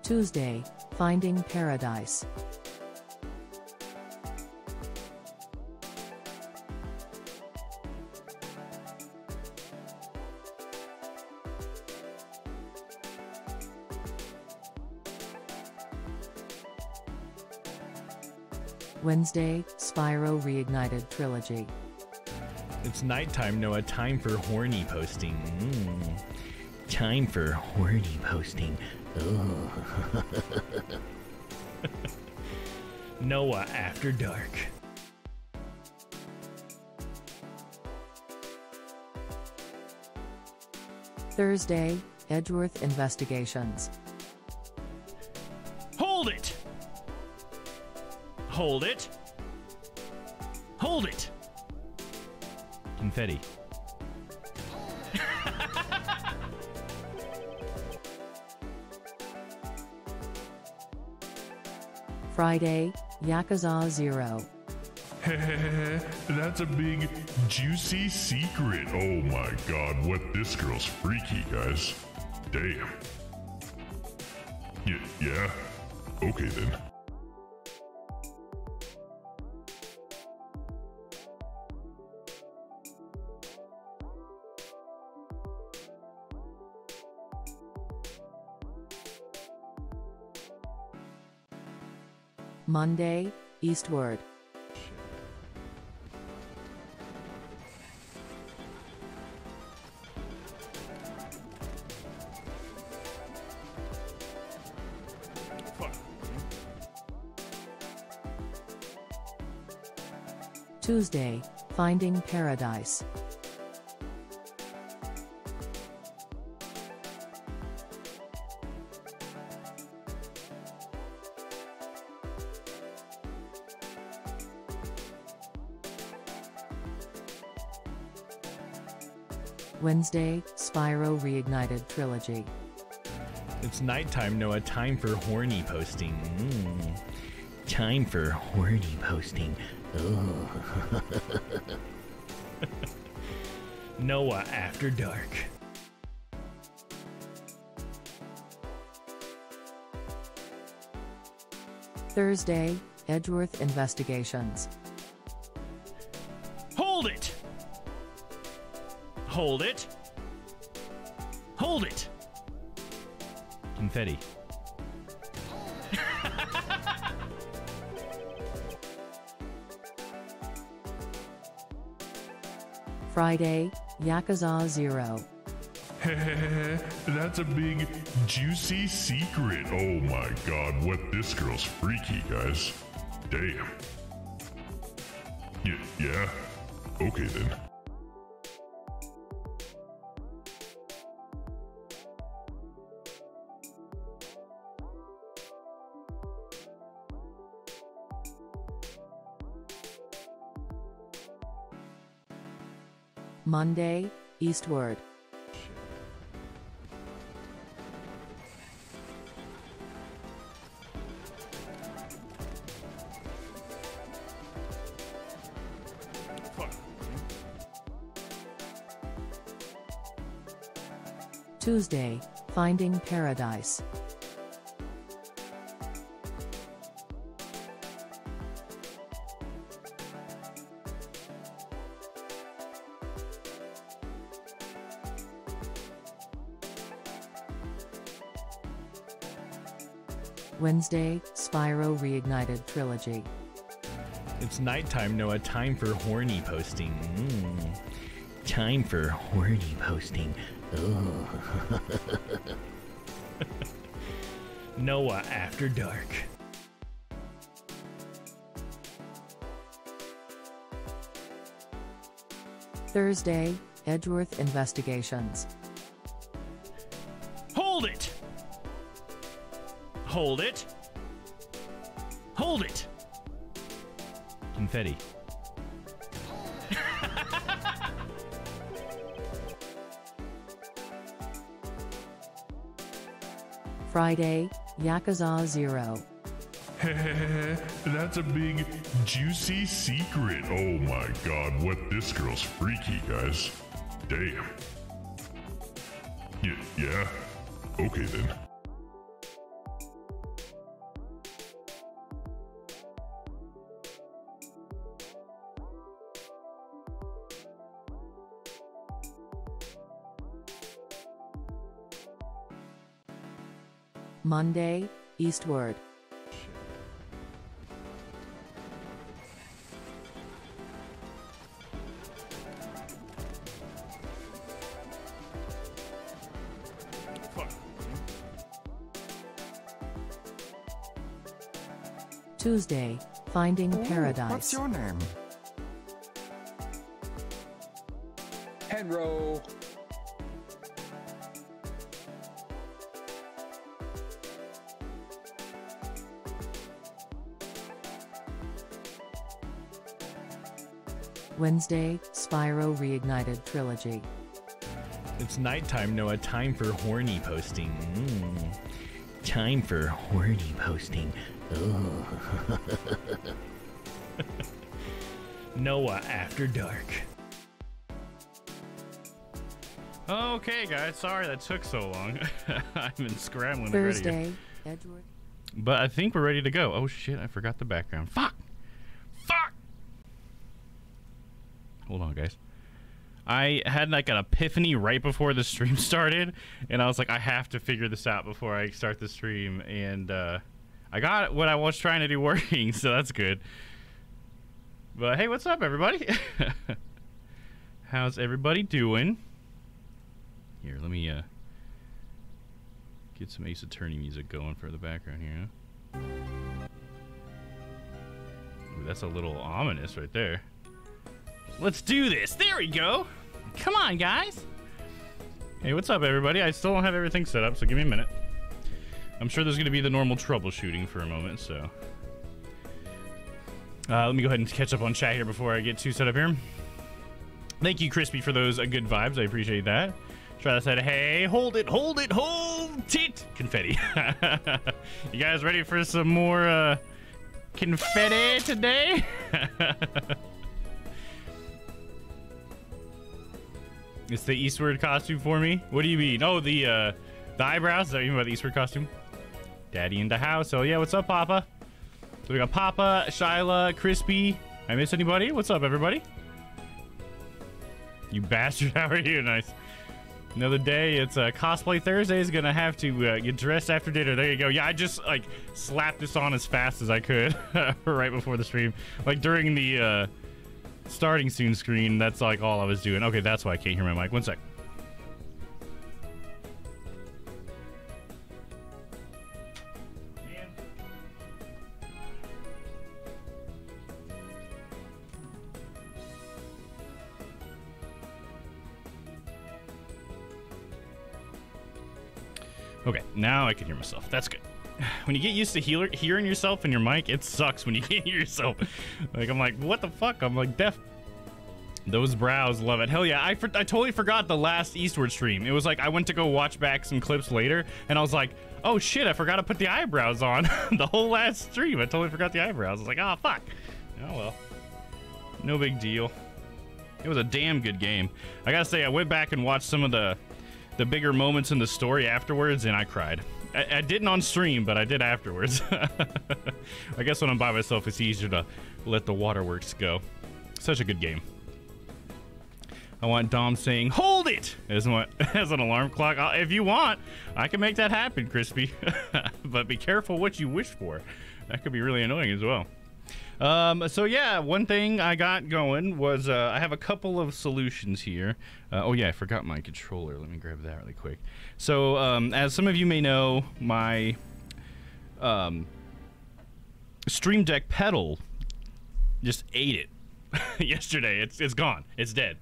Tuesday, Finding Paradise. Wednesday, Spyro Reignited Trilogy. It's nighttime, Noah. Time for horny posting. Time for horny posting. Noah After Dark. Thursday, Edgeworth Investigations. Hold it! Hold it! Hold it! Confetti. Friday, Yakuza 0. That's a big, juicy secret. Oh my god, what this girl's freaky, guys. Damn. Yeah? Okay then. Monday, Eastward. Tuesday, Finding Paradise. Wednesday, Spyro Reignited Trilogy. It's nighttime, Noah. Time for horny posting. Time for horny posting. Noah After Dark. Thursday, Edgeworth Investigations. Hold it! Hold it! Hold it! Confetti. Friday, Yakuza 0. That's a big, juicy secret. Oh my god, what this girl's freaky, guys. Damn. Yeah? Okay then. Monday, Eastward. Tuesday, Finding Paradise. Wednesday, Spyro Reignited Trilogy. It's nighttime, Noah. Time for horny posting. Time for horny posting. Noah After Dark. Thursday, Edgeworth Investigations. Hold it! Hold it! Hold it! Confetti. Friday, Yakuza 0. That's a big, juicy secret. Oh my god, what this girl's freaky, guys. Damn. Yeah? Okay then. Monday, eastward. Fuck. Tuesday, finding paradise. What's your name? Henro. Wednesday, Spyro Reignited Trilogy. It's nighttime, Noah. Time for horny posting. Time for horny posting. Noah After Dark. Okay, guys. Sorry that took so long. I've been scrambling already. Thursday, Edgeworth. But I think we're ready to go. Oh, shit. I forgot the background. Fuck! Fuck! Hold on, guys. I had like an epiphany right before the stream started, and I was like, I have to figure this out before I start the stream, and I got what I was trying to do working, so that's good. But hey, what's up, everybody? How's everybody doing? Here, let me get some Ace Attorney music going for the background here. Ooh, that's a little ominous right there. Let's do this. There we go. Come on, guys. Hey, what's up, everybody? I still don't have everything set up, so give me a minute. I'm sure there's going to be the normal troubleshooting for a moment, so... let me go ahead and catch up on chat here before I get too set up here. Thank you, Crispy, for those good vibes. I appreciate that. Try to say, hey, hold it, hold it, hold it! Confetti. You guys ready for some more confetti today? It's the Eastward costume for me. What do you mean? Oh, the eyebrows. Is that what you mean by the Eastward costume? Daddy in the house. Oh yeah, what's up, Papa? So we got Papa, Shyla, Crispy. I miss anybody? What's up, everybody? You bastard! How are you? Nice. Another day. It's cosplay Thursday. Is gonna have to get dressed after dinner. There you go. Yeah, I just like slapped this on as fast as I could right before the stream. Like during the starting soon screen, that's like all I was doing. Okay, that's why I can't hear my mic. One sec. Okay, now I can hear myself. That's good. When you get used to hearing yourself in your mic, it sucks when you can't hear yourself. Like, I'm like, what the fuck? I'm like deaf. Those brows, love it. Hell yeah, I totally forgot the last Eastward stream. It was like, I went to go watch back some clips later, and I was like, oh shit, I forgot to put the eyebrows on. The whole last stream, I totally forgot the eyebrows. I was like, oh fuck. Oh well. No big deal. It was a damn good game. I gotta say, I went back and watched some of the bigger moments in the story afterwards, and I cried. I didn't on stream, but I did afterwards. I guess when I'm by myself, it's easier to let the waterworks go. Such a good game. I want Dom saying, hold it! As an alarm clock. If you want, I can make that happen, Crispy. But be careful what you wish for. That could be really annoying as well. So yeah, one thing I got going was I have a couple of solutions here. Oh yeah, I forgot my controller. Let me grab that really quick. So as some of you may know, my Stream Deck pedal just ate it yesterday. It's gone. It's dead.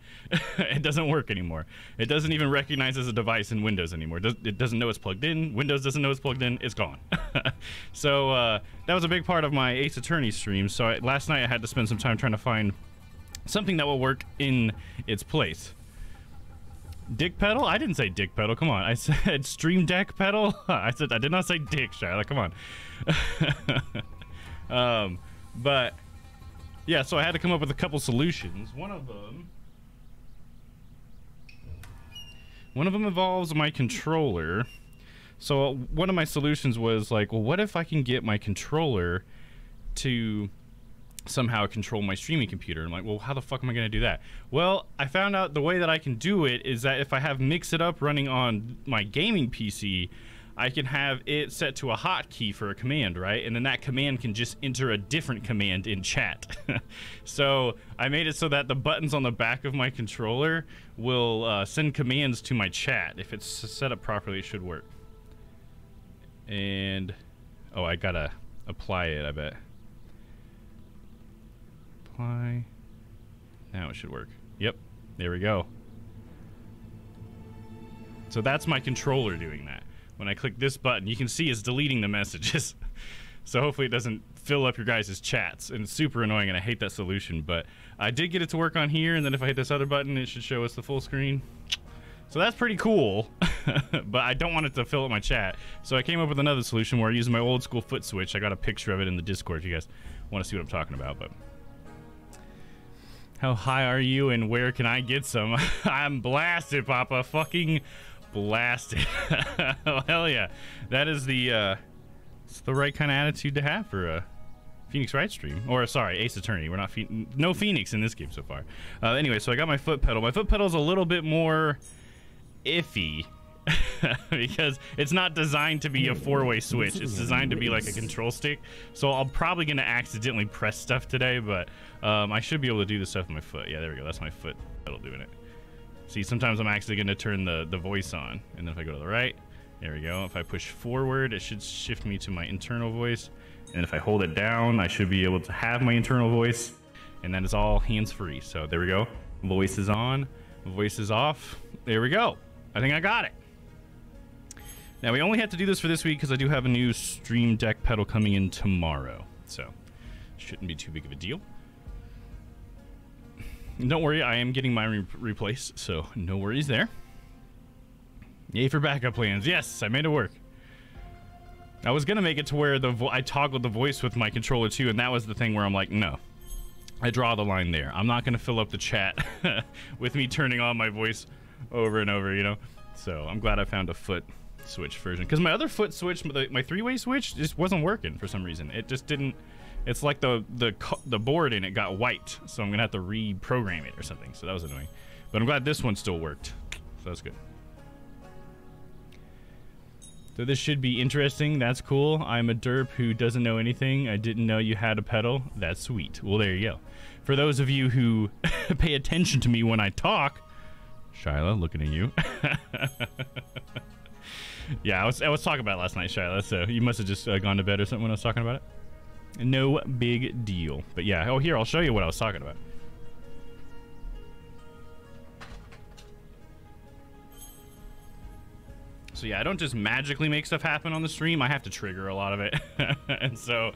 It doesn't work anymore. It doesn't even recognize as a device in Windows anymore. It doesn't know it's plugged in. Windows doesn't know it's plugged in. It's gone. So that was a big part of my Ace Attorney stream. So last night I had to spend some time trying to find something that will work in its place. Dick pedal? I didn't say dick pedal. Come on. I said Stream Deck pedal. I did not say dick, Shyla. Come on. But yeah, so I had to come up with a couple solutions. One of them involves my controller. So one of my solutions was like, well, what if I can get my controller to somehow control my streaming computer? I'm like, well, how the fuck am I gonna do that? Well, I found out the way that I can do it is that if I have Mix It Up running on my gaming PC, I can have it set to a hotkey for a command, right? And then that command can just enter a different command in chat. So I made it so that the buttons on the back of my controller will send commands to my chat. If it's set up properly, it should work. And, oh, I gotta apply it, I bet. Apply. Now it should work. Yep, there we go. So that's my controller doing that. When I click this button, you can see it's deleting the messages. So hopefully it doesn't fill up your guys' chats. And it's super annoying, and I hate that solution. But I did get it to work on here, and then if I hit this other button, it should show us the full screen. So that's pretty cool. But I don't want it to fill up my chat. So I came up with another solution where I use my old school foot switch. I got a picture of it in the Discord if you guys want to see what I'm talking about. But how high are you, and where can I get some? I'm blasted, Papa. Fucking blasted. Oh, hell yeah. That is the it's the right kind of attitude to have for a Phoenix Wright stream. Or sorry, Ace Attorney. We're not no Phoenix in this game so far. Anyway, so I got my foot pedal. My foot pedal is a little bit more iffy because it's not designed to be a four-way switch. It's designed to be like a control stick. So I'm probably gonna accidentally press stuff today, but I should be able to do this stuff with my foot. Yeah, there we go. That's my foot pedal doing it. See, sometimes I'm actually going to turn the voice on. And then if I go to the right, there we go. If I push forward, it should shift me to my internal voice. And if I hold it down, I should be able to have my internal voice. And that is all hands-free. So there we go. Voice is on. Voice is off. There we go. I think I got it. Now, we only have to do this for this week because I do have a new Stream Deck pedal coming in tomorrow. So, shouldn't be too big of a deal. Don't worry, I am getting mine replaced, so no worries there. Yay for backup plans. Yes, I made it work. I was going to make it to where I toggled the voice with my controller too, and that was the thing where I'm like, no. I draw the line there. I'm not going to fill up the chat with me turning on my voice over and over, you know? So I'm glad I found a foot switch version. Because my other foot switch, my three-way switch, just wasn't working for some reason. It just didn't... It's like the board in it got white, so I'm gonna have to reprogram it or something. So that was annoying, but I'm glad this one still worked. So that's good. So this should be interesting. That's cool. I'm a derp who doesn't know anything. I didn't know you had a pedal. That's sweet. Well, there you go. For those of you who pay attention to me when I talk, Shyla, looking at you. Yeah, I was talking about it last night, Shyla. So you must have just gone to bed or something when I was talking about it. No big deal. But yeah, oh, here, I'll show you what I was talking about. So yeah, I don't just magically make stuff happen on the stream. I have to trigger a lot of it. And so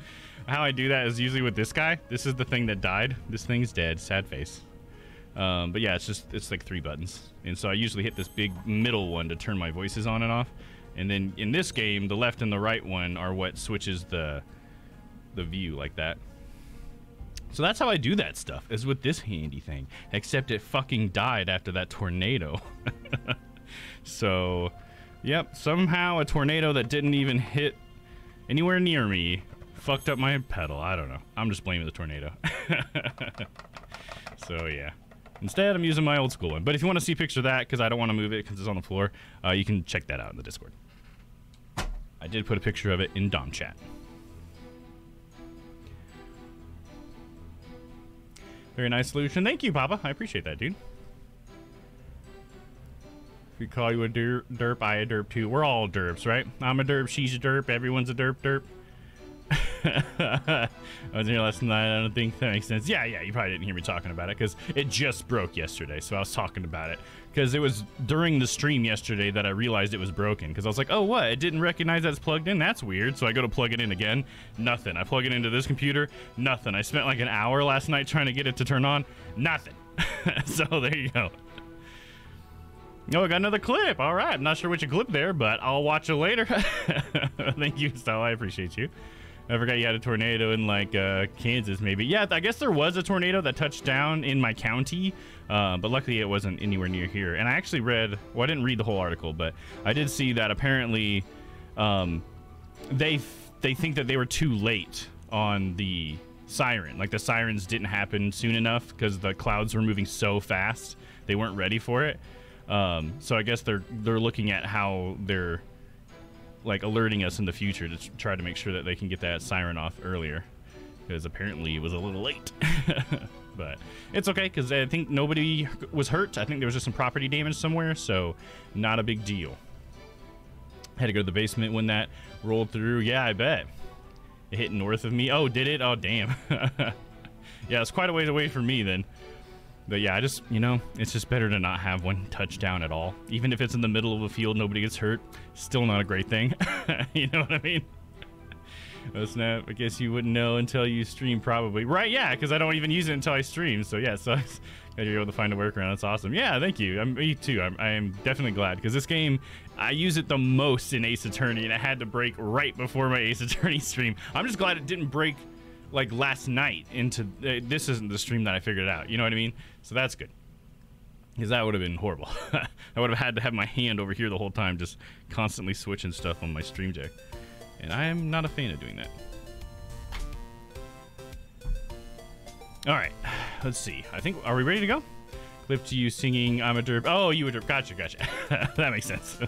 how I do that is usually with this guy. This is the thing that died. This thing's dead. Sad face. But yeah, it's like 3 buttons. And so I usually hit this big middle one to turn my voices on and off. And then in this game, the left and the right one are what switches the view like that. So that's how I do that stuff, is with this handy thing. Except it fucking died after that tornado. So, yep, somehow a tornado that didn't even hit anywhere near me fucked up my pedal. I don't know. I'm just blaming the tornado. So, yeah. Instead, I'm using my old school one. But if you want to see a picture of that, because I don't want to move it because it's on the floor, you can check that out in the Discord. I did put a picture of it in Domm chat. Very nice solution. Thank you, Papa. I appreciate that, dude. If we call you a derp, I a derp too. We're all derps, right? I'm a derp, she's a derp, everyone's a derp. I was here last night. I don't think that makes sense. Yeah, you probably didn't hear me talking about it because it just broke yesterday, so I was talking about it. Because it was during the stream yesterday that I realized it was broken. Because I was like, oh, what? It didn't recognize that it's plugged in? That's weird. So I go to plug it in again. Nothing. I plug it into this computer. Nothing. I spent like an hour last night trying to get it to turn on. Nothing. So there you go. Oh, I got another clip. All right. I'm not sure which clip there, but I'll watch it later. Thank you, Stella. I appreciate you. I forgot you had a tornado in, like, Kansas, maybe. Yeah, I guess there was a tornado that touched down in my county, but luckily it wasn't anywhere near here. And I actually read, well, I didn't read the whole article, but I did see that apparently they think that they were too late on the siren. Like, the sirens didn't happen soon enough because the clouds were moving so fast. They weren't ready for it. So I guess they're looking at how they're like alerting us in the future to try to make sure that they can get that siren off earlier, because apparently it was a little late. But it's okay, because I think nobody was hurt. I think there was just some property damage somewhere, so not a big deal. Had to go to the basement when that rolled through. Yeah, I bet. It hit north of me. Oh, did it? Oh, damn. Yeah, it's quite a ways away from me then. But yeah, I just, you know, it's just better to not have one touchdown at all. Even if it's in the middle of a field, nobody gets hurt. Still not a great thing. You know what I mean? Oh snap, I guess you wouldn't know until you stream, probably. Right, yeah, because I don't even use it until I stream. So yeah, so you're able to find a workaround. That's awesome. Yeah, thank you. Me too. I am definitely glad, because this game, I use it the most in Ace Attorney, and I had to break right before my Ace Attorney stream. I'm just glad it didn't break like last night into this isn't the stream that I figured it out. You know what I mean? So that's good, because that would have been horrible. I would have had to have my hand over here the whole time, just constantly switching stuff on my stream deck. And I am not a fan of doing that. All right, let's see. I think, are we ready to go? Clip to you singing I'm a derp. Oh, you a derp. Gotcha. That makes sense.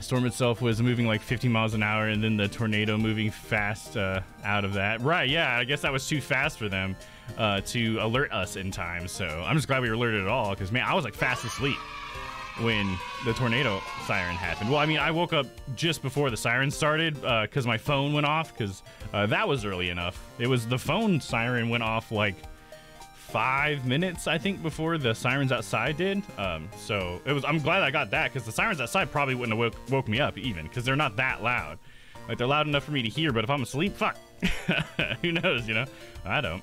Storm itself was moving like 50 miles an hour, and then the tornado moving fast out of that. Right, yeah, I guess that was too fast for them to alert us in time. So I'm just glad we were alerted at all, because, man, I was like fast asleep when the tornado siren happened. Well, I mean, I woke up just before the siren started because my phone went off, because that was early enough. It was the phone siren went off like 5 minutes, I think, before the sirens outside did. So it was, I'm glad I got that, because the sirens outside probably wouldn't have woke me up even, because they're not that loud. Like, they're loud enough for me to hear, but if I'm asleep, fuck. Who knows, you know? I don't.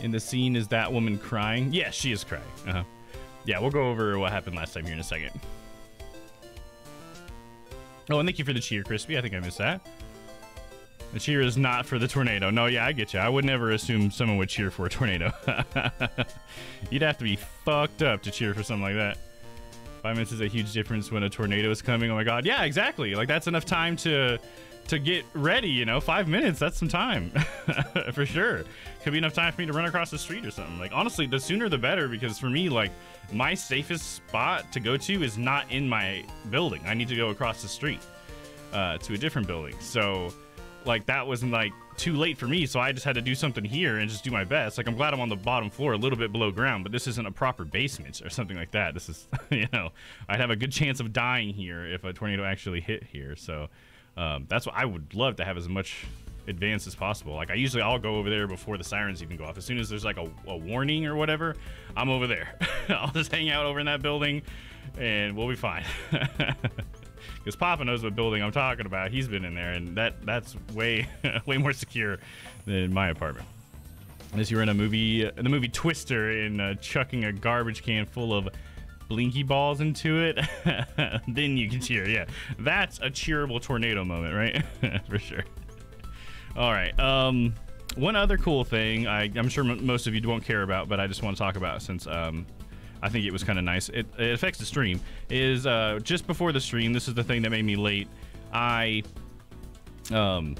In the scene, is that woman crying? Yeah, she is crying. Yeah, we'll go over what happened last time here in a second. Oh, and thank you for the cheer, Crispy. I think I missed that. The cheer is not for the tornado. No, yeah, I get you. I would never assume someone would cheer for a tornado. You'd have to be fucked up to cheer for something like that. 5 minutes is a huge difference when a tornado is coming. Oh my god. Yeah, exactly. Like, that's enough time to get ready, you know. 5 minutes, that's some time. For sure. Could be enough time for me to run across the street or something. Like, honestly, the sooner the better, because for me, like, my safest spot to go to is not in my building. I need to go across the street to a different building. So, like, that wasn't, like, too late for me, so I just had to do something here and just do my best. Like, I'm glad I'm on the bottom floor, a little bit below ground, but this isn't a proper basement or something like that. This is, you know, I'd have a good chance of dying here if a tornado actually hit here. So that's what I would love to have, as much advance as possible. Like, I'll go over there before the sirens even go off. As soon as there's like a warning or whatever, I'm over there. I'll just hang out over in that building and we'll be fine. Because Papa knows what building I'm talking about. He's been in there, and that's way way more secure than my apartment. Unless you're in the movie Twister, and chucking a garbage can full of blinky balls into it, then you can cheer. Yeah, that's a cheerable tornado moment, right? For sure. All right. One other cool thing I'm sure most of you won't care about, but I just want to talk about, since I think it was kind of nice. It affects the stream. Is just before the stream, this is the thing that made me late. How do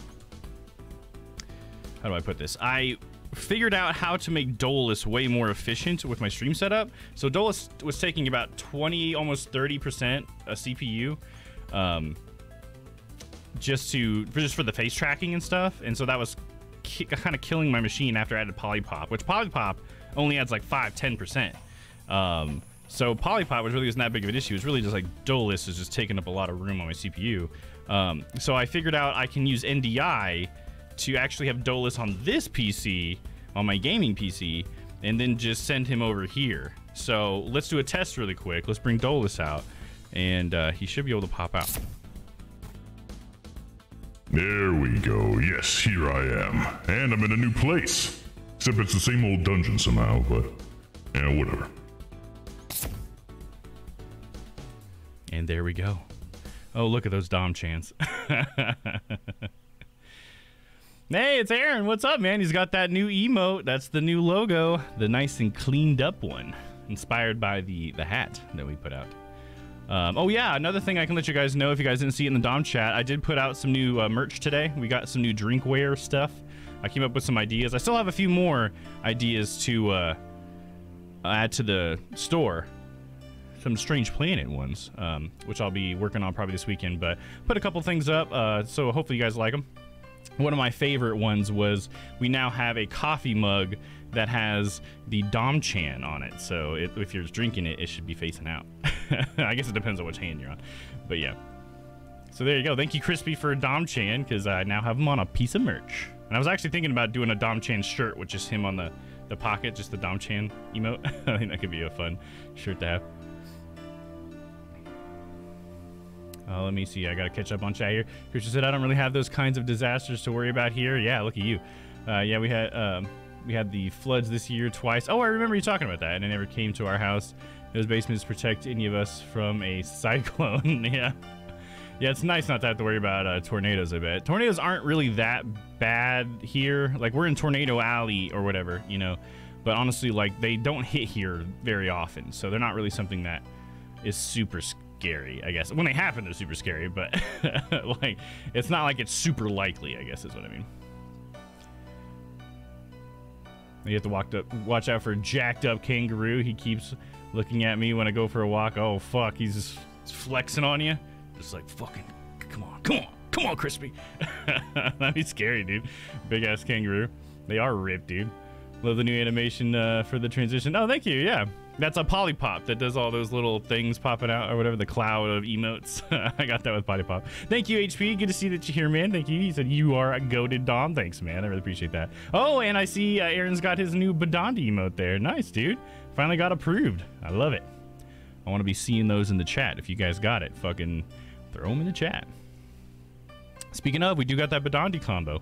I put this? I figured out how to make Dolus way more efficient with my stream setup. So Dolus was taking about 20, almost 30% CPU, just for the face tracking and stuff. And so that was kind of killing my machine after I added Polypop, which Polypop only adds like 5-10%. So Polypop really wasn't that big of an issue. It's really just like Dolus is just taking up a lot of room on my CPU. So I figured out I can use NDI to actually have Dolus on this PC, on my gaming PC, and then just send him over here. So let's do a test really quick. Let's bring Dolus out, and he should be able to pop out. There we go. Yes, here I am. And I'm in a new place. Except it's the same old dungeon somehow, but yeah, whatever. And there we go. Oh, look at those Domm chants. Hey, it's Aaron. What's up, man? He's got that new emote. That's the new logo, the nice and cleaned up one, inspired by the hat that we put out. Oh yeah, another thing I can let you guys know, if you guys didn't see it in the Domm chat, I did put out some new merch today. We got some new drinkware stuff. I came up with some ideas. I still have a few more ideas to add to the store some Strange Planet ones, which I'll be working on probably this weekend. But put a couple things up, so hopefully you guys like them. One of my favorite ones was we now have a coffee mug that has the Domm Chan on it. So if you're drinking it, it should be facing out. I guess it depends on which hand you're on. But yeah. So there you go. Thank you, Crispy, for Domm Chan, because I now have him on a piece of merch. And I was actually thinking about doing a Domm Chan shirt with just him on the pocket, just the Domm Chan emote. I think that could be a fun shirt to have. Let me see. I gotta catch up on chat here. Christian said I don't really have those kinds of disasters to worry about here. Yeah, look at you. Yeah, we had the floods this year twice. Oh, I remember you talking about that, and it never came to our house. Those basements protect any of us from a cyclone. Yeah. Yeah, it's nice not to have to worry about tornadoes, I bet. Tornadoes aren't really that bad here. Like, we're in Tornado Alley or whatever, you know. But honestly, like, they don't hit here very often. So they're not really something that is super scary, I guess. When they happen, they're super scary. But, like, it's not like it's super likely, I guess is what I mean. You have to watch out for jacked up kangaroo. He keeps looking at me when I go for a walk. Oh, fuck. He's just flexing on you. Just like, fucking, come on, Crispy. That'd be scary, dude. Big ass kangaroo. They are ripped, dude. Love the new animation for the transition. Oh, thank you. Yeah, that's a Polypop that does all those little things popping out or whatever, the cloud of emotes. I got that with Polypop. Thank you, HP. Good to see that you're here, man. Thank you. He said you are a goated Domm. Thanks, man. I really appreciate that. Oh, and I see Aaron's got his new Badandi emote there. Nice, dude. Finally got approved. I love it. I want to be seeing those in the chat. If you guys got it, fucking throw them in the chat. Speaking of, we do got that Badandi combo.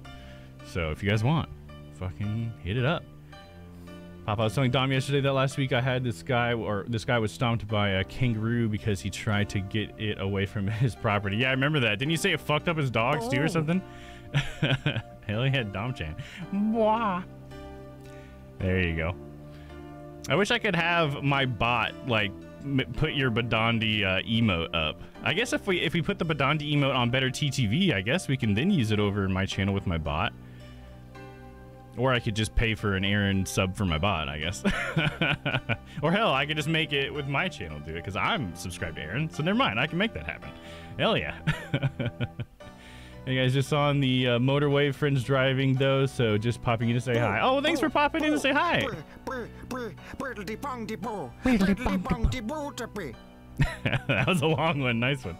So if you guys want, fucking hit it up. Papa, I was telling Domm yesterday that last week I had this guy was stomped by a kangaroo because he tried to get it away from his property. Yeah, I remember that. Didn't you say it fucked up his dogs too or something? Hell yeah, Domm Chan. Mwah. There you go. I wish I could have my bot, like, put your Badandi emote up. I guess if we put the Badandi emote on Better TTV, I guess we can then use it over in my channel with my bot. Or I could just pay for an Aaron sub for my bot, I guess. Or hell, I could just make it with my channel do it, because I'm subscribed to Aaron, so never mind, I can make that happen. Hell yeah. Hey guys, just on the motorway, friends driving though, so just popping in to say hi. Oh, thanks for popping in to say hi. That was a long one. Nice one.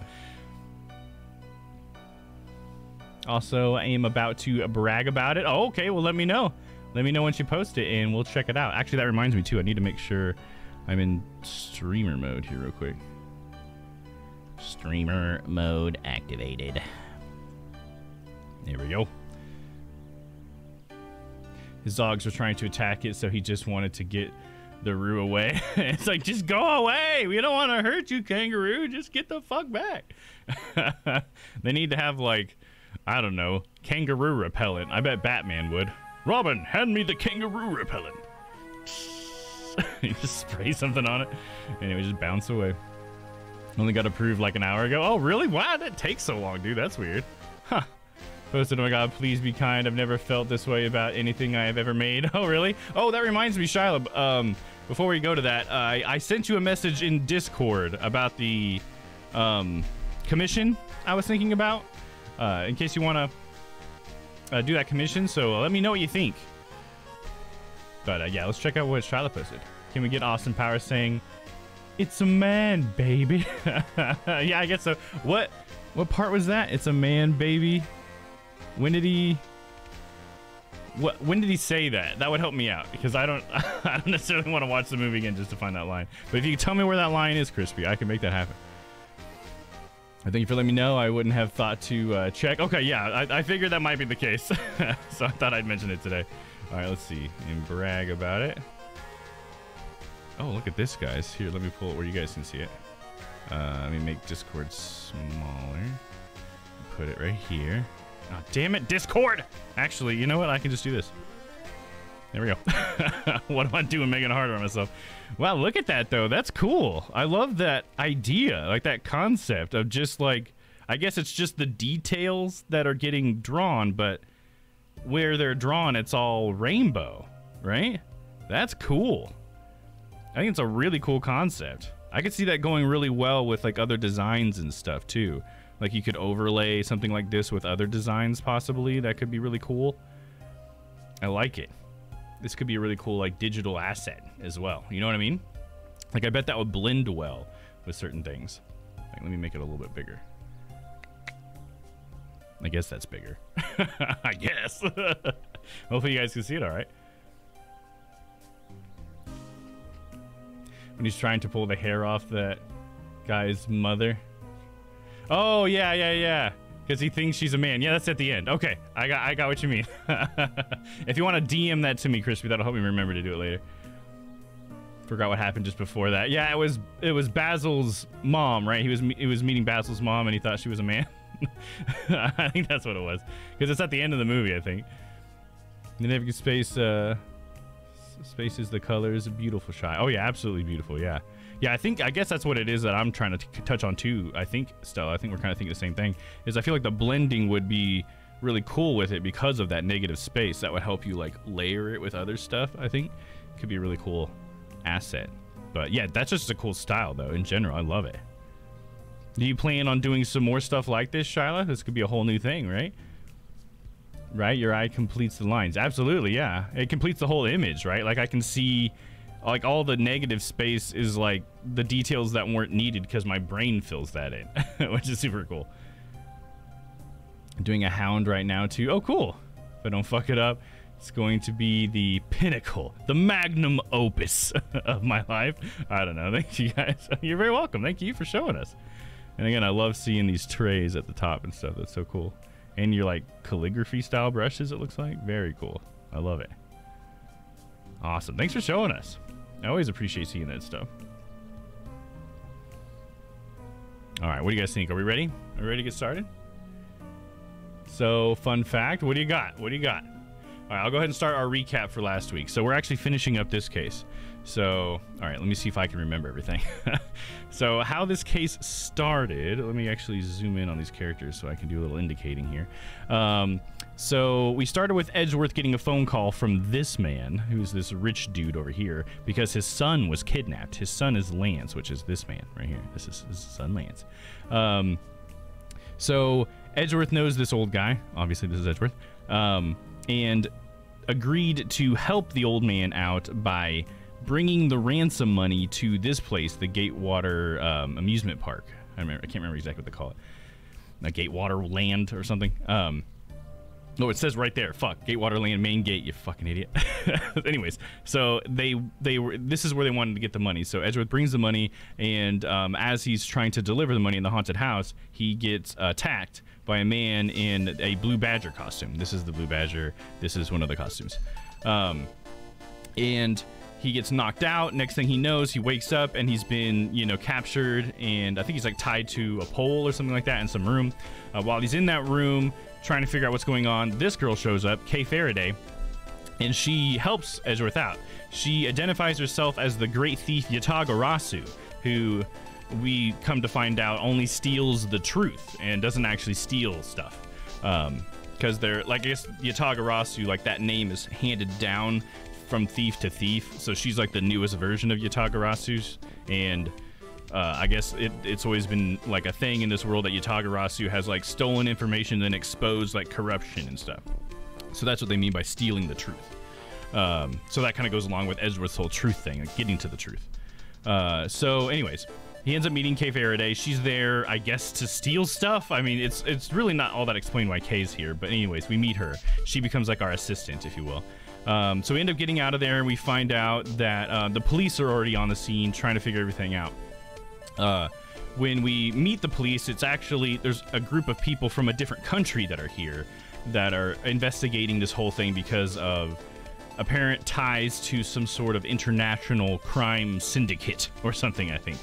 Also, I am about to brag about it. Oh, okay. Well, let me know. Let me know once you post it, and we'll check it out. Actually, that reminds me, too. I need to make sure I'm in streamer mode here real quick. Streamer mode activated. There we go. His dogs were trying to attack it, so he just wanted to get the Roo away. It's like, just go away. We don't want to hurt you, kangaroo. Just get the fuck back. They need to have, like, I don't know, kangaroo repellent. I bet Batman would. Robin, hand me the kangaroo repellent. You just spray something on it, and it would just bounce away. Only got approved like an hour ago. Oh, really? Wow, that takes so long, dude. That's weird. Huh. Posted, oh my god, please be kind. I've never felt this way about anything I have ever made. Oh, really? Oh, that reminds me, Shiloh. Before we go to that, I sent you a message in Discord about the commission I was thinking about. In case you want to do that commission, so let me know what you think. But yeah, let's check out what Shiloh posted. Can we get Austin Powers saying, "It's a man, baby"? Yeah, I guess so. What part was that? It's a man, baby. When did he say that? That would help me out, because I don't necessarily want to watch the movie again just to find that line. But if you can tell me where that line is, Crispy, I can make that happen. I thank you for letting me know. I wouldn't have thought to check. Okay, yeah, I figured that might be the case. So I thought I'd mention it today. All right, let's see. And brag about it. Oh, look at this, guys. Here, let me pull it where you guys can see it. Let me make Discord smaller. Put it right here. Oh, damn it, Discord! Actually, you know what? I can just do this. There we go. What am I doing making it harder on myself? Wow, look at that, though. That's cool. I love that idea, like that concept of just like, I guess it's just the details that are getting drawn, but where they're drawn, it's all rainbow, right? That's cool. I think it's a really cool concept. I could see that going really well with like other designs and stuff too. Like you could overlay something like this with other designs possibly. That could be really cool. I like it. This could be a really cool like digital asset as well. You know what I mean? Like I bet that would blend well with certain things. Like, let me make it a little bit bigger. I guess that's bigger. I guess. Hopefully you guys can see it all right. When he's trying to pull the hair off that guy's mother. Oh, yeah. Because he thinks she's a man. Yeah, that's at the end. Okay, I got what you mean. If you want to DM that to me, Crispy, that'll help me remember to do it later. Forgot what happened just before that. Yeah, it was Basil's mom, right? He was meeting Basil's mom, and he thought she was a man. I think that's what it was. Because it's at the end of the movie, I think. The Navigating Space... Spaces, the colors, a beautiful shot. Oh yeah, absolutely beautiful. Yeah, I guess that's what it is that I'm trying to touch on too. I think, Stella, I think we're kind of thinking the same thing. Is I feel like the blending would be really cool with it because of that negative space. That would help you like layer it with other stuff. I think it could be a really cool asset. But yeah, that's just a cool style though. In general, I love it. Do you plan on doing some more stuff like this, Shyla? This could be a whole new thing, right? Right, your eye completes the lines. Absolutely, yeah. It completes the whole image, right? Like I can see, like all the negative space is like the details that weren't needed because my brain fills that in, which is super cool. I'm doing a hound right now too. Oh, cool. If I don't fuck it up, it's going to be the pinnacle, the magnum opus of my life. I don't know. Thank you guys. You're very welcome. Thank you for showing us. And again, I love seeing these trays at the top and stuff. That's so cool. And your like calligraphy style brushes, it looks like. Very cool. I love it. Awesome. Thanks for showing us. I always appreciate seeing that stuff. All right, what do you guys think? Are we ready? Are we ready to get started? So, fun fact, what do you got? What do you got? All right, I'll go ahead and start our recap for last week. So we're actually finishing up this case. So, all right, let me see if I can remember everything. So how this case started, let me actually zoom in on these characters so I can do a little indicating here. So we started with Edgeworth getting a phone call from this man, who's this rich dude over here, because his son was kidnapped. His son is Lance, which is this man right here. This is his son, Lance. So Edgeworth knows this old guy. Obviously, this is Edgeworth. And agreed to help the old man out by bringing the ransom money to this place, the Gatewater amusement park. I can't remember exactly what they call it. A Gatewater Land or something. No, it says right there. Fuck, Gatewater Land main gate. You fucking idiot. Anyways, so they were. This is where they wanted to get the money. So Edgeworth brings the money, and as he's trying to deliver the money in the haunted house, he gets attacked by a man in a Blue Badger costume. This is the Blue Badger. This is one of the costumes. And he gets knocked out. Next thing he knows, he wakes up and he's been, captured. And I think he's like tied to a pole or something like that in some room. While he's in that room trying to figure out what's going on, this girl shows up, Kay Faraday, and she helps Edgeworth out. She identifies herself as the great thief Yatagarasu, who we come to find out only steals the truth and doesn't actually steal stuff. Because they're, like, I guess Yatagarasu, like, that name is handed down from thief to thief, so she's like the newest version of Yatagarasu's, and I guess it's always been like a thing in this world that Yatagarasu has like stolen information and exposed like corruption and stuff. So that's what they mean by stealing the truth. So that kind of goes along with Edgeworth's whole truth thing, like getting to the truth. So anyways, he ends up meeting Kay Faraday. She's there, I guess, to steal stuff. I mean, it's really not all that explained why Kay's here, but anyways, we meet her. She becomes like our assistant, if you will. So we end up getting out of there, and we find out that the police are already on the scene trying to figure everything out. When we meet the police, it's actually, there's a group of people from a different country that are here that are investigating this whole thing because of apparent ties to some sort of international crime syndicate or something, I think.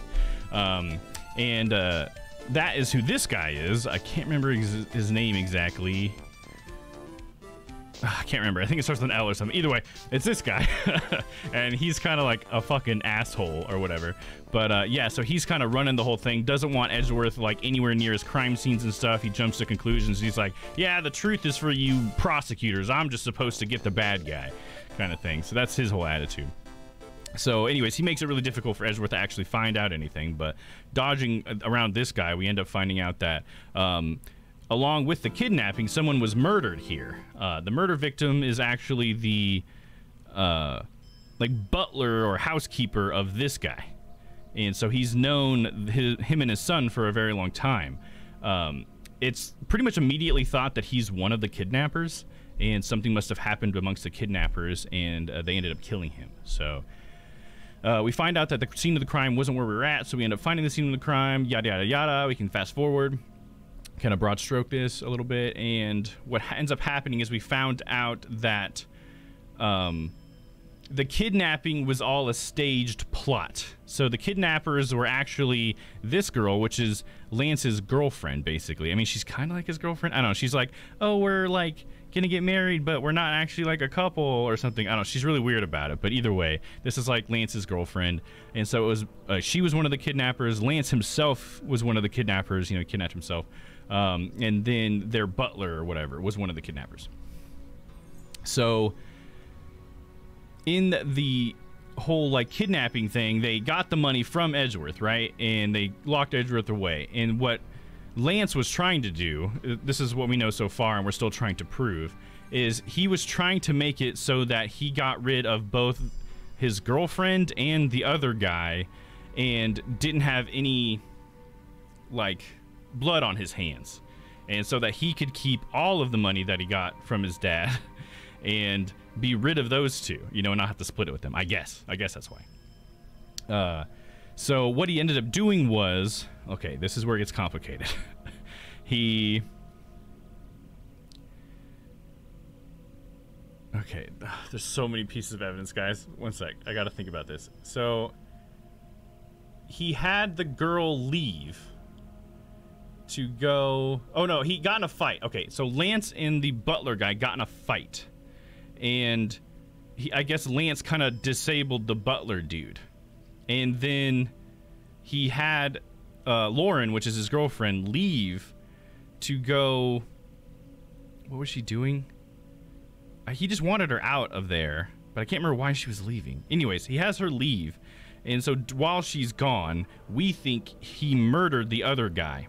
That is who this guy is. I can't remember his name exactly. I can't remember. I think it starts with an L or something. Either way, it's this guy. And he's kind of like a fucking asshole or whatever. But yeah, so he's kind of running the whole thing. Doesn't want Edgeworth like anywhere near his crime scenes and stuff. He jumps to conclusions. He's like, yeah, the truth is for you prosecutors. I'm just supposed to get the bad guy kind of thing. So that's his whole attitude. So anyways, he makes it really difficult for Edgeworth to actually find out anything. But dodging around this guy, we end up finding out that along with the kidnapping, someone was murdered here. The murder victim is actually the like butler or housekeeper of this guy. And so he's known him and his son for a very long time. It's pretty much immediately thought that he's one of the kidnappers, and something must have happened amongst the kidnappers, and they ended up killing him. So we find out that the scene of the crime wasn't where we were at, so we end up finding the scene of the crime, yada, yada, yada. We can fast forward, kind of broad stroke this a little bit, and what ends up happening is we found out that the kidnapping was all a staged plot. So the kidnappers were actually this girl, which is Lance's girlfriend, basically. I mean, she's kind of like his girlfriend. I don't know. She's like, oh, we're like gonna get married, but we're not actually like a couple or something. I don't know. She's really weird about it. But either way, this is like Lance's girlfriend. And so it was, she was one of the kidnappers. Lance himself was one of the kidnappers, you know, kidnapped himself. And then their butler or whatever was one of the kidnappers. So in the whole like kidnapping thing, they got the money from Edgeworth, right? And they locked Edgeworth away. And what Lance was trying to do, this is what we know so far and we're still trying to prove, is he was trying to make it so that he got rid of both his girlfriend and the other guy and didn't have any like blood on his hands, and so that he could keep all of the money that he got from his dad and be rid of those two, you know, and not have to split it with them. I guess that's why. So what he ended up doing was, okay, this is where it gets complicated. Okay, there's so many pieces of evidence, guys. One sec, I gotta think about this. So he had the girl leave to go, oh no, he got in a fight. Okay, so Lance and the butler guy got in a fight, and I guess Lance kind of disabled the butler dude, and then he had Lauren, which is his girlfriend, leave to go, what was she doing? He just wanted her out of there, but I can't remember why she was leaving. Anyways, he has her leave, and so while she's gone, we think he murdered the other guy,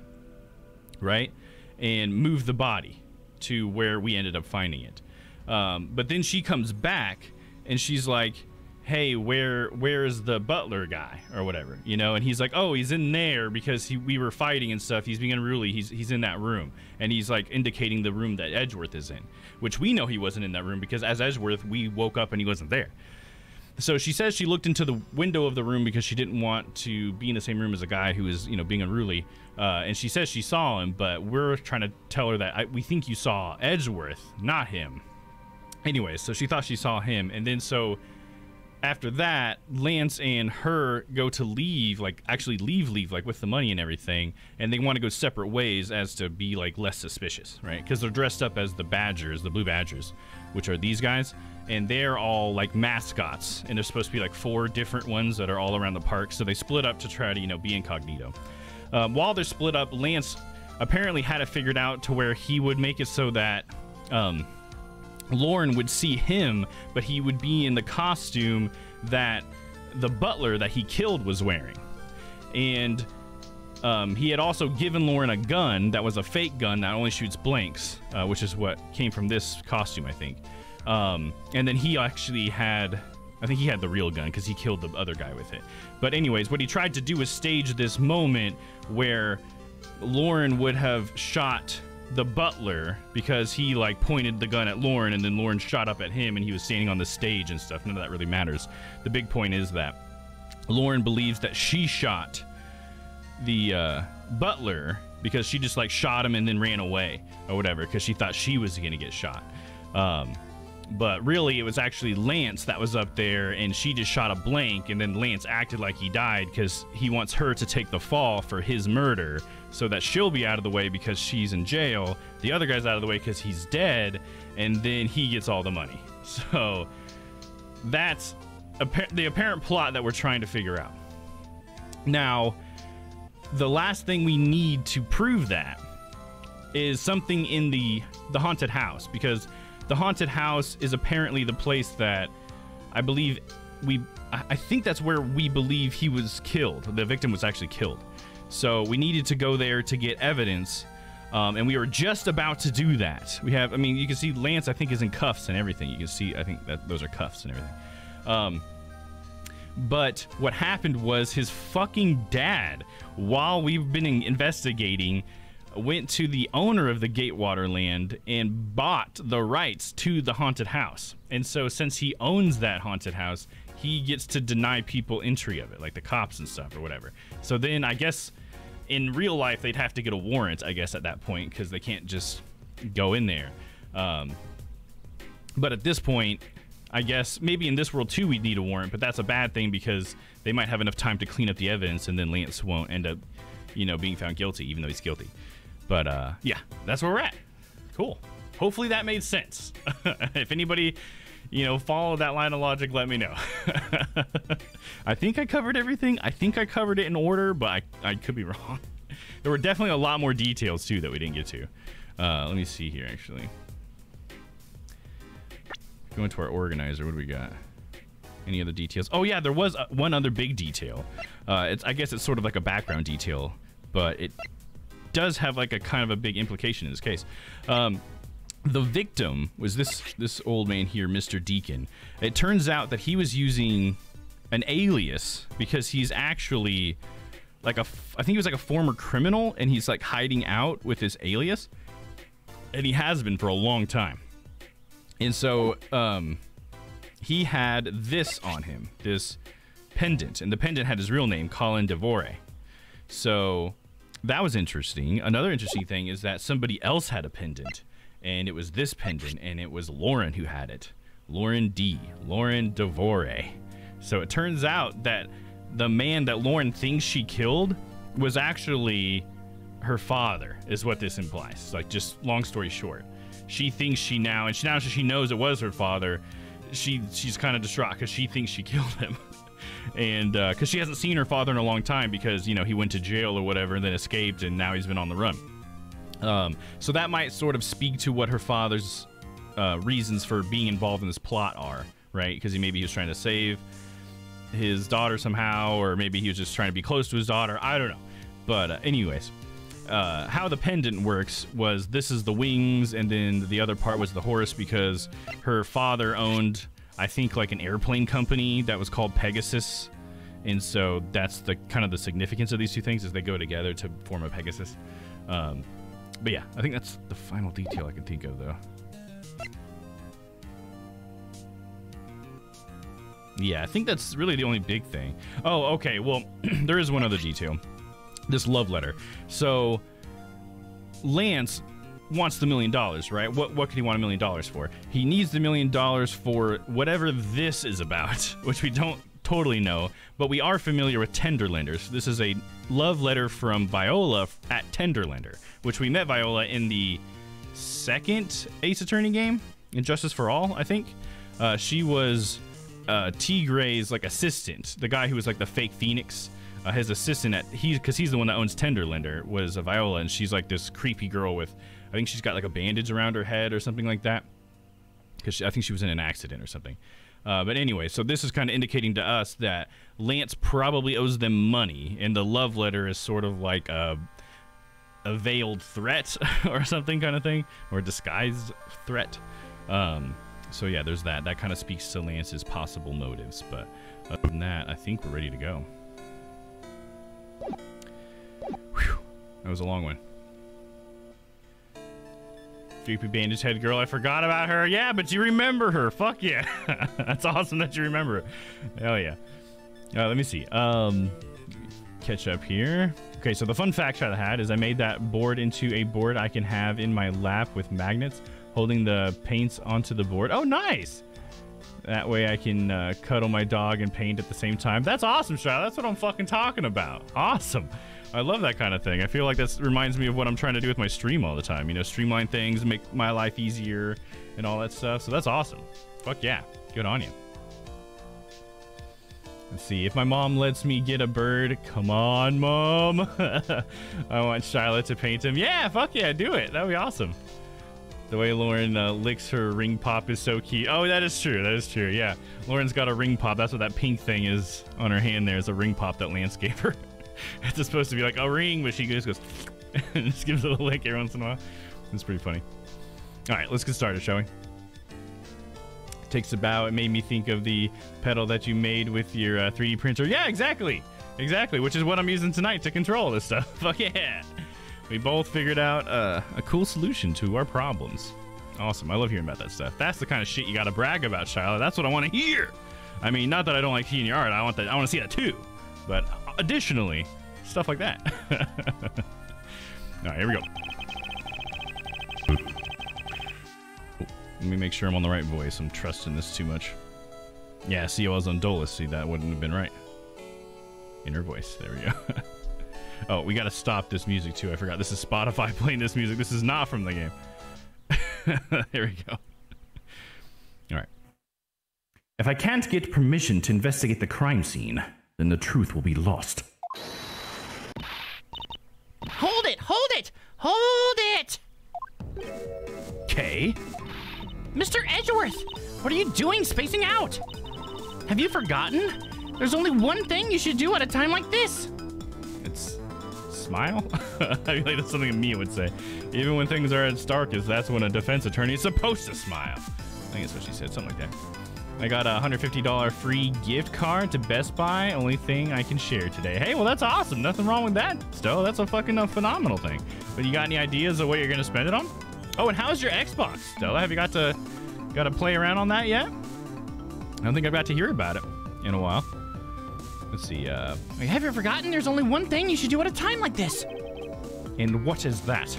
right? And moved the body to where we ended up finding it. But then she comes back and she's like, hey, where's the butler guy or whatever, you know? And he's like, oh, he's in there because we were fighting and stuff. He's being unruly. He's in that room. And he's like indicating the room that Edgeworth is in, which we know he wasn't in that room because as Edgeworth, we woke up and he wasn't there. So she says she looked into the window of the room because she didn't want to be in the same room as a guy who is, you know, being unruly. And she says she saw him, but we're trying to tell her that we think you saw Edgeworth, not him. Anyways, so she thought she saw him. And then so after that, Lance and her go to leave, like actually leave, like with the money and everything. And they want to go separate ways as to be like less suspicious, right? Because they're dressed up as the Badgers, the Blue Badgers, which are these guys. And they're all like mascots, and there's supposed to be like 4 different ones that are all around the park. So they split up to try to, you know, be incognito. While they're split up, Lance apparently had it figured out to where he would make it so that Lauren would see him, but he would be in the costume that the butler that he killed was wearing. And he had also given Lauren a gun that was a fake gun that only shoots blanks, which is what came from this costume, I think. And then he actually had, I think he had the real gun because he killed the other guy with it. But anyways, what he tried to do was stage this moment where Lauren would have shot the butler because he like pointed the gun at Lauren, and then Lauren shot up at him and he was standing on the stage and stuff. None of that really matters. The big point is that Lauren believes that she shot the butler because she just like shot him and then ran away or whatever because she thought she was gonna get shot. But really, it was actually Lance that was up there, and she just shot a blank, and then Lance acted like he died because he wants her to take the fall for his murder so that she'll be out of the way because she's in jail, the other guy's out of the way because he's dead, and then he gets all the money. So that's the apparent plot that we're trying to figure out. Now, the last thing we need to prove that is something in the haunted house, because the haunted house is apparently the place that I believe I think that's where we believe he was killed. The victim was actually killed. So we needed to go there to get evidence, and we were just about to do that. I mean, you can see Lance, I think, is in cuffs and everything. You can see, I think that those are cuffs and everything. But what happened was his fucking dad, while we've been investigating, went to the owner of the Gatewater land and bought the rights to the haunted house. And so since he owns that haunted house, he gets to deny people entry of it, like the cops and stuff or whatever. So then I guess in real life they'd have to get a warrant, I guess, at that point, because they can't just go in there. But at this point, I guess maybe in this world too we'd need a warrant, but that's a bad thing because they might have enough time to clean up the evidence and then Lance won't end up, being found guilty, even though he's guilty. But yeah, that's where we're at. Cool. Hopefully that made sense. If anybody, followed that line of logic, let me know. I think I covered everything. I think I covered it in order, but I could be wrong. There were definitely a lot more details too that we didn't get to. Let me see here, actually. Go into our organizer. What do we got? Any other details? Oh yeah, there was one other big detail. I guess it's sort of like a background detail, but it does have like a kind of a big implication in this case. The victim was this old man here, Mr. Deacon. It turns out that he was using an alias because he's actually like I think he was like a former criminal, and he's like hiding out with his alias, and he has been for a long time. And so he had this on him, this pendant, and the pendant had his real name, Colin Devore. So that was interesting. Another interesting thing is that somebody else had a pendant, and it was this pendant, and it was Lauren who had it. Lauren Devore. So it turns out that the man that Lauren thinks she killed was actually her father, is what this implies. It's like, just long story short. She thinks she knows it was her father. She's kind of distraught because she thinks she killed him. And because she hasn't seen her father in a long time because, he went to jail or whatever and then escaped, and now he's been on the run. So that might sort of speak to what her father's reasons for being involved in this plot are, right? Because maybe he was trying to save his daughter somehow, or maybe he was just trying to be close to his daughter. I don't know. But anyways, how the pendant works was this is the wings, and then the other part was the horse, because her father owned, I think, like an airplane company that was called Pegasus, and so that's the kind of the significance of these two things, is they go together to form a Pegasus. But yeah, I think that's the final detail I can think of, though. Yeah, I think that's really the only big thing. Oh, okay, well, there is one other detail. This love letter. So Lance wants the $1 million, right? What could he want $1 million for? He needs the $1 million for whatever this is about, which we don't totally know, but we are familiar with Tenderlender. This is a love letter from Viola at Tenderlender, which we met Viola in the second Ace Attorney game, Injustice for All, I think. She was T. Gray's like assistant, the guy who was like the fake Phoenix. His assistant because he's the one that owns Tenderlender, was Viola, and she's like this creepy girl with, I think she's got like a bandage around her head or something like that, because I think she was in an accident or something. But anyway, so this is kind of indicating to us that Lance probably owes them money, and the love letter is sort of like a veiled threat or something kind of thing, or a disguised threat. So yeah, there's that. That kind of speaks to Lance's possible motives. But other than that, I think we're ready to go. Whew. That was a long one. Creepy bandage head girl, I forgot about her. Yeah, but you remember her. Fuck yeah. That's awesome that you remember her. Hell yeah. Let me see. Catch up here. Okay, so the fun fact I had is I made that board into a board I can have in my lap with magnets, holding the paints onto the board. Oh, nice. That way I can cuddle my dog and paint at the same time. That's awesome, Charlotte. That's what I'm fucking talking about. Awesome. I love that kind of thing. I feel like that reminds me of what I'm trying to do with my stream all the time. Streamline things, make my life easier and all that stuff. So that's awesome. Fuck yeah. Good on you. Let's see. If my mom lets me get a bird, come on, Mom. I want Charlotte to paint him. Yeah, fuck yeah. Do it. That would be awesome. The way Lauren licks her ring pop is so cute. Oh, that is true. That is true. Yeah. Lauren's got a ring pop. That's what that pink thing is on her hand there. Is a ring pop that Lance gave her. It's supposed to be like a ring, but she just goes and just gives it a lick every once in a while. It's pretty funny. All right, let's get started, shall we? Takes about, it made me think of the pedal that you made with your 3D printer. Yeah, exactly. Exactly, which is what I'm using tonight to control this stuff. Fuck yeah. We both figured out a cool solution to our problems. Awesome. I love hearing about that stuff. That's the kind of shit you got to brag about, Shiloh. That's what I want to hear. I mean, not that I don't like seeing your art. I want to see that too. But additionally, stuff like that. All right, here we go. Let me make sure I'm on the right voice. I'm trusting this too much. Yeah, see, I was on Dolus. See, that wouldn't have been right. Inner voice. There we go. Oh, we got to stop this music too. I forgot. This is Spotify playing this music. This is not from the game. There we go. All right. If I can't get permission to investigate the crime scene, then the truth will be lost. Hold it! Hold it! Hold it! Kay? Mr. Edgeworth! What are you doing spacing out? Have you forgotten? There's only one thing you should do at a time like this. It's smile? I feel like that's something Mia would say. Even when things are at its darkest, that's when a defense attorney is supposed to smile. I think that's what she said, something like that. I got a $150 free gift card to Best Buy. Only thing I can share today. Hey, well, that's awesome. Nothing wrong with that, Stowe. That's a fucking phenomenal thing. But you got any ideas of what you're going to spend it on? Oh, and how's your Xbox, Stella? Have you got to play around on that yet? I don't think I've got to hear about it in a while. Let's see. Have you forgotten? There's only one thing you should do at a time like this. And what is that?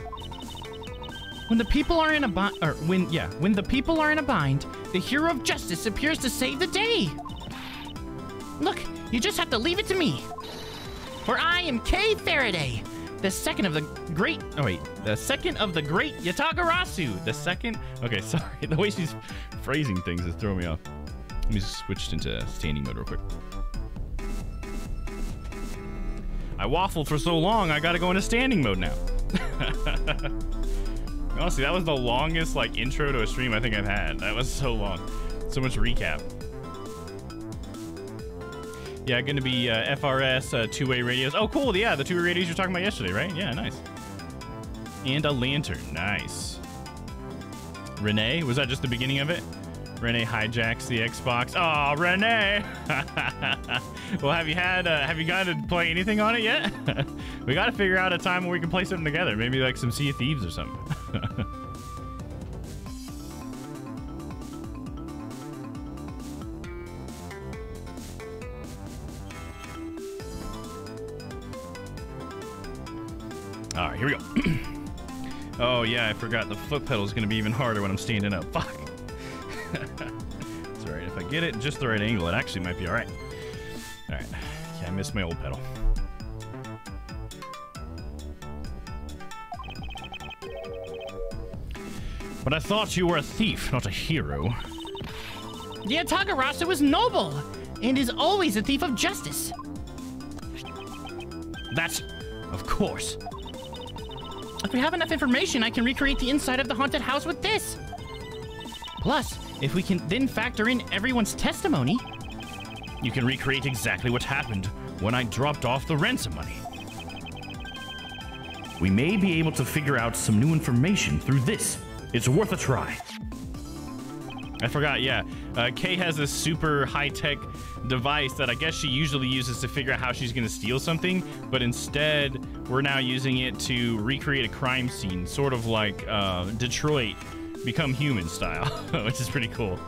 When the people are in a when the people are in a bind, the hero of justice appears to save the day. Look, you just have to leave it to me. For I am Kay Faraday, the second of the great. Oh wait, the second of the great Yatagarasu. The second. Okay, sorry. The way she's phrasing things is throwing me off. Let me switch into standing mode real quick. I waffled for so long, I gotta go into standing mode now. Honestly, that was the longest like intro to a stream I think I've had. That was so long. So much recap. Yeah, gonna be FRS two-way radios. Oh, cool. Yeah, the two-way radios you were talking about yesterday, right? Yeah, nice. And a lantern. Nice. Renee, was that just the beginning of it? Renee hijacks the Xbox. Oh, Renee! Well, have you got to play anything on it yet? We got to figure out a time where we can play something together. Maybe like some Sea of Thieves or something. All right, here we go. Oh yeah, I forgot the foot pedal is going to be even harder when I'm standing up. Fuck. It's alright. If I get it in just the right angle, it actually might be alright. Alright. Yeah, I missed my old pedal. But I thought you were a thief, not a hero. The Yatagarasu is noble and is always a thief of justice. That, of course. If we have enough information, I can recreate the inside of the haunted house with this. Plus, if we can then factor in everyone's testimony, you can recreate exactly what happened when I dropped off the ransom money. We may be able to figure out some new information through this. It's worth a try. I forgot, yeah. Kay has this super high-tech device that I guess she usually uses to figure out how she's going to steal something, but instead, we're now using it to recreate a crime scene, sort of like Detroit Become Human style, which is pretty cool.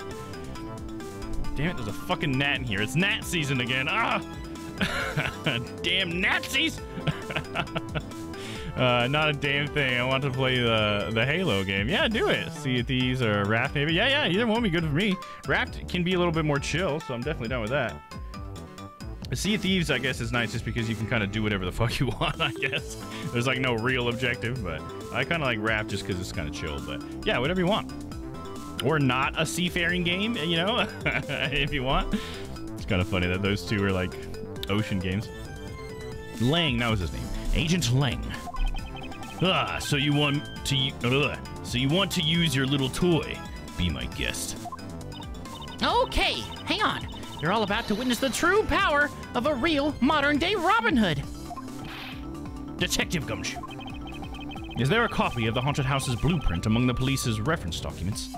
Damn it, there's a fucking gnat in here. It's gnat season again. Ah! Damn Nazis! Not a damn thing. I want to play the Halo game. Yeah, do it. Sea of Thieves or Raft maybe. Yeah, either one would be good for me. Raft can be a little bit more chill, so I'm definitely down with that. Sea of Thieves, I guess, is nice just because you can kind of do whatever the fuck you want, I guess. There's like no real objective, but I kind of like Raft just because it's kind of chill. But yeah, whatever you want. Or not a seafaring game, you know, if you want. It's kind of funny that those two are like ocean games. Lang, that was his name. Agent Lang. Ah, so you want to use your little toy? Be my guest. Okay, hang on. You're all about to witness the true power of a real modern-day Robin Hood. Detective Gumshoe, is there a copy of the haunted house's blueprint among the police's reference documents?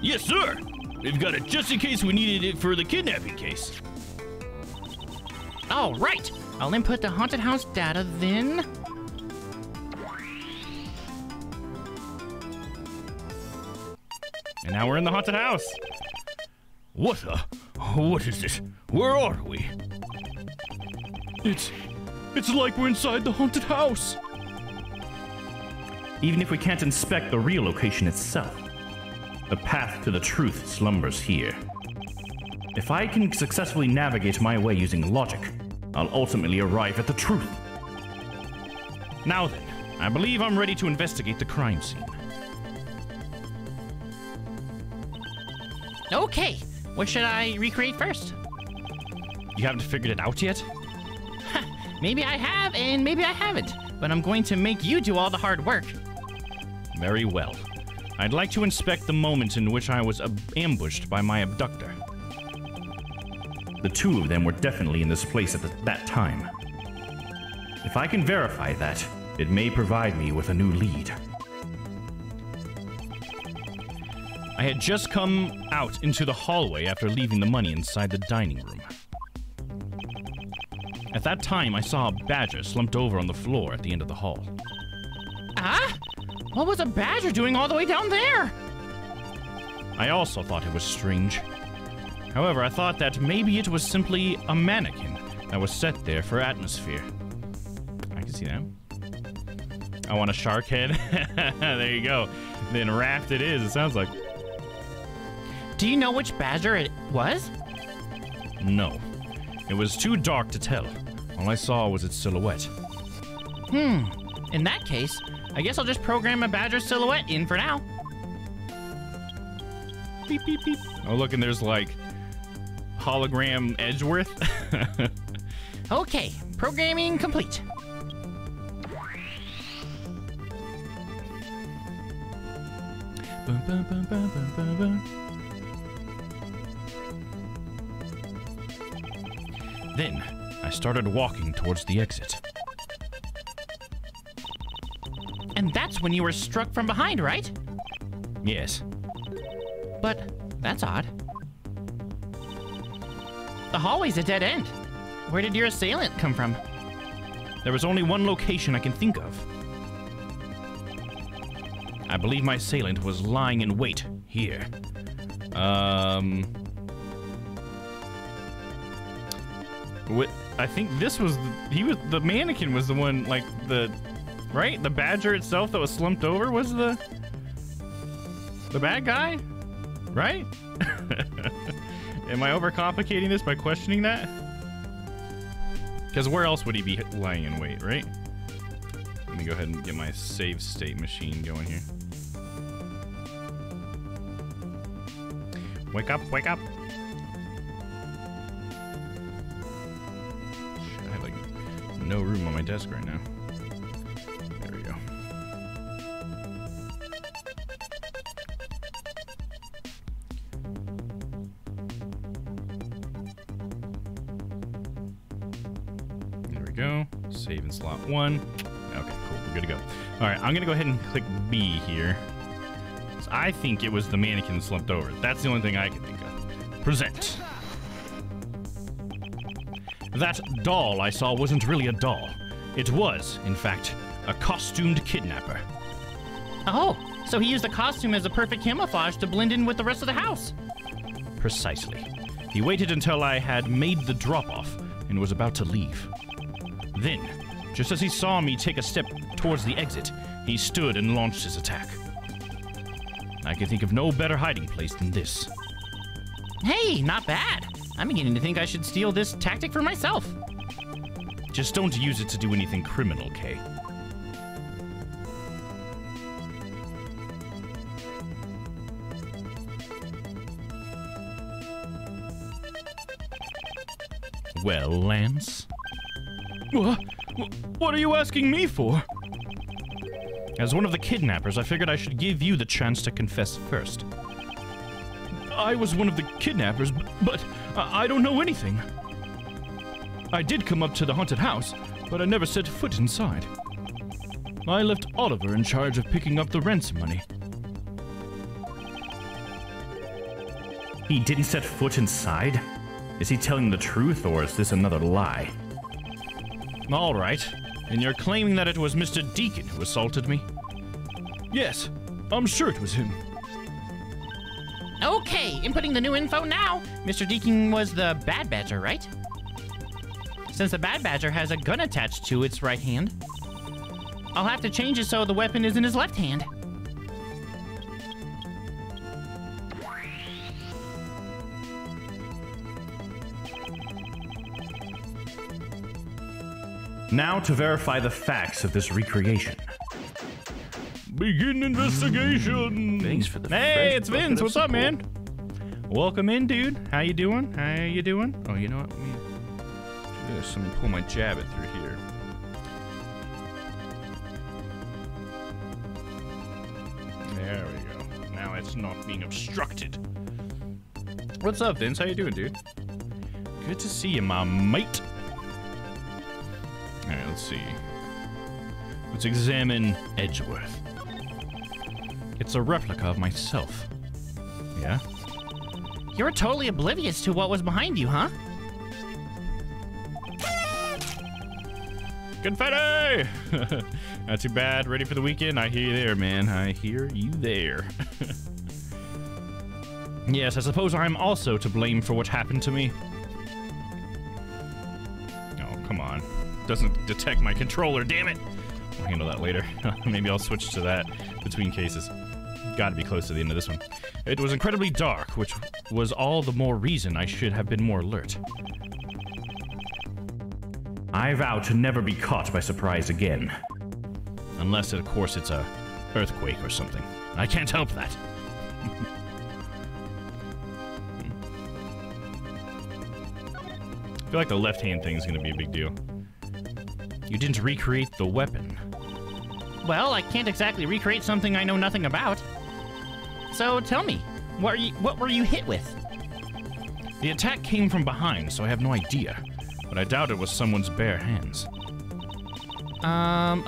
Yes, sir. We've got it just in case we needed it for the kidnapping case. All right, I'll input the haunted house data then. And now we're in the haunted house. What is this? Where are we? It's like we're inside the haunted house. Even if we can't inspect the real location itself, the path to the truth slumbers here. If I can successfully navigate my way using logic, I'll ultimately arrive at the truth. Now then, I believe I'm ready to investigate the crime scene. Okay, what should I recreate first? You haven't figured it out yet? Maybe I have and maybe I haven't, but I'm going to make you do all the hard work. Very well. I'd like to inspect the moment in which I was ambushed by my abductor. The two of them were definitely in this place at that time. If I can verify that, it may provide me with a new lead. I had just come out into the hallway after leaving the money inside the dining room. At that time, I saw a badger slumped over on the floor at the end of the hall. Ah? What was a badger doing all the way down there? I also thought it was strange. However, I thought that maybe it was simply a mannequin that was set there for atmosphere. I can see that. I want a shark head. There you go. Then raft it is, it sounds like. Do you know which badger it was? No. It was too dark to tell. All I saw was its silhouette. In that case, I guess I'll just program a badger silhouette in for now. Beep, beep, beep. Oh, look, and there's like hologram Edgeworth. Okay, programming complete. Then, I started walking towards the exit. And that's when you were struck from behind, right? Yes. But that's odd. The hallway's a dead end. Where did your assailant come from? There was only one location I can think of. I believe my assailant was lying in wait here. I think this was the mannequin was the one, like right? The badger itself that was slumped over was the bad guy, right? Am I overcomplicating this by questioning that? Because where else would he be lying in wait, right? Let me go ahead and get my save state machine going here. Wake up, wake up. Shit, I have like no room on my desk right now. There we go. There we go. Save in slot 1. Okay, cool. We're good to go. All right, I'm going to go ahead and click B here. I think it was the mannequin slumped over. That's the only thing I can think of. Present. That doll I saw wasn't really a doll. It was, in fact, a costumed kidnapper. Oh, so he used the costume as a perfect camouflage to blend in with the rest of the house. Precisely. He waited until I had made the drop-off and was about to leave. Then, just as he saw me take a step towards the exit, he stood and launched his attack. I can think of no better hiding place than this. Hey, not bad. I'm beginning to think I should steal this tactic for myself. Just don't use it to do anything criminal, Kay. Well, Lance? What are you asking me for? As one of the kidnappers, I figured I should give you the chance to confess first. I was one of the kidnappers, but I don't know anything. I did come up to the haunted house, but I never set foot inside. I left Oliver in charge of picking up the ransom money. He didn't set foot inside? Is he telling the truth, or is this another lie? All right. And you're claiming that it was Mr. Deacon who assaulted me? Yes, I'm sure it was him. Okay, inputting the new info now. Mr. Deacon was the Bad Badger, right? Since the Bad Badger has a gun attached to its right hand, I'll have to change it so the weapon is in his left hand. Now to verify the facts of this recreation. Begin investigation. Thanks for the Hey, fresh it's bucket Vince. of What's up, support. man? Welcome in, dude. How you doing? Oh, you know what? Let me do this. Let me pull my Jabbit through here. There we go. Now it's not being obstructed. What's up, Vince? How you doing, dude? Good to see you, my mate. All right, let's see. Let's examine Edgeworth. It's a replica of myself. Yeah? You're totally oblivious to what was behind you, huh? Confetti! Not too bad. Ready for the weekend? I hear you there, man. I hear you there. Yes, I suppose I'm also to blame for what happened to me. Oh, come on. Doesn't detect my controller, damn it! We'll handle that later. Maybe I'll switch to that between cases. Gotta be close to the end of this one. It was incredibly dark, which was all the more reason I should have been more alert. I vow to never be caught by surprise again. Unless, of course, it's a earthquake or something. I can't help that. I feel like the left-hand thing is going to be a big deal. You didn't recreate the weapon. Well, I can't exactly recreate something I know nothing about. So tell me, what were you hit with? The attack came from behind, so I have no idea. But I doubt it was someone's bare hands.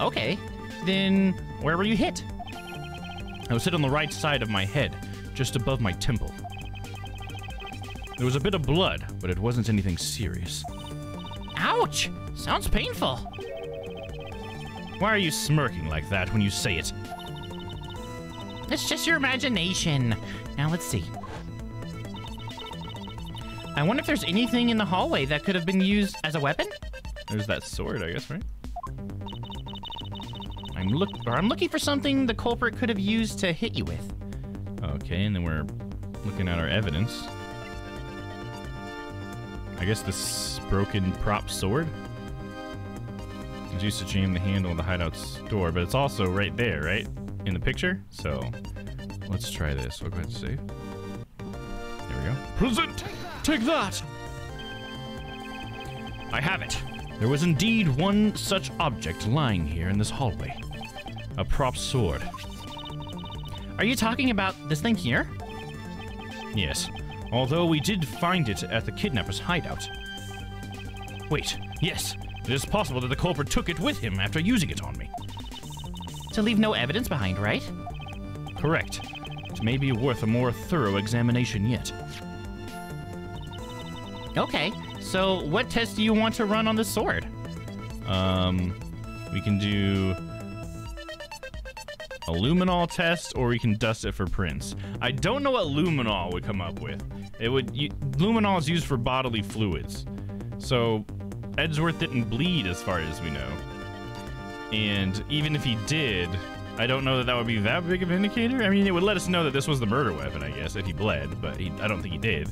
Okay. Then, where were you hit? I was hit on the right side of my head, just above my temple. There was a bit of blood, but it wasn't anything serious. Ouch! Sounds painful. Why are you smirking like that when you say it? It's just your imagination. Now let's see. I wonder if there's anything in the hallway that could have been used as a weapon? There's that sword, I guess, right? I'm looking for something the culprit could have used to hit you with. Okay, and then we're looking at our evidence. I guess this broken prop sword? It's used to jam the handle of the hideout's door, but it's also right there, right? In the picture? So, let's try this. We'll go ahead and save. There we go. Present! Take that! I have it. There was indeed one such object lying here in this hallway. A prop sword. Are you talking about this thing here? Yes, although we did find it at the kidnapper's hideout. Wait, yes, it is possible that the culprit took it with him after using it on me. To leave no evidence behind, right? Correct. It may be worth a more thorough examination yet. Okay, so what test do you want to run on this sword? We can do a luminol test, or we can dust it for prints. I don't know what luminol would come up with. Luminol is used for bodily fluids. So Edgeworth didn't bleed as far as we know. And even if he did, I don't know that that would be that big of an indicator. I mean, it would let us know that this was the murder weapon, I guess, if he bled, but I don't think he did.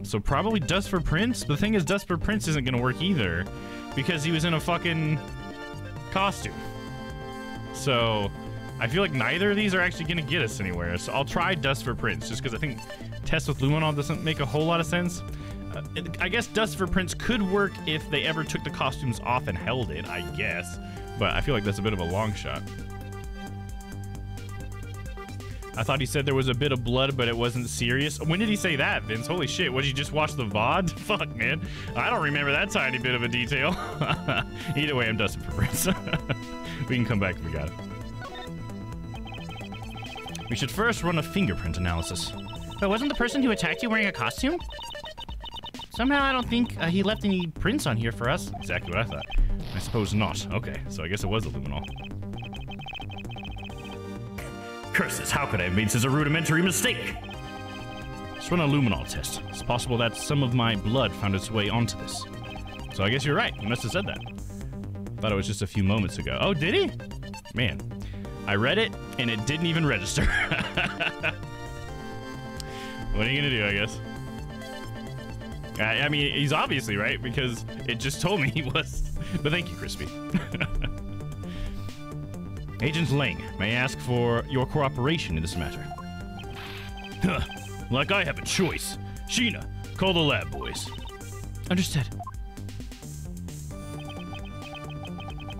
So probably dust for prints. But the thing is, dust for prints isn't going to work either, because he was in a fucking costume. So I feel like neither of these are actually going to get us anywhere. So I'll try dust for prints, just because I think test with luminol doesn't make a whole lot of sense. I guess dust for prints could work if they ever took the costumes off and held it, I guess. But I feel like that's a bit of a long shot. I thought he said there was a bit of blood, but it wasn't serious. When did he say that, Vince? Holy shit, what, did you just watch the VOD? Fuck, man. I don't remember that tiny bit of a detail. Either way, I'm dusting for Prince. We can come back if we got it. We should first run a fingerprint analysis. But wasn't the person who attacked you wearing a costume? Somehow I don't think he left any prints on here for us. Exactly what I thought. I suppose not. Okay, so I guess it was a luminol. Curses, how could I have made such a rudimentary mistake? Let's run a luminol test. It's possible that some of my blood found its way onto this. So I guess you're right. You must have said that. Thought it was just a few moments ago. Oh, did he? Man, I read it and it didn't even register. What are you gonna do, I guess? I mean, he's obviously right because it just told me he was. But thank you, Crispy. Agent Lang, may I ask for your cooperation in this matter? Huh, like I have a choice. Sheena, call the lab boys. Understood.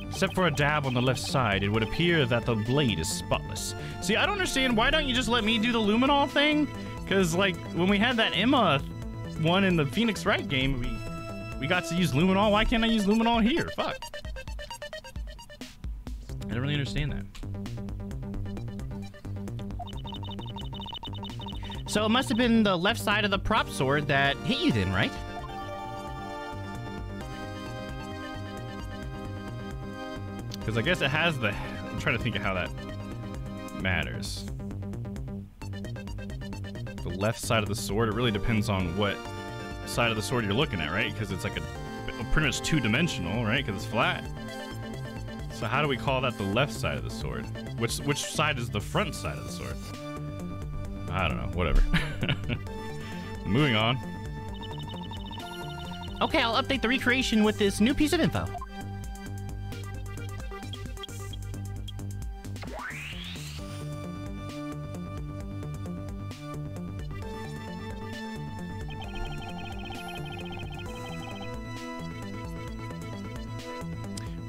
Except for a dab on the left side, it would appear that the blade is spotless. See, I don't understand. Why don't you just let me do the luminol thing? Because, like, when we had that Emma one in the Phoenix Wright game, we got to use luminol. Why can't I use luminol here? Fuck. I don't really understand that. So it must have been the left side of the prop sword that hit you then, right? Because I guess it has the... I'm trying to think of how that matters. The left side of the sword, it really depends on what side of the sword you're looking at, right? Because it's like pretty much two-dimensional, right? Because it's flat. So how do we call that the left side of the sword? Which side is the front side of the sword? I don't know. Whatever. Moving on. Okay, I'll update the recreation with this new piece of info.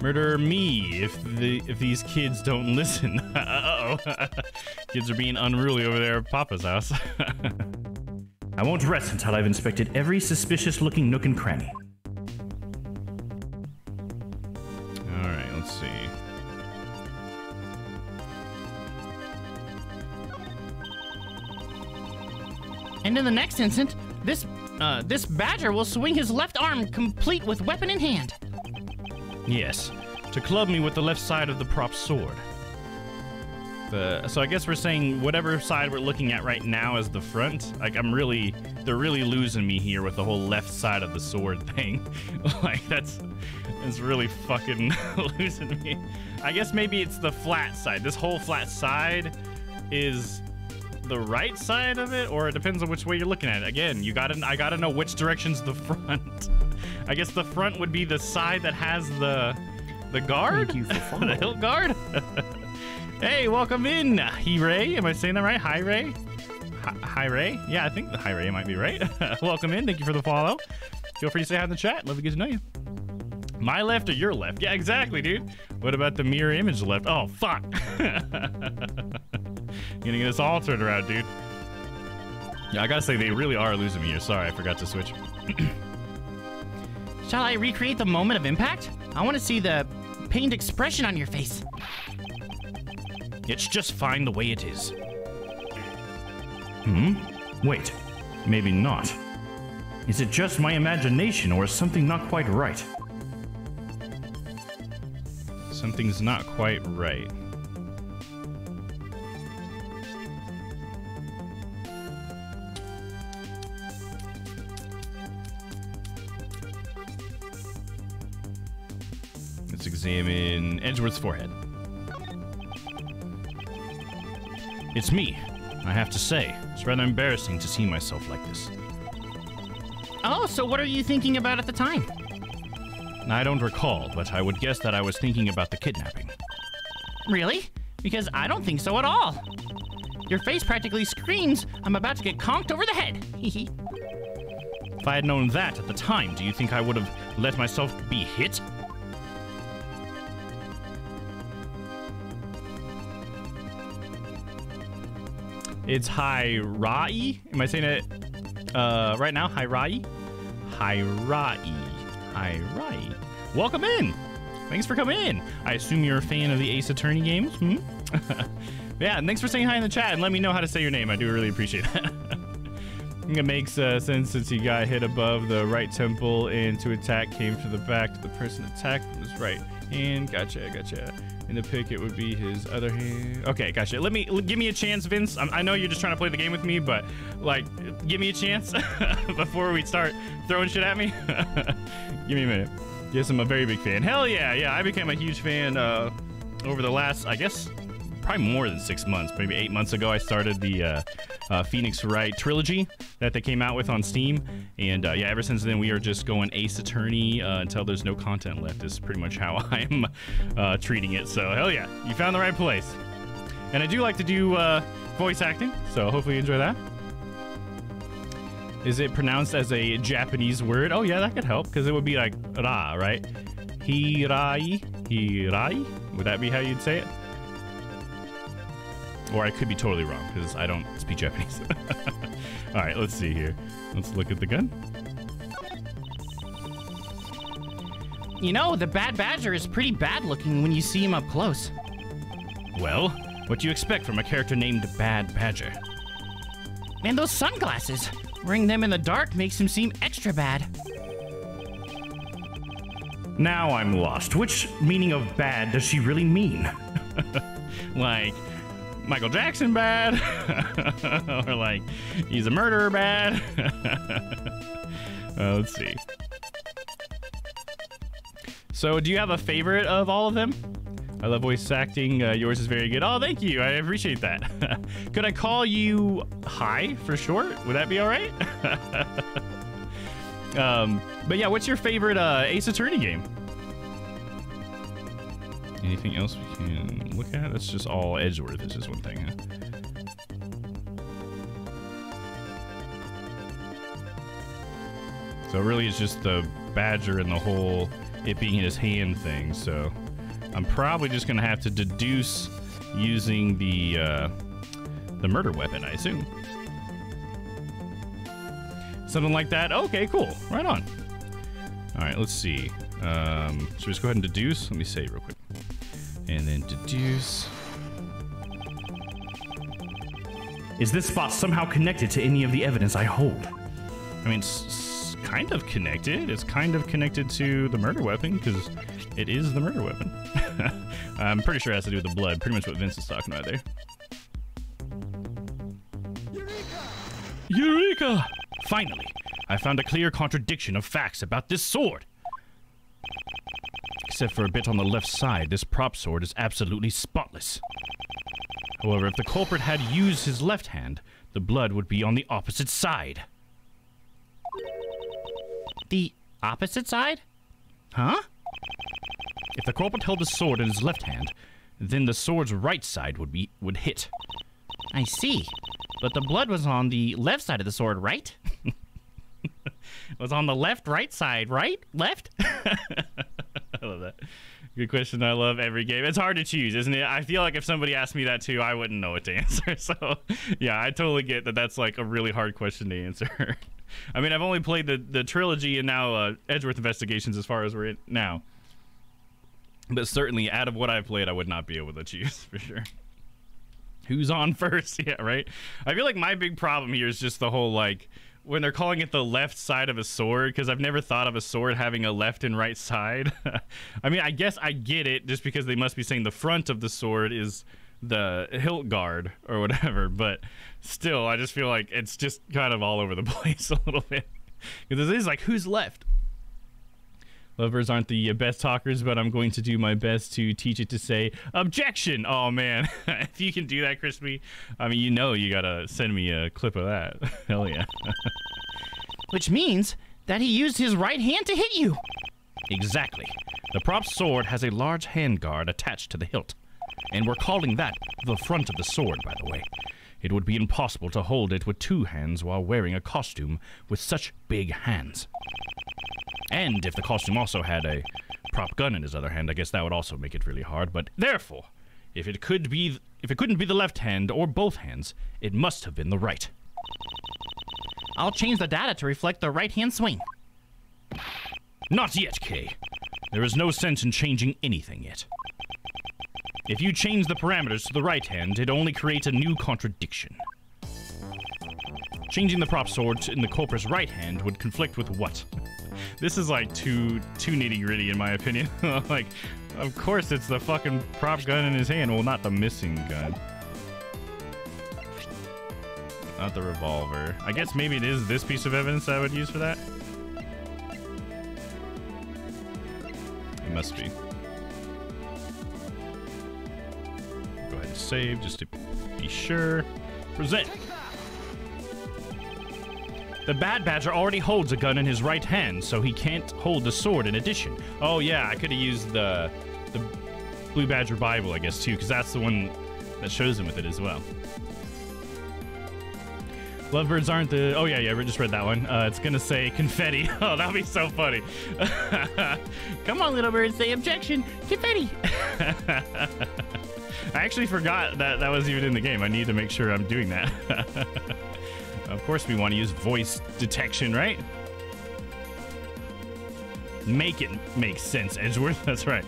Murder me if these kids don't listen. Uh-oh. Kids are being unruly over there at Papa's house. I won't rest until I've inspected every suspicious-looking nook and cranny. Alright, let's see. And in the next instant, this badger will swing his left arm complete with weapon in hand. Yes, to club me with the left side of the prop sword. So I guess we're saying whatever side we're looking at right now is the front. Like they're really losing me here with the whole left side of the sword thing. Like that's really fucking losing me. I guess maybe it's the flat side. This whole flat side is the right side of it, or it depends on which way you're looking at it. Again, I gotta know which direction's the front. I guess the front would be the side that has the guard? Thank you for following. The hilt guard? Hey, welcome in, Hi-Ray. Am I saying that right? Hi-Ray? Hi-Ray? Yeah, I think the Hi-Ray might be right. Welcome in. Thank you for the follow. Feel free to say hi in the chat. Love to get to know you. My left or your left? Yeah, exactly, dude. What about the mirror image left? Oh, fuck. Gonna get us all turned around, dude. Yeah, I gotta say, they really are losing me here. Sorry, I forgot to switch. Shall I recreate the moment of impact? I want to see the pained expression on your face. It's just fine the way it is. Wait, maybe not. Is it just my imagination, or is something not quite right? Something's not quite right. Let's examine Edgeworth's forehead. It's me, I have to say. It's rather embarrassing to see myself like this. Oh, so what are you thinking about at the time? I don't recall, but I would guess that I was thinking about the kidnapping. Really? Because I don't think so at all. Your face practically screams, I'm about to get conked over the head. If I had known that at the time, do you think I would have let myself be hit? It's Hirai. Am I saying it right now? Hirai? Hirai. Welcome in. Thanks for coming in. I assume you're a fan of the Ace Attorney games? Yeah, and thanks for saying hi in the chat and let me know how to say your name. I do really appreciate that. I think it makes sense since he got hit above the right temple and to attack came to the back. The person attacked with his right hand. Gotcha. In the pick, it would be his other hand. Okay, gotcha. Give me a chance, Vince. I know you're just trying to play the game with me, but like, give me a chance before we start throwing shit at me. Give me a minute. Yes, I'm a very big fan. Hell yeah. I became a huge fan over the last, I guess, probably more than 6 months. Maybe 8 months ago, I started the Phoenix Wright trilogy that they came out with on Steam. And yeah, ever since then, we are just going Ace Attorney until there's no content left. Is pretty much how I'm treating it. So hell yeah, you found the right place. And I do like to do voice acting, so hopefully you enjoy that. Is it pronounced as a Japanese word? Oh yeah, that could help, because it would be like ra, right? Hirai? Would that be how you'd say it? Or I could be totally wrong, because I don't speak Japanese. All right, let's see here. Let's look at the gun. You know, the Bad Badger is pretty bad looking when you see him up close. Well, what do you expect from a character named Bad Badger? And those sunglasses. Wearing them in the dark makes him seem extra bad. Now I'm lost. Which meaning of bad does she really mean? Like Michael Jackson bad? Or like he's a murderer bad? Let's see. So do you have a favorite of all of them? I love voice acting. Yours is very good. Oh, thank you. I appreciate that. Could I call you Hi for short? Would that be all right? But yeah, what's your favorite Ace Attorney game? Anything else we can look at? That's just all Edgeworth. It's just one thing, huh? So really it's just the Badger and the whole it being in his hand thing. So I'm probably just gonna have to deduce using the murder weapon, I assume. Something like that. Okay, cool. Right on. All right, let's see. Should we just go ahead and deduce? Let me save real quick. And then deduce. Is this spot somehow connected to any of the evidence I hold? I mean, it's kind of connected. It's kind of connected to the murder weapon because it is the murder weapon. I'm pretty sure it has to do with the blood. Pretty much what Vince is talking about there. Eureka! Finally, I found a clear contradiction of facts about this sword. Except for a bit on the left side, this prop sword is absolutely spotless. However, if the culprit had used his left hand, the blood would be on the opposite side. The opposite side? Huh? If the culprit held the sword in his left hand, then the sword's right side would hit. I see. But the blood was on the left side of the sword, right? Was on the left, right side, right? Left? I love that. Good question. I love every game. It's hard to choose, isn't it? I feel like if somebody asked me that too, I wouldn't know what to answer. So, yeah, I totally get that that's like a really hard question to answer. I mean, I've only played the trilogy and now Edgeworth Investigations as far as we're in now. But certainly, out of what I've played, I would not be able to choose, for sure. Who's on first? Yeah, right? I feel like my big problem here is just the whole, like, when they're calling it the left side of a sword, because I've never thought of a sword having a left and right side. I mean, I guess I get it, just because they must be saying the front of the sword is the hilt guard or whatever, but still, I just feel like it's just kind of all over the place a little bit. Because it is like, who's left? Lovers aren't the best talkers, but I'm going to do my best to teach it to say objection. Oh man, if you can do that, Crispy, I mean, you know, you gotta send me a clip of that. Hell yeah. Which means that he used his right hand to hit you. Exactly. The prop sword has a large handguard attached to the hilt, and we're calling that the front of the sword, by the way. It would be impossible to hold it with two hands while wearing a costume with such big hands. And if the costume also had a prop gun in his other hand, I guess that would also make it really hard. But therefore, If it couldn't be the left hand or both hands, it must have been the right. I'll change the data to reflect the right-hand swing. Not yet, Kay. There is no sense in changing anything yet. If you change the parameters to the right hand, it only creates a new contradiction. Changing the prop sword in the culprit's right hand would conflict with what? This is like too nitty-gritty in my opinion. Like, of course it's the fucking prop gun in his hand. Well, not the missing gun. Not the revolver. I guess maybe it is this piece of evidence I would use for that. It must be. Go ahead and save just to be sure. Present. The Bad Badger already holds a gun in his right hand, so he can't hold the sword in addition. Oh yeah, I could have used the Blue Badger Bible, I guess, too, because that's the one that shows him with it as well. Lovebirds aren't the... Oh, yeah, we just read that one. It's going to say confetti. Oh, that'd be so funny. Come on, little bird, say objection. Confetti. I actually forgot that was even in the game. I need to make sure I'm doing that. Of course, we want to use voice detection, right? Make it make sense, Edgeworth. That's right.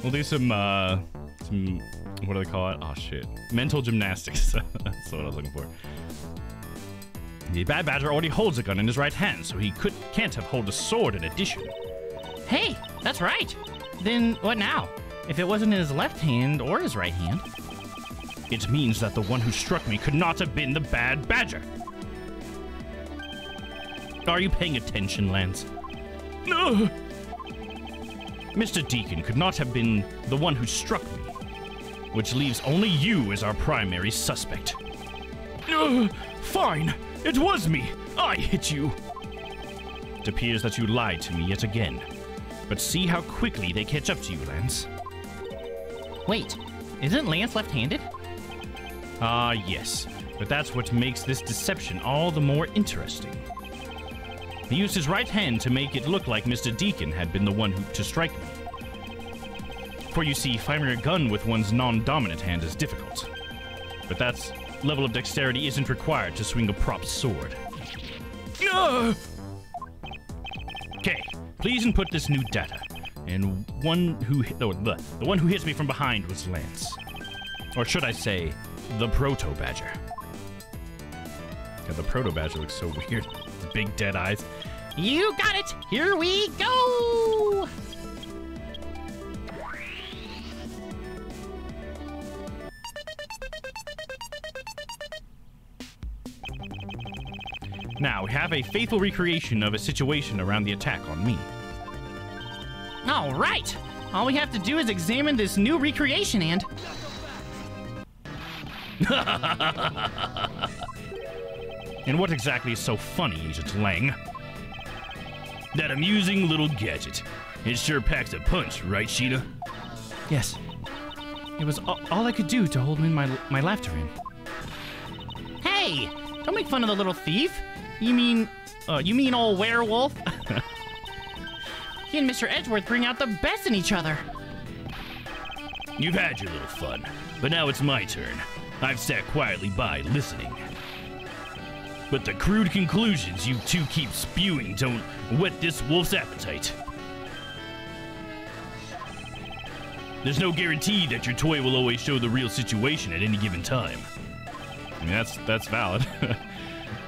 We'll do some what do they call it? Oh, shit. Mental gymnastics. That's what I was looking for. The Bad Badger already holds a gun in his right hand, so he can't have hold a sword in addition. Hey, that's right. Then what now? If it wasn't in his left hand or his right hand? It means that the one who struck me could not have been the Bad Badger. Are you paying attention, Lance? No! Mr. Deacon could not have been the one who struck me, which leaves only you as our primary suspect. Fine! It was me! I hit you! It appears that you lied to me yet again. But see how quickly they catch up to you, Lance. Wait, isn't Lance left-handed? Ah, yes. But that's what makes this deception all the more interesting. He used his right hand to make it look like Mr. Deacon had been the one to strike me. For you see, firing a gun with one's non-dominant hand is difficult. But that level of dexterity isn't required to swing a prop sword. Okay, please input this new data. And the one who hits me from behind was Lance. Or should I say, the Proto-Badger. God, the Proto-Badger looks so weird. Big dead eyes. You got it! Here we go! Now, we have a faithful recreation of a situation around the attack on me. All right! All we have to do is examine this new recreation and... And what exactly is so funny, Agent Lang? That amusing little gadget. It sure packs a punch, right, Sheeta? Yes. It was all I could do to hold in my laughter in. Hey! Don't make fun of the little thief! You mean old werewolf? He and Mr. Edgeworth bring out the best in each other. You've had your little fun, but now it's my turn. I've sat quietly by, listening. But the crude conclusions you two keep spewing don't whet this wolf's appetite. There's no guarantee that your toy will always show the real situation at any given time. I mean, that's valid.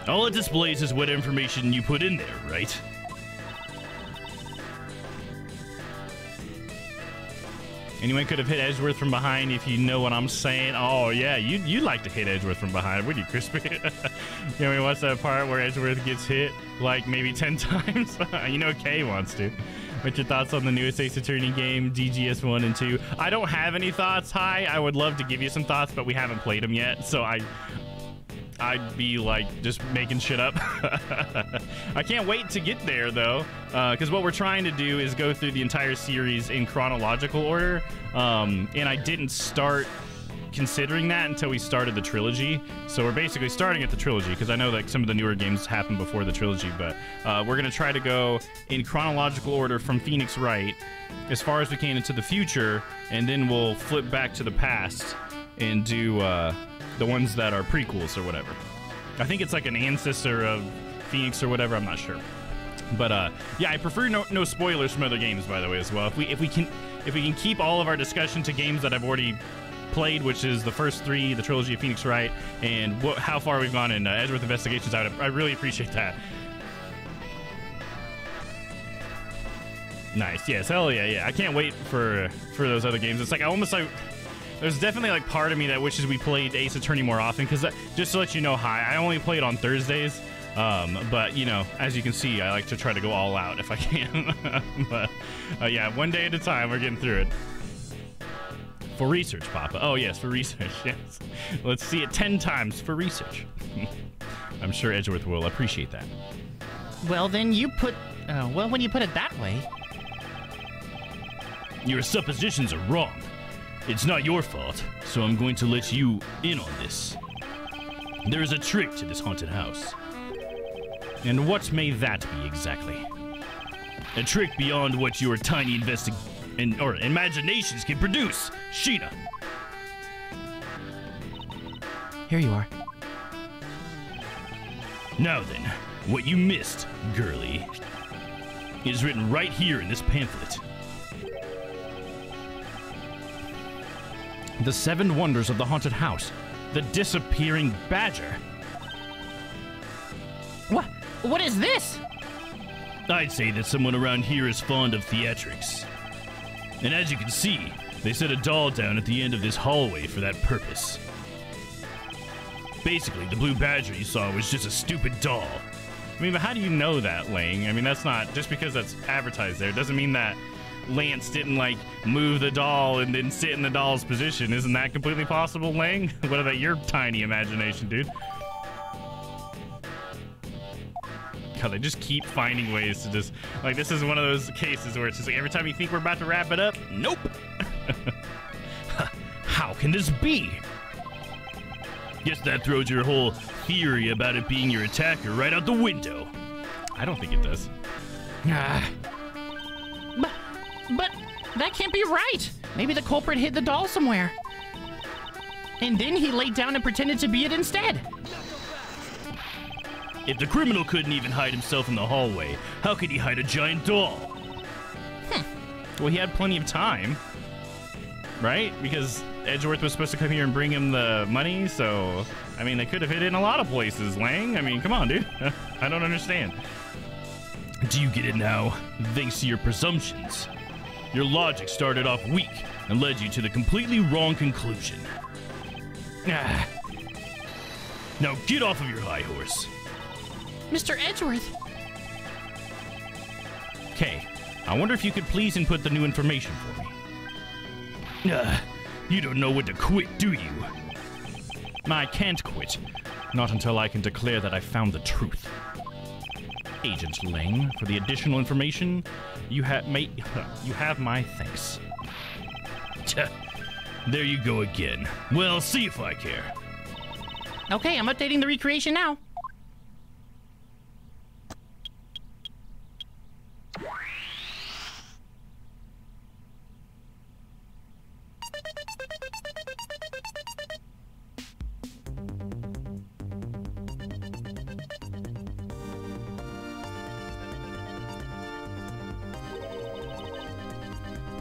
All it displays is what information you put in there, right? Anyone could have hit Edgeworth from behind, if you know what I'm saying. Oh, yeah, you'd like to hit Edgeworth from behind, wouldn't you, Crispy? You know, what's that part where Edgeworth gets hit, like, maybe 10 times? You know Kay wants to. What's your thoughts on the newest Ace Attorney game, DGS 1 and 2? I don't have any thoughts, Hi. I would love to give you some thoughts, but we haven't played them yet, so I'd be like just making shit up. I can't wait to get there though, because what we're trying to do is go through the entire series in chronological order, and I didn't start considering that until we started the trilogy. So we're basically starting at the trilogy because I know that some of the newer games happen before the trilogy, but we're going to try to go in chronological order from Phoenix Wright as far as we can into the future, and then we'll flip back to the past and do the ones that are prequels or whatever. I think it's like an ancestor of Phoenix or whatever, I'm not sure. But yeah, I prefer no spoilers from other games, by the way, as well. If we can keep all of our discussion to games that I've already played, which is the first 3, the trilogy of Phoenix Wright, and how far we've gone in Edgeworth Investigations, I really appreciate that. Nice, yes, hell yeah. I can't wait for those other games. It's like there's definitely like part of me that wishes we played Ace Attorney more often, because just to let you know, I only play it on Thursdays. But, you know, as you can see, I like to try to go all out if I can. But, yeah, one day at a time, we're getting through it. For research, Papa. Oh, yes, for research, yes. Let's see it 10 times for research. I'm sure Edgeworth will appreciate that. Well, then you put... well, when you put it that way... Your suppositions are wrong. It's not your fault, so I'm going to let you in on this. There is a trick to this haunted house. And what may that be exactly? A trick beyond what your tiny imaginations can produce, Sheena. Here you are. Now then, what you missed, girly, is written right here in this pamphlet. The 7 wonders of the haunted house. The disappearing badger. What is this? I'd say that someone around here is fond of theatrics. And as you can see, they set a doll down at the end of this hallway for that purpose. Basically, the blue badger you saw was just a stupid doll. I mean, but how do you know that, Lang? I mean, that's not... Just because that's advertised there doesn't mean that Lance didn't, like, move the doll and then sit in the doll's position. Isn't that completely possible, Lang? What about your tiny imagination, dude? God, they just keep finding ways to just... Like, this is one of those cases where it's just like, every time you think we're about to wrap it up, nope! How can this be? Guess that throws your whole theory about it being your attacker right out the window. I don't think it does. But that can't be right. Maybe the culprit hid the doll somewhere. And then he laid down and pretended to be it instead. If the criminal couldn't even hide himself in the hallway, how could he hide a giant doll? Well, he had plenty of time, right? Because Edgeworth was supposed to come here and bring him the money, so... I mean, they could have hid it in a lot of places, Lang. I mean, come on, dude. I don't understand. Do you get it now? Thanks to your presumptions. Your logic started off weak and led you to the completely wrong conclusion. Now get off of your high horse. Mr. Edgeworth. Okay, I wonder if you could please input the new information for me. You don't know when to quit, do you? I can't quit. Not until I can declare that I found the truth. Agent Lang, for the additional information, you have my thanks. There you go again. Well, see if I care. Okay, I'm updating the recreation now.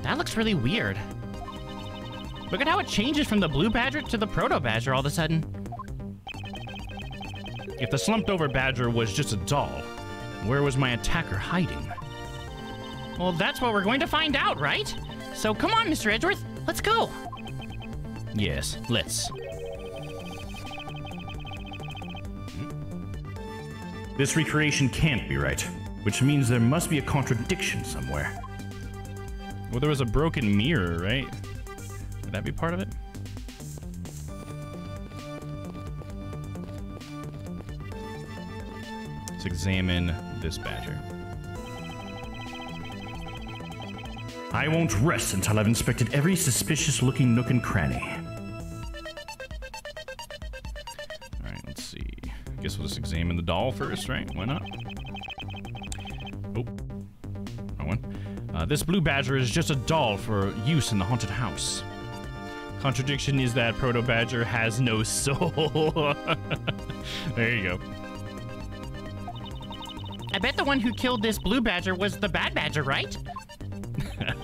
That looks really weird. Look at how it changes from the blue badger to the proto badger all of a sudden. If the slumped over badger was just a doll, where was my attacker hiding? Well, that's what we're going to find out, right? So come on, Mr. Edgeworth, let's go. Yes, let's. This recreation can't be right, which means there must be a contradiction somewhere. Well, there was a broken mirror, right? Would that be part of it? Let's examine this badger. I won't rest until I've inspected every suspicious-looking nook and cranny. Guess we'll just examine the doll first, right? Why not? Oh, wrong one. This blue badger is just a doll for use in the haunted house. Contradiction is that Proto Badger has no soul. There you go. I bet the one who killed this blue badger was the bad badger, right?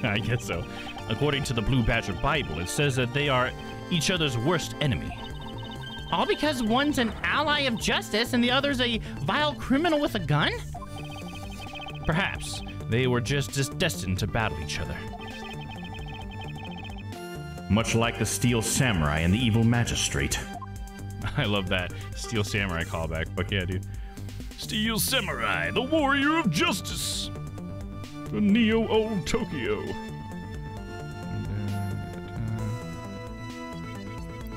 I guess so. According to the Blue Badger Bible, it says that they are each other's worst enemy. All because one's an ally of justice and the other's a vile criminal with a gun? Perhaps they were just destined to battle each other. Much like the Steel Samurai and the Evil Magistrate. I love that Steel Samurai callback. Fuck yeah, dude. Steel Samurai, the warrior of justice. The Neo Old Tokyo.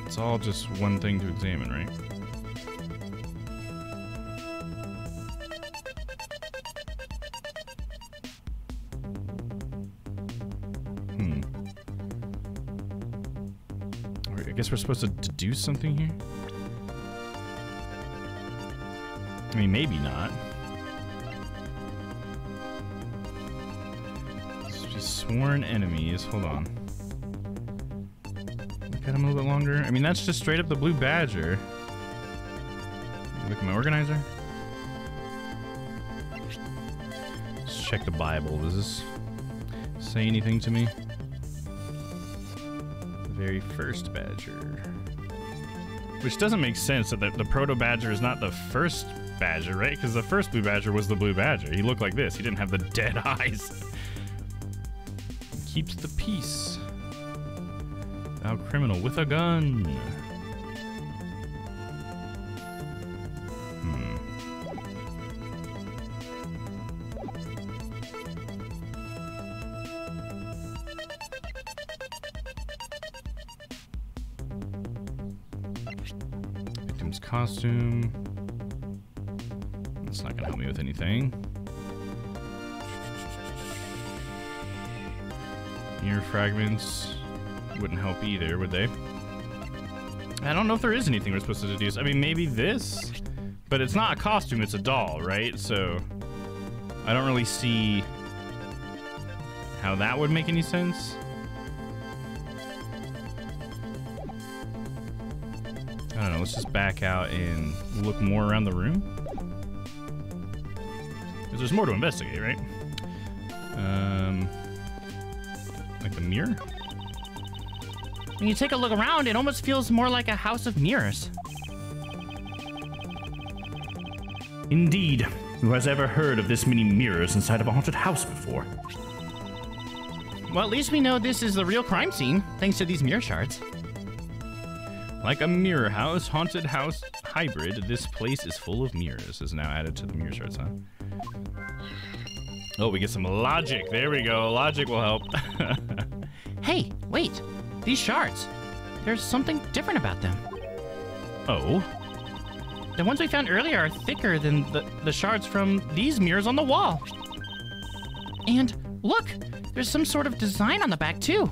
It's all just one thing to examine, right? Alright, I guess we're supposed to deduce something here? I mean, maybe not. Sworn enemies. Hold on. Look at him a little bit longer. I mean, that's just straight up the Blue Badger. Look at my organizer. Let's check the Bible. Does this say anything to me? The very first Badger. Which doesn't make sense that the Proto Badger is not the first Badger, right? Because the first Blue Badger was the Blue Badger. He looked like this. He didn't have the dead eyes. Keeps the peace. Thou criminal with a gun. Victim's costume. That's not gonna help me with anything. Mirror fragments wouldn't help either, would they? I don't know if there is anything we're supposed to deduce. I mean, maybe this, but it's not a costume, it's a doll, right? So I don't really see how that would make any sense. I don't know, let's just back out and look more around the room. Because there's more to investigate, right? Like a mirror? When you take a look around, it almost feels more like a house of mirrors. Indeed. Who has ever heard of this many mirrors inside of a haunted house before? Well, at least we know this is the real crime scene, thanks to these mirror shards. Like a mirror house, haunted house hybrid, this place is full of mirrors. Is now added to the mirror shards, huh? Oh, we get some logic. There we go. Logic will help. Hey, wait. These shards. There's something different about them. Oh? The ones we found earlier are thicker than the shards from these mirrors on the wall. And look, there's some sort of design on the back too.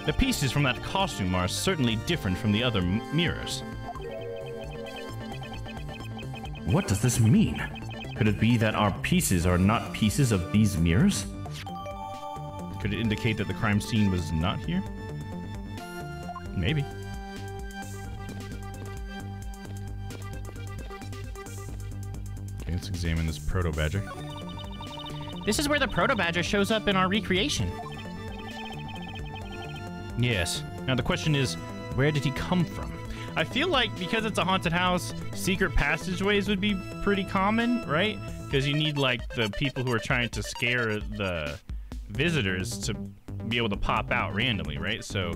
The pieces from that costume are certainly different from the other mirrors. What does this mean? Could it be that our pieces are not pieces of these mirrors? Could it indicate that the crime scene was not here? Maybe. Okay, let's examine this Proto Badger. This is where the Proto Badger shows up in our recreation. Yes. Now the question is, where did he come from? I feel like because it's a haunted house, secret passageways would be pretty common, right? Because you need like the people who are trying to scare the visitors to be able to pop out randomly, right? So,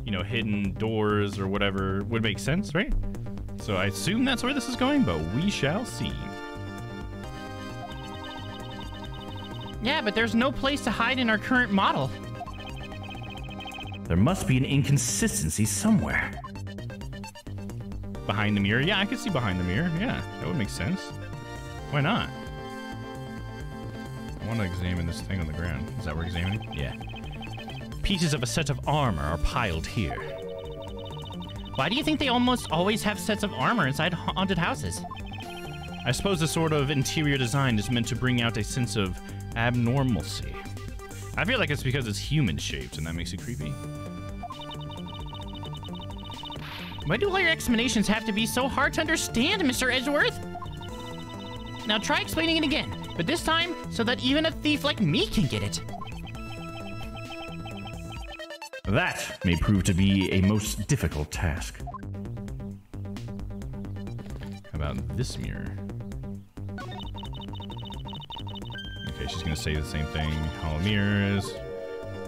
you know, hidden doors or whatever would make sense, right? So I assume that's where this is going, but we shall see. Yeah, but there's no place to hide in our current model. There must be an inconsistency somewhere. Behind the mirror? Yeah, I could see behind the mirror. Yeah, that would make sense. Why not? I want to examine this thing on the ground. Is that what we're examining? Yeah. Pieces of a set of armor are piled here. Why do you think they almost always have sets of armor inside haunted houses? I suppose the sort of interior design is meant to bring out a sense of abnormalcy. I feel like it's because it's human-shaped, and that makes it creepy. Why do all your explanations have to be so hard to understand, Mr. Edgeworth? Now try explaining it again, but this time so that even a thief like me can get it. That may prove to be a most difficult task. How about this mirror? Okay, she's gonna say the same thing. Hollow mirrors.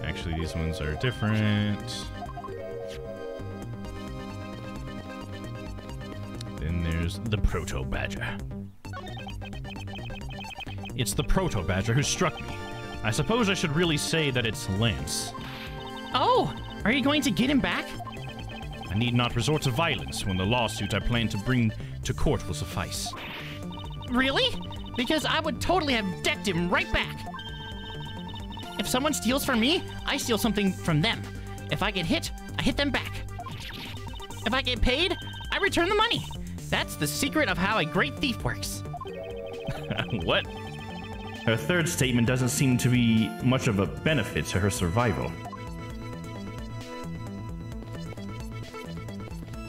Actually, these ones are different. Then there's the Proto-Badger. It's the Proto-Badger who struck me. I suppose I should really say that it's Lance. Oh, are you going to get him back? I need not resort to violence when the lawsuit I plan to bring to court will suffice. Really? Because I would totally have decked him right back. If someone steals from me, I steal something from them. If I get hit, I hit them back. If I get paid, I return the money. That's the secret of how a great thief works. What? Her third statement doesn't seem to be much of a benefit to her survival.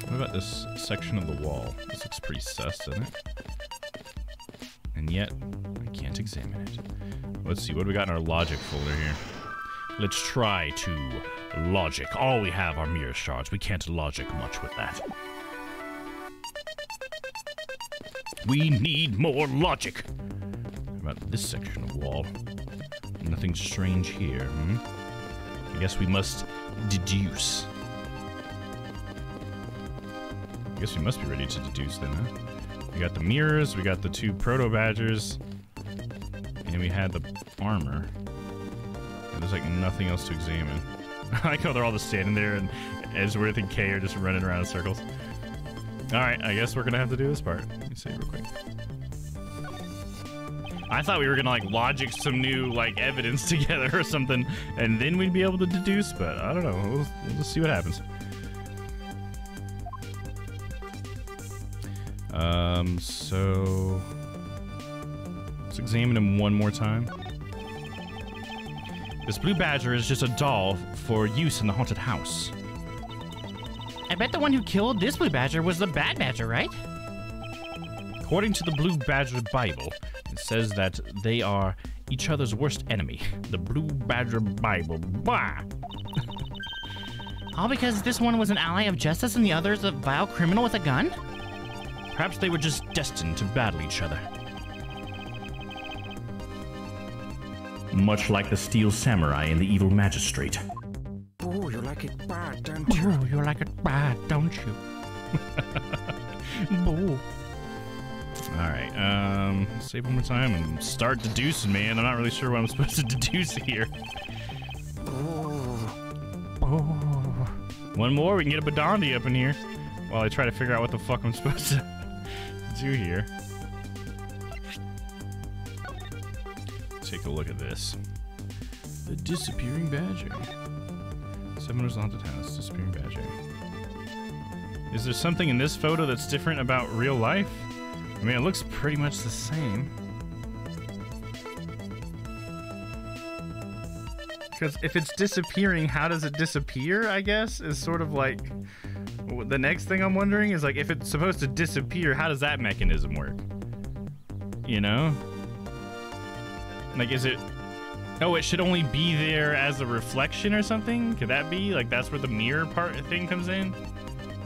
What about this section of the wall? This looks pretty sus, doesn't it? And yet, I can't examine it. Let's see, what do we got in our logic folder here? Let's try to logic. All we have are mirror shards. We can't logic much with that. We need more logic. How about this section of wall? Nothing strange here, hmm? I guess we must deduce. I guess we must be ready to deduce then, huh? We got the mirrors, we got the two Proto-Badgers, and we had the armor. And there's like nothing else to examine. I like how they're all just standing there and Edgeworth and Kay are just running around in circles. Alright, I guess we're gonna have to do this part. Let me see real quick. I thought we were gonna like logic some new like evidence together or something, and then we'd be able to deduce, but I don't know. We'll just see what happens. So let's examine him one more time. This blue badger is just a doll for use in the haunted house. I bet the one who killed this blue badger was the bad badger, right? According to the Blue Badger Bible, it says that they are each other's worst enemy. The Blue Badger Bible. Bah! All because this one was an ally of justice and the other is a vile criminal with a gun? Perhaps they were just destined to battle each other. Much like the Steel Samurai and the Evil Magistrate. Oh, you like it bad, don't you? Oh, you like it bad, don't you? Boo. Alright, let's save one more time and start deducing, man. I'm not really sure what I'm supposed to deduce here. One more, we can get a Badandi up in here while I try to figure out what the fuck I'm supposed to do here. Take a look at this. The disappearing badger. 7 was haunted house, disappearing badger. Is there something in this photo that's different about real life? I mean, it looks pretty much the same. Because if it's disappearing, how does it disappear, I guess? Is sort of like... The next thing I'm wondering is, like, if it's supposed to disappear, how does that mechanism work? You know? Like, is it... Oh, it should only be there as a reflection or something? Could that be? Like, that's where the mirror part thing comes in?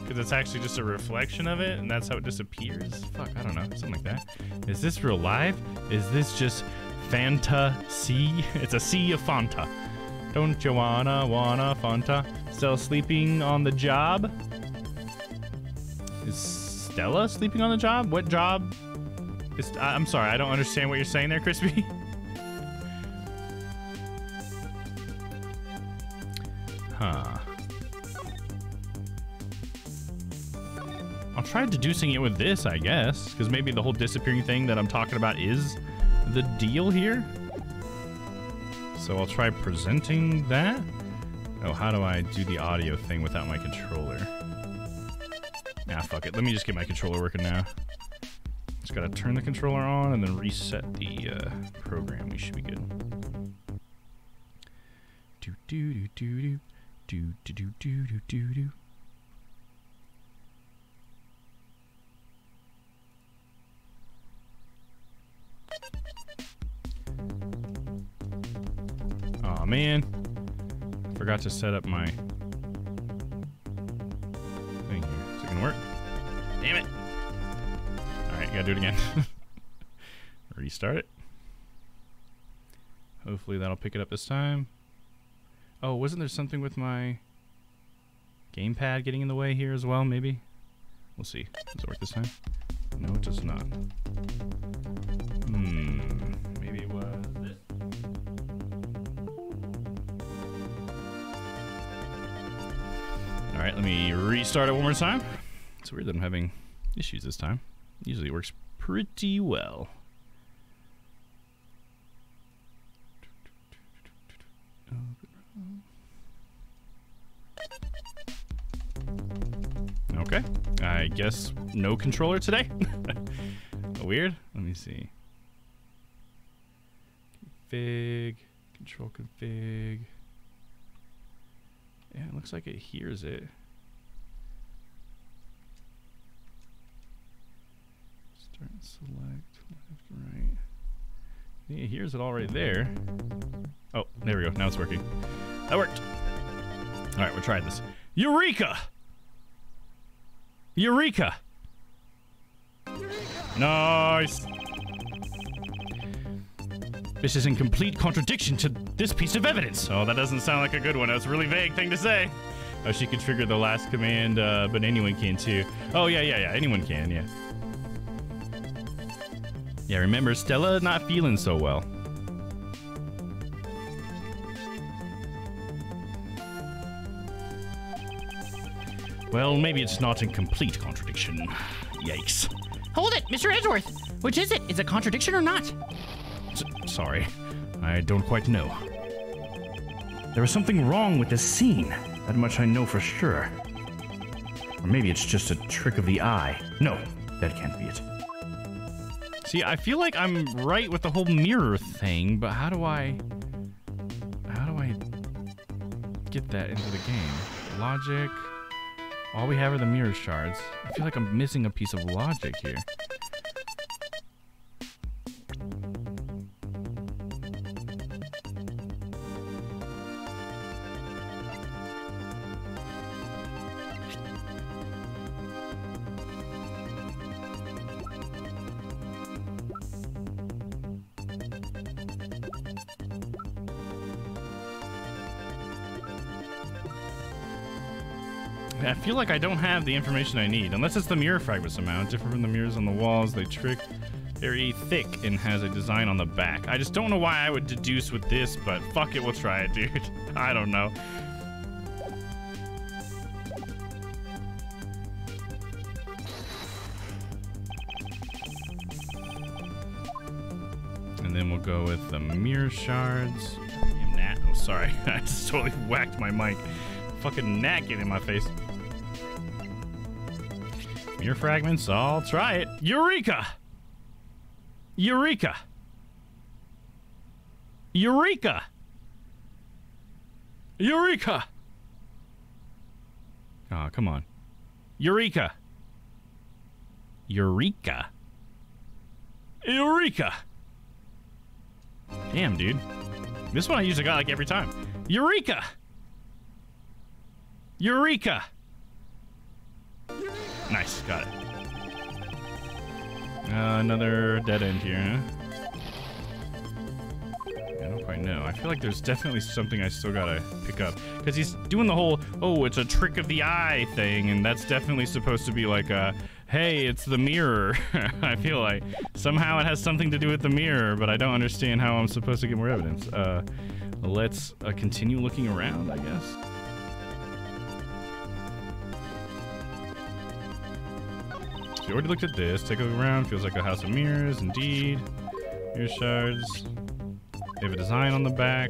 Because it's actually just a reflection of it, and that's how it disappears? Fuck, I don't know. Something like that. Is this real life? Is this just fantasy? It's a sea of Fanta. Don't you wanna Fanta? Still sleeping on the job? Is Stella sleeping on the job? What job? I'm sorry, I don't understand what you're saying there, Crispy. Huh. I'll try deducing it with this, I guess, because maybe the whole disappearing thing that I'm talking about is the deal here. So I'll try presenting that. Oh, how do I do the audio thing without my controller? Nah, fuck it. Let me just get my controller working now. Just gotta turn the controller on and then reset the program. We should be good. Do do do do do do do do do do do. Aw, man. Forgot to set up my thing here. Is it gonna work? Damn it. Alright, gotta do it again. Restart it. Hopefully that'll pick it up this time. Oh, wasn't there something with my gamepad getting in the way here as well, maybe? We'll see. Does it work this time? No, it does not. Maybe it was this? Alright, let me restart it one more time. It's weird that I'm having issues this time. Usually it works pretty well. Okay, I guess no controller today. Weird. Let me see. Config, control config. Yeah, it looks like it hears it. Start and select left, right. Yeah, it hears it all right there. Oh, there we go. Now it's working. That worked. All right, we're trying this. Eureka! Eureka! Nice! This is in complete contradiction to this piece of evidence. Oh, that doesn't sound like a good one. That's a really vague thing to say. Oh, she could trigger the last command, but anyone can too. Oh, yeah. Anyone can, yeah. Yeah, remember, Stella not feeling so well. Well, maybe it's not in complete contradiction. Yikes. Hold it, Mr. Edgeworth. Which is it? Is it a contradiction or not? Sorry, I don't quite know. There is something wrong with this scene. That much I know for sure. Or maybe it's just a trick of the eye. No, that can't be it. See, I feel like I'm right with the whole mirror thing, but how do I get that into the game? Logic. All we have are the mirror shards. I feel like I'm missing a piece of logic here. I feel like I don't have the information I need, unless it's the mirror fragment somehow. Different from the mirrors on the walls, they trick very thick and has a design on the back. I just don't know why I would deduce with this, but fuck it, we'll try it, dude. I don't know. And then we'll go with the mirror shards. Damn gnat. Oh, sorry. I just totally whacked my mic. Fucking gnat getting in my face. Mirror fragments, I'll try it. Eureka! Eureka! Eureka! Eureka! Oh, come on. Eureka! Eureka! Eureka! Damn, dude. This one I usually got like every time. Eureka! Eureka! Nice, got it. Another dead end here, huh? I don't quite know. I feel like there's definitely something I still gotta pick up. Because he's doing the whole, oh, it's a trick of the eye thing, and that's definitely supposed to be like a, hey, it's the mirror. I feel like somehow it has something to do with the mirror, but I don't understand how I'm supposed to get more evidence. Let's continue looking around, I guess. So we already looked at this. Take a look around. Feels like a house of mirrors, indeed. Mirror shards. They have a design on the back.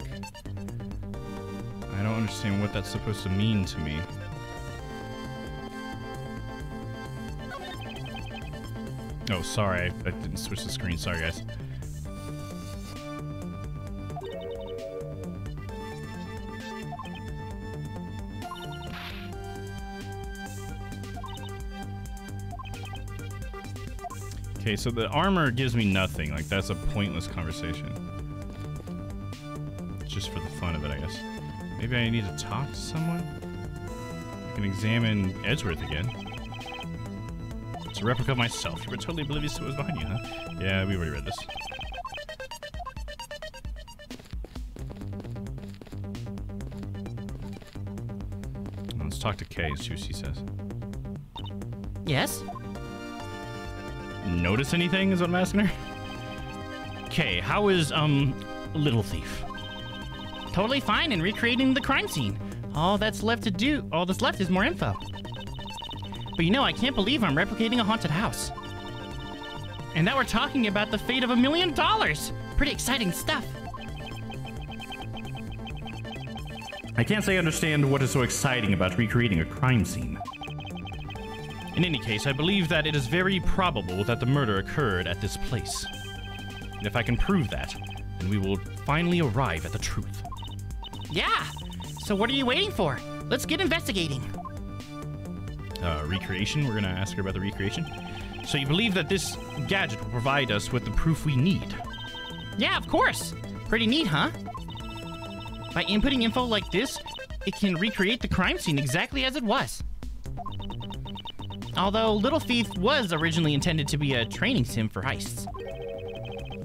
I don't understand what that's supposed to mean to me. Oh, sorry. I didn't switch the screen. Sorry, guys. Okay, so the armor gives me nothing. Like, that's a pointless conversation. Just for the fun of it, I guess. Maybe I need to talk to someone? I can examine Edgeworth again. It's a replica of myself. You were totally oblivious to what was behind you, huh? Yeah, we already read this. Let's talk to Kay and see what she says. Yes? Notice anything is what I'm asking her? Okay, how is, Little Thief? Totally fine in recreating the crime scene. All that's left is more info. But you know, I can't believe I'm replicating a haunted house. And that we're talking about the fate of $1 million. Pretty exciting stuff. I can't say I understand what is so exciting about recreating a crime scene. In any case, I believe that it is very probable that the murder occurred at this place. And if I can prove that, then we will finally arrive at the truth. Yeah! So what are you waiting for? Let's get investigating. Recreation? We're gonna ask her about the recreation. So you believe that this gadget will provide us with the proof we need? Yeah, of course. Pretty neat, huh? By inputting info like this, it can recreate the crime scene exactly as it was. Although Little Thief was originally intended to be a training sim for heists.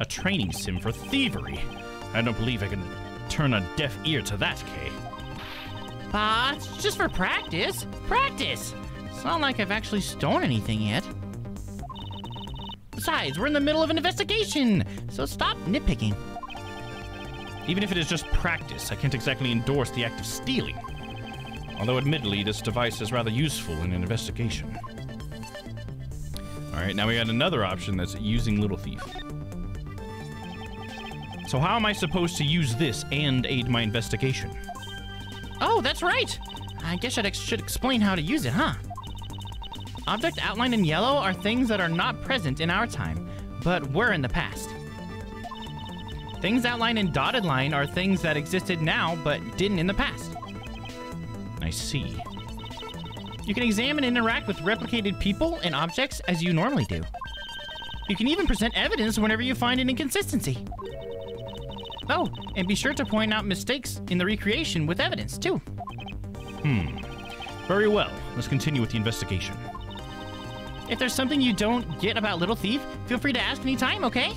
A training sim for thievery? I don't believe I can turn a deaf ear to that, Kay. It's just for practice. Practice! It's not like I've actually stolen anything yet. Besides, we're in the middle of an investigation, so stop nitpicking. Even if it is just practice, I can't exactly endorse the act of stealing. Although admittedly, this device is rather useful in an investigation. Alright, now we got another option that's using Little Thief. So how am I supposed to use this and aid my investigation? Oh, that's right! I guess I should explain how to use it, huh? Objects outlined in yellow are things that are not present in our time, but were in the past. Things outlined in dotted line are things that existed now, but didn't in the past. I see. You can examine and interact with replicated people and objects as you normally do. You can even present evidence whenever you find an inconsistency. Oh, and be sure to point out mistakes in the recreation with evidence, too. Very well. Let's continue with the investigation. If there's something you don't get about Little Thief, feel free to ask anytime, okay?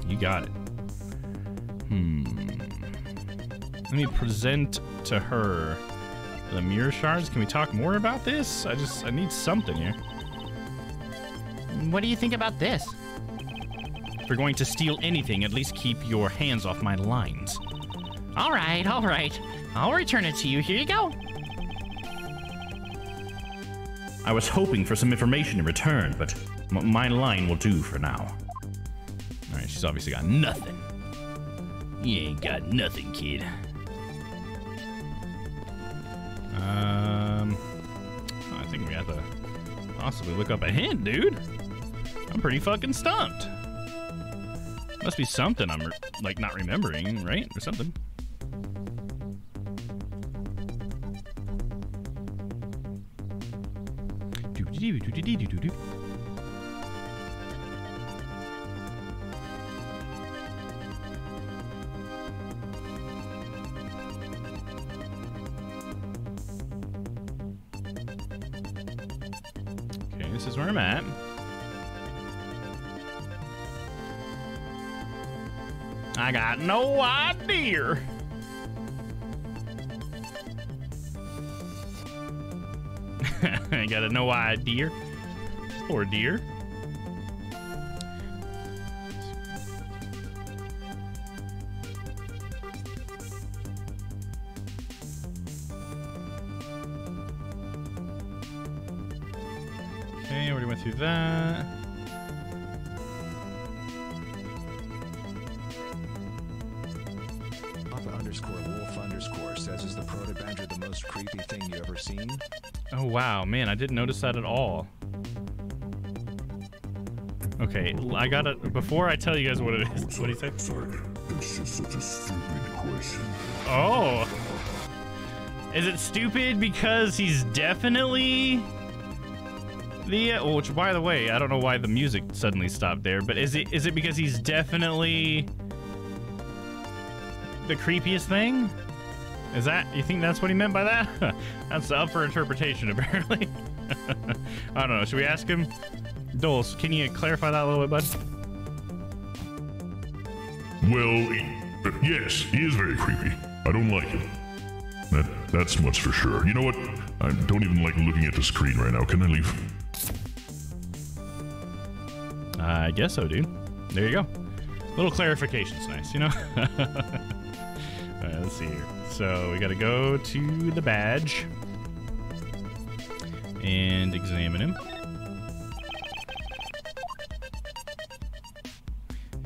You got it. Let me present to her the mirror shards. Can we talk more about this? I need something here. What do you think about this? If you're going to steal anything, at least keep your hands off my lines. All right. I'll return it to you. Here you go. I was hoping for some information in return, but my line will do for now. Alright, she's obviously got nothing. You ain't got nothing, kid. I think we have to possibly look up a hint, dude. I'm pretty fucking stumped. Must be something I'm, like, not remembering, right? Or something. Okay, this is where I'm at. I got no idea. I got no idea. Poor dear. Okay, already went through that. Papa_wolf_ says, is the proto badger the most creepy thing you ever seen? Oh wow, man, I didn't notice that at all. Okay, I gotta, before I tell you guys what it is, what do you say? Sorry, it's just such a stupid question. Oh. Is it stupid because he's definitely the, which by the way, I don't know why the music suddenly stopped there, but is it because he's definitely the creepiest thing? Is that, you think that's what he meant by that? That's up for interpretation, apparently. I don't know, should we ask him? Dulce, can you clarify that a little bit, bud? Well, yes, he is very creepy. I don't like him. That's much for sure. You know what? I don't even like looking at the screen right now. Can I leave? I guess so, dude. There you go. Little clarification's nice, you know? Alright, let's see here. So we gotta go to the badge and examine him.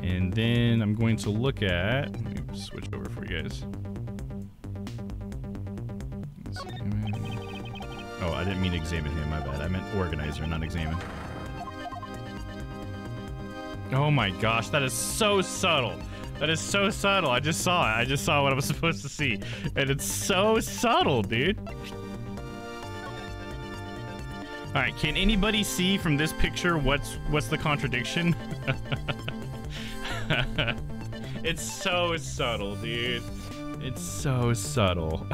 And then I'm going to look at, let me switch over for you guys. Oh, I didn't mean to examine him, my bad. I meant organizer, not examine. Oh my gosh, that is so subtle. That is so subtle. I just saw it. I just saw what I was supposed to see. And it's so subtle, dude. Alright, can anybody see from this picture what's the contradiction? It's so subtle, dude. It's so subtle.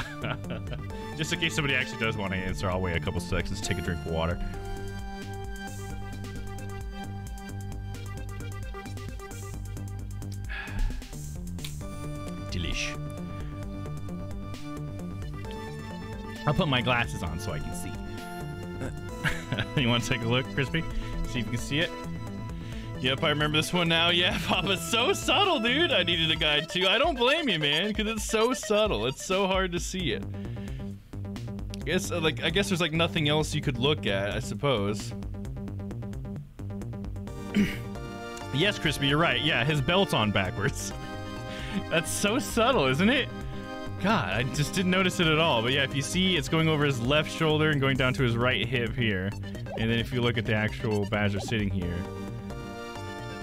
Just in case somebody actually does want to answer, I'll wait a couple seconds, take a drink of water. Delish. I'll put my glasses on so I can see. You want to take a look, Crispy? See if you can see it? Yep, I remember this one now. Yeah, Papa's so subtle, dude. I needed a guide too. I don't blame you, man, because it's so subtle. It's so hard to see it. I guess there's like nothing else you could look at, I suppose. Yes, Crispy, you're right. Yeah, his belt's on backwards. That's so subtle, isn't it? God, I just didn't notice it at all. But yeah, if you see, it's going over his left shoulder and going down to his right hip here. And then if you look at the actual badger sitting here,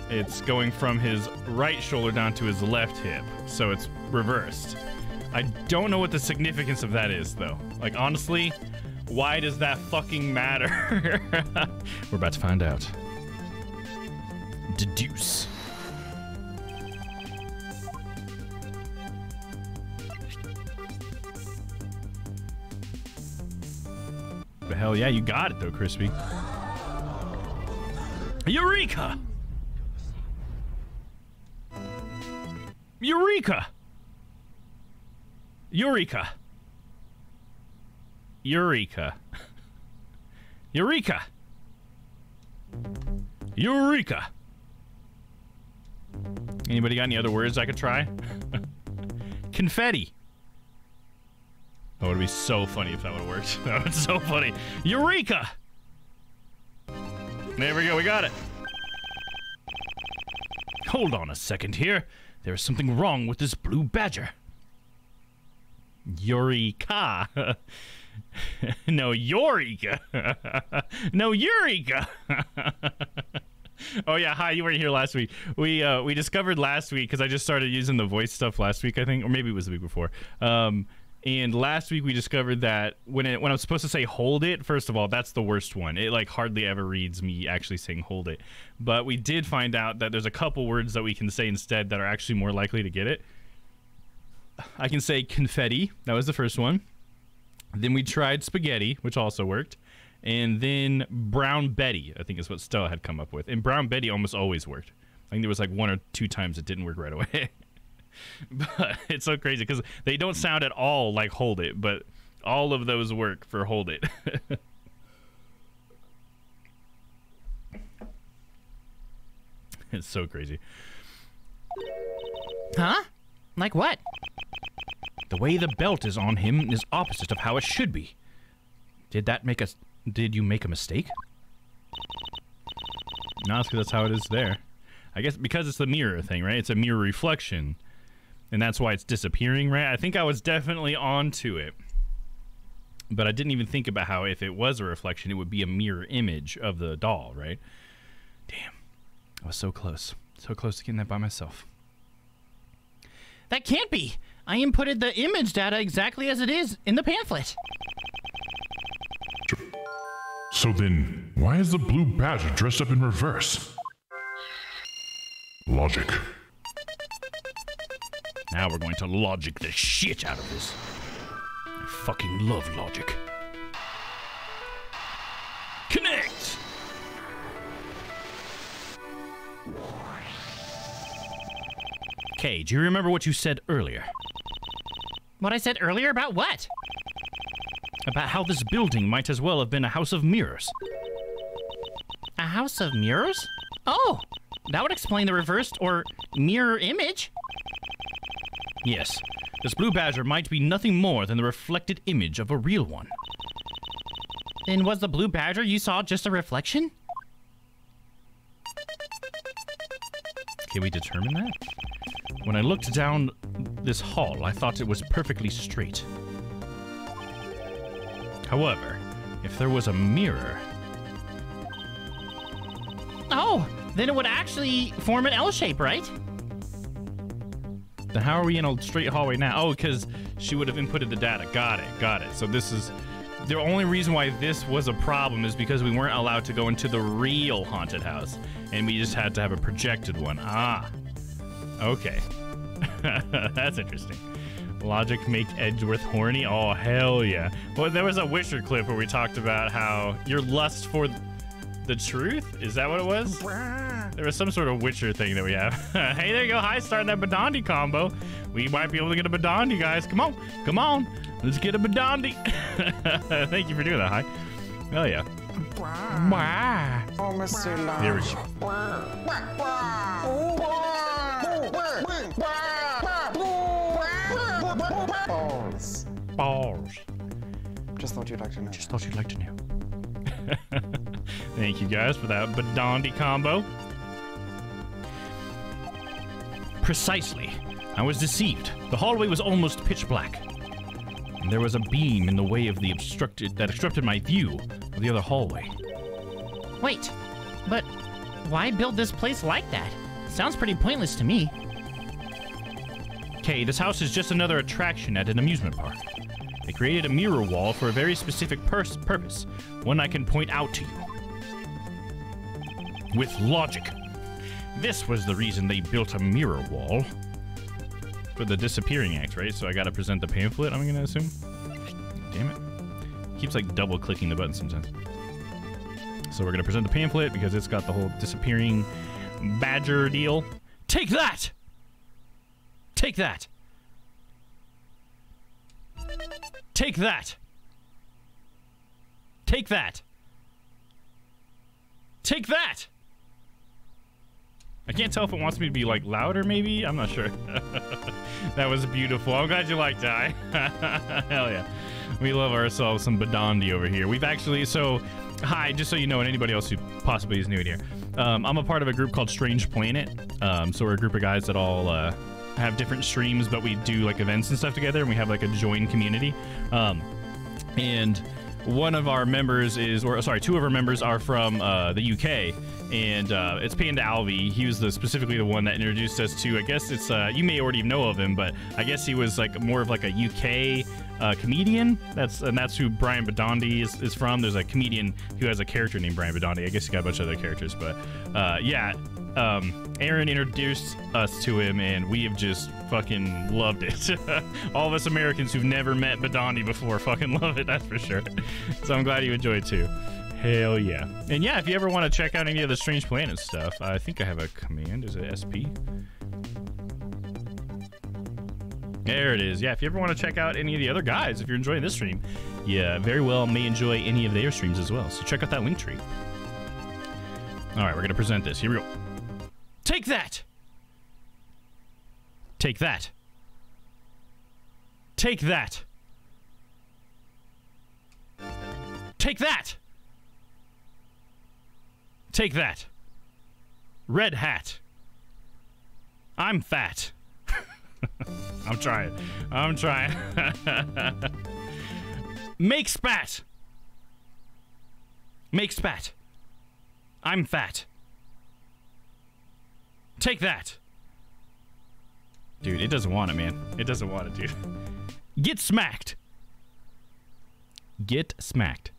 it's going from his right shoulder down to his left hip. So it's reversed. I don't know what the significance of that is, though. Like, honestly, why does that fucking matter? We're about to find out. Deduce. But hell yeah, you got it, though, Crispy. Eureka! Eureka! Eureka! Eureka! Eureka! Eureka! Anybody got any other words I could try? Confetti. Oh, it would be so funny if that would have worked. That would be so funny. Eureka! There we go, we got it. Hold on a second here. There is something wrong with this blue badger. Eureka. No, Eureka. No, Eureka. Oh yeah, hi, you weren't here last week. We discovered last week, because I just started using the voice stuff last week, I think, or maybe it was the week before. And last week we discovered that when I'm supposed to say hold it, first of all, that's the worst one. It like hardly ever reads me actually saying hold it. But we did find out that there's a couple words that we can say instead that are actually more likely to get it. I can say confetti. That was the first one. Then we tried spaghetti, which also worked. And then Brown Betty, I think is what Stella had come up with. And Brown Betty almost always worked. I think there was like 1 or 2 times it didn't work right away. But it's so crazy because they don't sound at all like hold it, but all of those work for hold it. It's so crazy. Huh? Like what? The way the belt is on him is opposite of how it should be. Did you make a mistake? No, it's because that's how it is there. I guess because it's the mirror thing, right? It's a mirror reflection. And that's why it's disappearing, right? I think I was definitely onto it. But I didn't even think about how if it was a reflection, it would be a mirror image of the doll, right? Damn. I was so close. So close to getting that by myself. That can't be. I inputted the image data exactly as it is in the pamphlet. So then, why is the blue badger dressed up in reverse? Logic. Now we're going to logic the shit out of this. I fucking love logic. Connect! Okay, do you remember what you said earlier? What I said earlier about what? About how this building might as well have been a house of mirrors. A house of mirrors? Oh, that would explain the reversed or mirror image. Yes, this blue badger might be nothing more than the reflected image of a real one. Then was the blue badger you saw just a reflection? Can we determine that? When I looked down this hall, I thought it was perfectly straight. However, if there was a mirror... Oh, then it would actually form an L shape, right? Then how are we in a straight hallway now? Oh, because she would have inputted the data. Got it. So this is... The only reason why this was a problem is because we weren't allowed to go into the real haunted house. And we just had to have a projected one. Ah. Okay. That's interesting. Logic make Edgeworth horny? Oh, hell yeah. Well, there was a Witcher clip where we talked about how your lust for the truth? Is that what it was? There was some sort of Witcher thing that we have. Hey, there you go. Hi, starting that Badandi combo. We might be able to get a Badandi, guys. Come on. Let's get a Badandi. Thank you for doing that, Hi. Hell yeah. Here we go. Balls. Just thought you'd like to know. Thank you guys for that Badandi combo. Precisely. I was deceived. The hallway was almost pitch black. And there was a beam in the way of the obstructed my view of the other hallway. Wait, but why build this place like that? Sounds pretty pointless to me. Okay, this house is just another attraction at an amusement park. They created a mirror wall for a very specific purpose, one I can point out to you. With logic. This was the reason they built a mirror wall. For the disappearing act, right? So I gotta present the pamphlet, I'm gonna assume. Damn it. Keeps like double clicking the button sometimes. So we're gonna present the pamphlet because it's got the whole disappearing badger deal. Take that! Take that! Take that! Take that! Take that! I can't tell if it wants me to be like louder maybe? I'm not sure. That was beautiful. I'm glad you liked that. Hell yeah. We love ourselves some Badandi over here. We've actually, so, hi, just so you know, and anybody else who possibly is new in here. I'm a part of a group called Strange Planet. So we're a group of guys that all have different streams, but we do like events and stuff together, and we have like a joined community. And one of our members is, or sorry, two of our members are from the UK. And it's Panda Alvi. He was specifically the one that introduced us to, I guess it's, you may already know of him, but I guess he was like more of like a UK comedian. That's who Brian Badandi is from. There's a comedian who has a character named Brian Badandi. I guess he got a bunch of other characters, but yeah. Aaron introduced us to him, and we have just fucking loved it. All of us Americans who've never met Badandi before fucking love it, that's for sure. So I'm glad you enjoyed too. Hell yeah. And yeah, if you ever want to check out any of the Strange Planet stuff, I think I have a command. Is it SP? There it is. Yeah, if you ever want to check out any of the other guys, if you're enjoying this stream, yeah, very well may enjoy any of their streams as well. So check out that link tree. All right, we're going to present this. Here we go. Take that! Take that. Take that. Take that! Take that. Red hat. I'm fat. I'm trying. Make spat. Make spat. I'm fat. Take that! Dude, it doesn't want it, man. It doesn't want it, dude. Get smacked! Get smacked.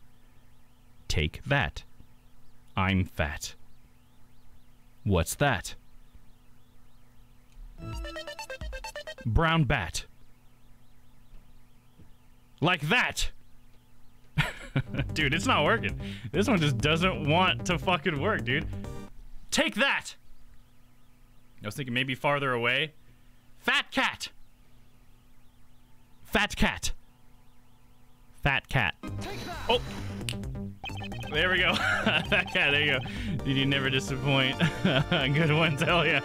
Take that. I'm fat. What's that? Brown bat. Like that! Dude, it's not working. This one just doesn't want to fucking work, dude. Take that! I was thinking maybe farther away. Fat cat! Fat cat. Fat cat. Oh! There we go. Fat cat, there you go. Dude, you never disappoint. Good one, hell yeah.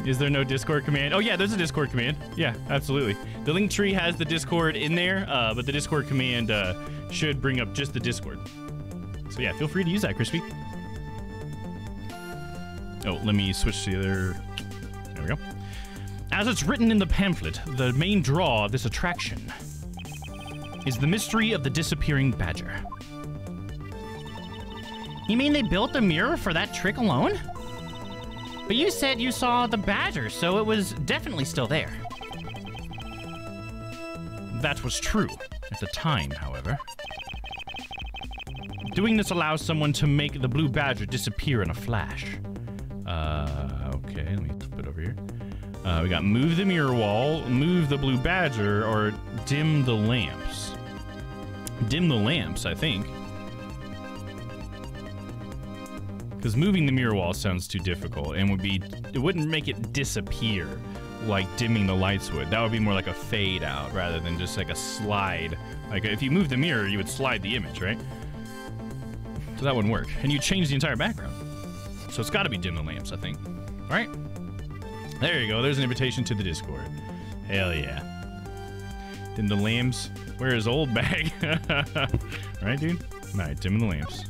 Is there no Discord command? Oh yeah, there's a Discord command. Yeah, absolutely. The link tree has the Discord in there, but the Discord command should bring up just the Discord. So yeah, feel free to use that, Crispy. Oh, let me switch to the other. There we go. As it's written in the pamphlet, the main draw of this attraction is the mystery of the disappearing badger. You mean they built a mirror for that trick alone? But you said you saw the badger, so it was definitely still there. That was true at the time, however. Doing this allows someone to make the blue badger disappear in a flash. Okay, let me flip it over here. We got move the mirror wall, move the blue badger, or dim the lamps. Dim the lamps, I think. Because moving the mirror wall sounds too difficult and it wouldn't make it disappear like dimming the lights would. That would be more like a fade out rather than just like a slide. Like if you move the mirror, you would slide the image, right? So that wouldn't work. And you change the entire background. So it's got to be dim the lamps, I think. All right. There you go. There's an invitation to the Discord. Hell yeah. Dim the lamps. Where is old bag? Right, dude? All right, dim the lamps.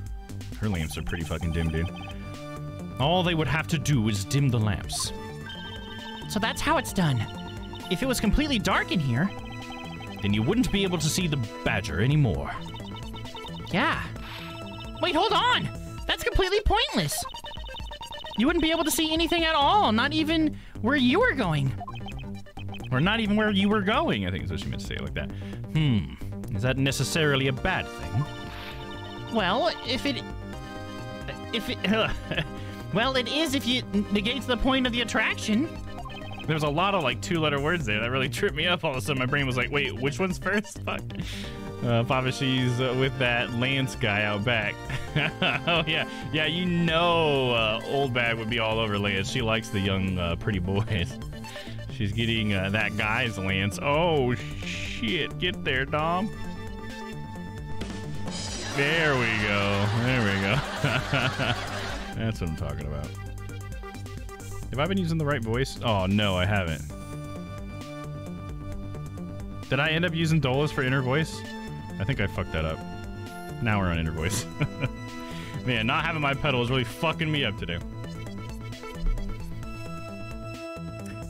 Her lamps are pretty fucking dim, dude. All they would have to do is dim the lamps. So that's how it's done. If it was completely dark in here, then you wouldn't be able to see the badger anymore. Yeah. Wait, hold on! That's completely pointless! You wouldn't be able to see anything at all, not even where you were going. Or not even where you were going, I think is what she meant to say it like that. Is that necessarily a bad thing? Well, well, it is if you negate the point of the attraction. There was a lot of like 2-letter words there that really tripped me up. All of a sudden my brain was like, wait, which one's first? Fuck. Papa, she's with that Lance guy out back. Oh yeah, yeah, you know old bag would be all over Lance. She likes the young pretty boys. She's getting that guy's Lance. Oh shit, get there, Domm. There we go. There we go. That's what I'm talking about. Have I been using the right voice? Oh, no, I haven't. Did I end up using Dolus for inner voice? I think I fucked that up. Now we're on inner voice. Man, not having my pedal is really fucking me up today.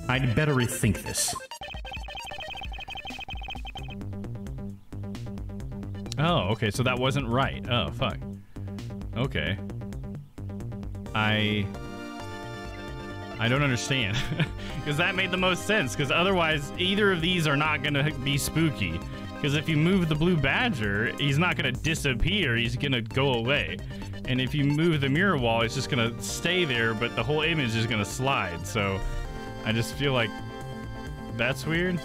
I'd better rethink this. Oh, okay, so that wasn't right. Oh, fuck. Okay. I don't understand. Because that made the most sense, because otherwise either of these are not going to be spooky. Because if you move the blue badger, he's not going to disappear, he's going to go away. And if you move the mirror wall, it's just going to stay there, but the whole image is going to slide. So I just feel like that's weird.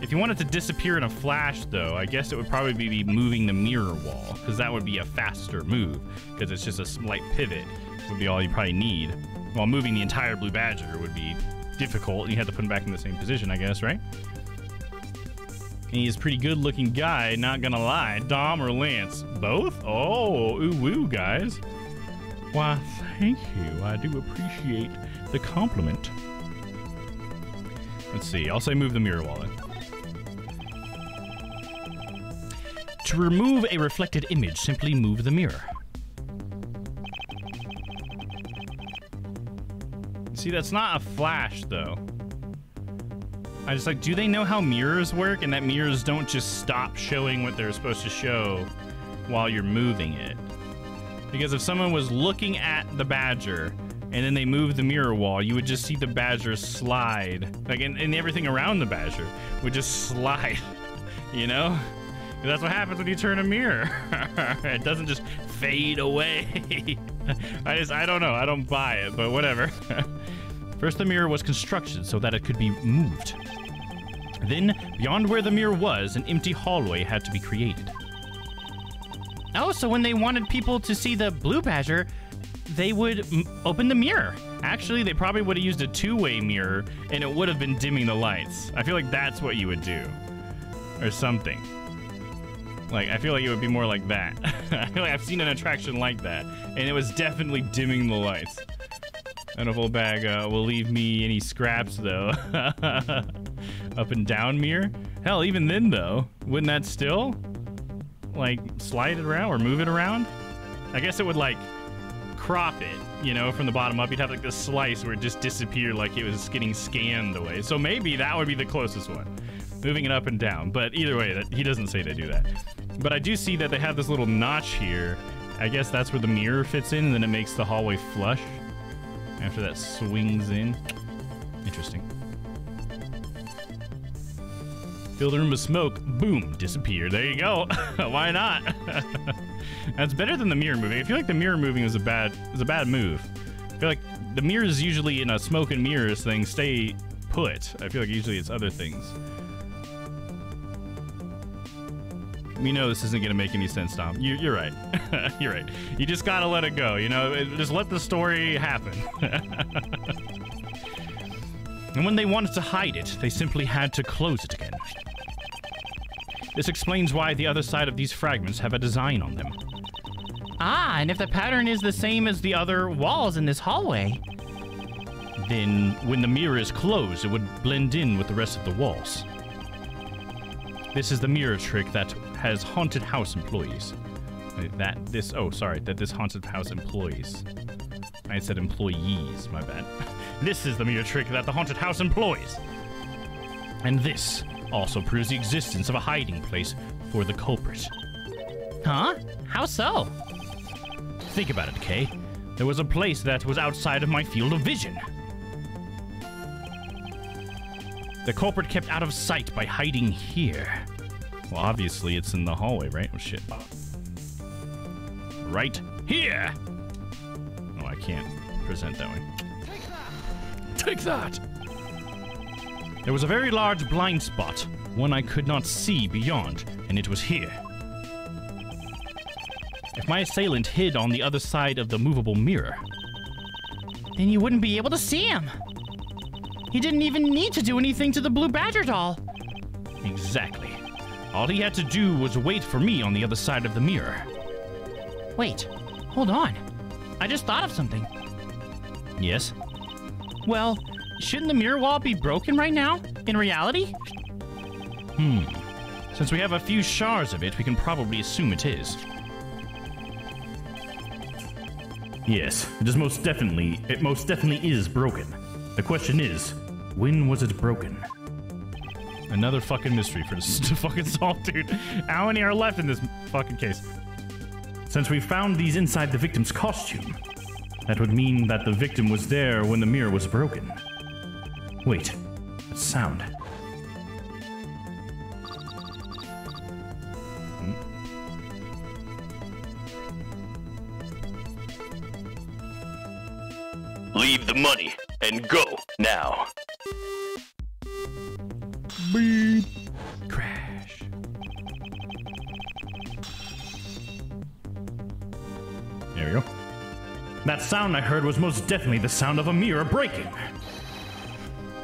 If you want it to disappear in a flash, though, I guess it would probably be moving the mirror wall, because that would be a faster move, because it's just a slight pivot would be all you probably need. While moving the entire blue badger would be difficult, and you had to put him back in the same position, I guess, right? And he's a pretty good-looking guy, not gonna lie. Domm or Lance? Both? Oh, ooh-woo, guys. Why, thank you. I do appreciate the compliment. Let's see. I'll say move the mirror wall then. To remove a reflected image, simply move the mirror. See, that's not a flash, though. I just like, do they know how mirrors work and that mirrors don't just stop showing what they're supposed to show while you're moving it? Because if someone was looking at the badger and then they moved the mirror wall, you would just see the badger slide. Like, and everything around the badger would just slide, you know? That's what happens when you turn a mirror. It doesn't just fade away. I don't know. I don't buy it, but whatever. First, the mirror was constructed so that it could be moved. Then, beyond where the mirror was, an empty hallway had to be created. Oh, so when they wanted people to see the blue badger, they would open the mirror. Actually, they probably would have used a two-way mirror, and it would have been dimming the lights. I feel like that's what you would do. Or something. Like, I feel like it would be more like that. I feel like I've seen an attraction like that, and it was definitely dimming the lights. I don't know if old bag will leave me any scraps, though. Up and down mirror? Hell, even then, though, wouldn't that still, like, slide it around or move it around? I guess it would, like, crop it, you know, from the bottom up. You'd have, like, this slice where it just disappeared like it was getting scanned away. So maybe that would be the closest one. Moving it up and down. But either way, he doesn't say to do that. But I do see that they have this little notch here. I guess that's where the mirror fits in, and then it makes the hallway flush after that swings in. Interesting. Fill the room with smoke. Boom. Disappear. There you go. Why not? That's better than the mirror moving. I feel like the mirror moving is a bad move. I feel like the mirrors usually in a smoke and mirrors thing stay put. I feel like usually it's other things. We know this isn't going to make any sense, Dom. You're right. You're right. You just got to let it go, you know? Just let the story happen. And when they wanted to hide it, they simply had to close it again. This explains why the other side of these fragments have a design on them. Ah, and if the pattern is the same as the other walls in this hallway, Then, when the mirror is closed, it would blend in with the rest of the walls. This is the mirror trick that has haunted house employees. That this haunted house employees. I said employees, my bad. This is the mirror trick that the haunted house employs. And this also proves the existence of a hiding place for the culprit. huh? How so? Think about it, Kay. There was a place that was outside of my field of vision. The culprit kept out of sight by hiding here. Well, obviously it's in the hallway, right? Oh, shit. Right here! Oh, I can't present that way. Take that! There was a very large blind spot, one I could not see beyond, and it was here. If my assailant hid on the other side of the movable mirror, Then you wouldn't be able to see him. He didn't even need to do anything to the blue badger doll. exactly. All he had to do was wait for me on the other side of the mirror. Wait, hold on. I just thought of something. Yes? Well, shouldn't the mirror wall be broken right now, in reality? Since we have a few shards of it, we can probably assume it is. Yes, it most definitely is broken. The question is, when was it broken? Another fucking mystery for us to fucking solve, dude. How many are left in this fucking case? Since we found these inside the victim's costume, that would mean that the victim was there when the mirror was broken. Wait, that sound. Leave the money and go now. Beep. Crash. There we go. That sound I heard was most definitely the sound of a mirror breaking.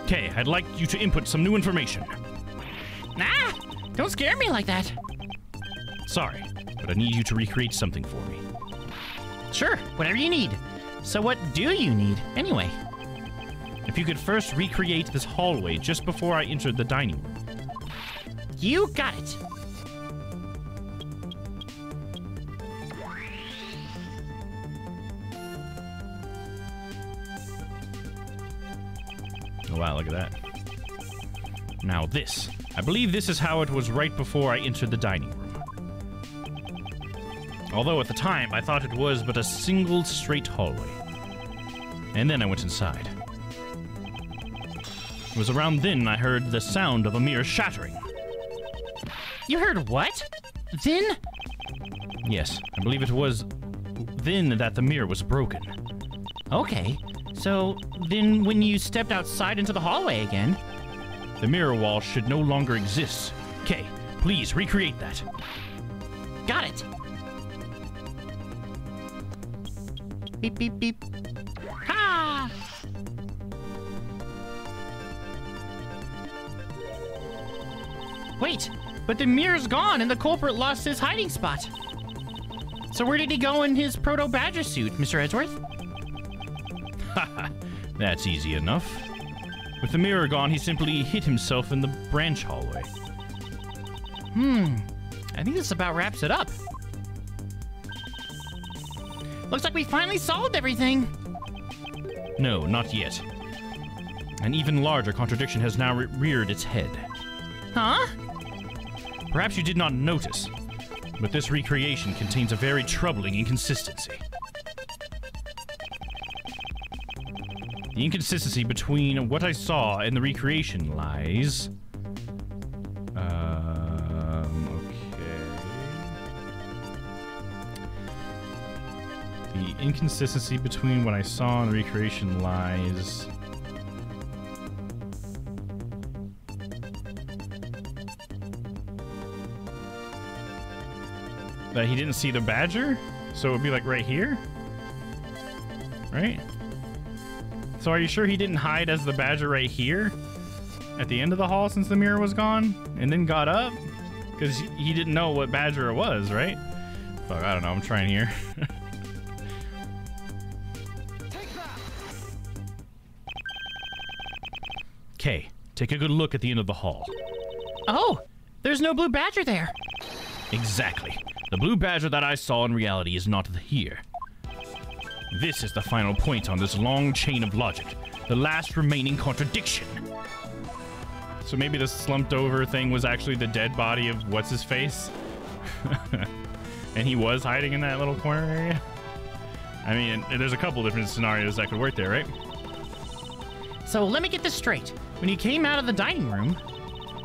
Okay, I'd like you to input some new information. Ah! Don't scare me like that. Sorry, but I need you to recreate something for me. Sure, whatever you need. So what do you need, anyway? If you could first recreate this hallway just before I entered the dining room. You got it. Oh wow, look at that. Now this. I believe this is how it was right before I entered the dining room. Although at the time, I thought it was but a single straight hallway. and then I went inside. It was around then I heard the sound of a mirror shattering. You heard what? Then? Yes, I believe it was then that the mirror was broken. Okay, so then when you stepped outside into the hallway again... The mirror wall should no longer exist. Kay, please recreate that. Got it. Beep, beep, beep. Ha! Wait, but the mirror's gone and the culprit lost his hiding spot. So where did he go in his proto-badger suit, Mr. Edgeworth? Haha, that's easy enough. With the mirror gone, he simply hid himself in the branch hallway. I think this about wraps it up. Looks like we finally solved everything. No, not yet. An even larger contradiction has now reared its head. Huh? Perhaps you did not notice, but this recreation contains a very troubling inconsistency. The inconsistency between what I saw and the recreation lies... okay... The inconsistency between what I saw and the recreation lies... That he didn't see the badger? So it would be like right here? Right? So are you sure he didn't hide as the badger right here? At the end of the hall since the mirror was gone? And then got up? Because he didn't know what badger it was, right? Fuck, I don't know. I'm trying here. Okay, take a good look at the end of the hall. Oh, there's no blue badger there. Exactly. The blue badger that I saw in reality is not here. This is the final point on this long chain of logic. The last remaining contradiction. So maybe the slumped over thing was actually the dead body of what's-his-face? And he was hiding in that little corner area? I mean, there's a couple different scenarios that could work there, right? So let me get this straight. When you came out of the dining room,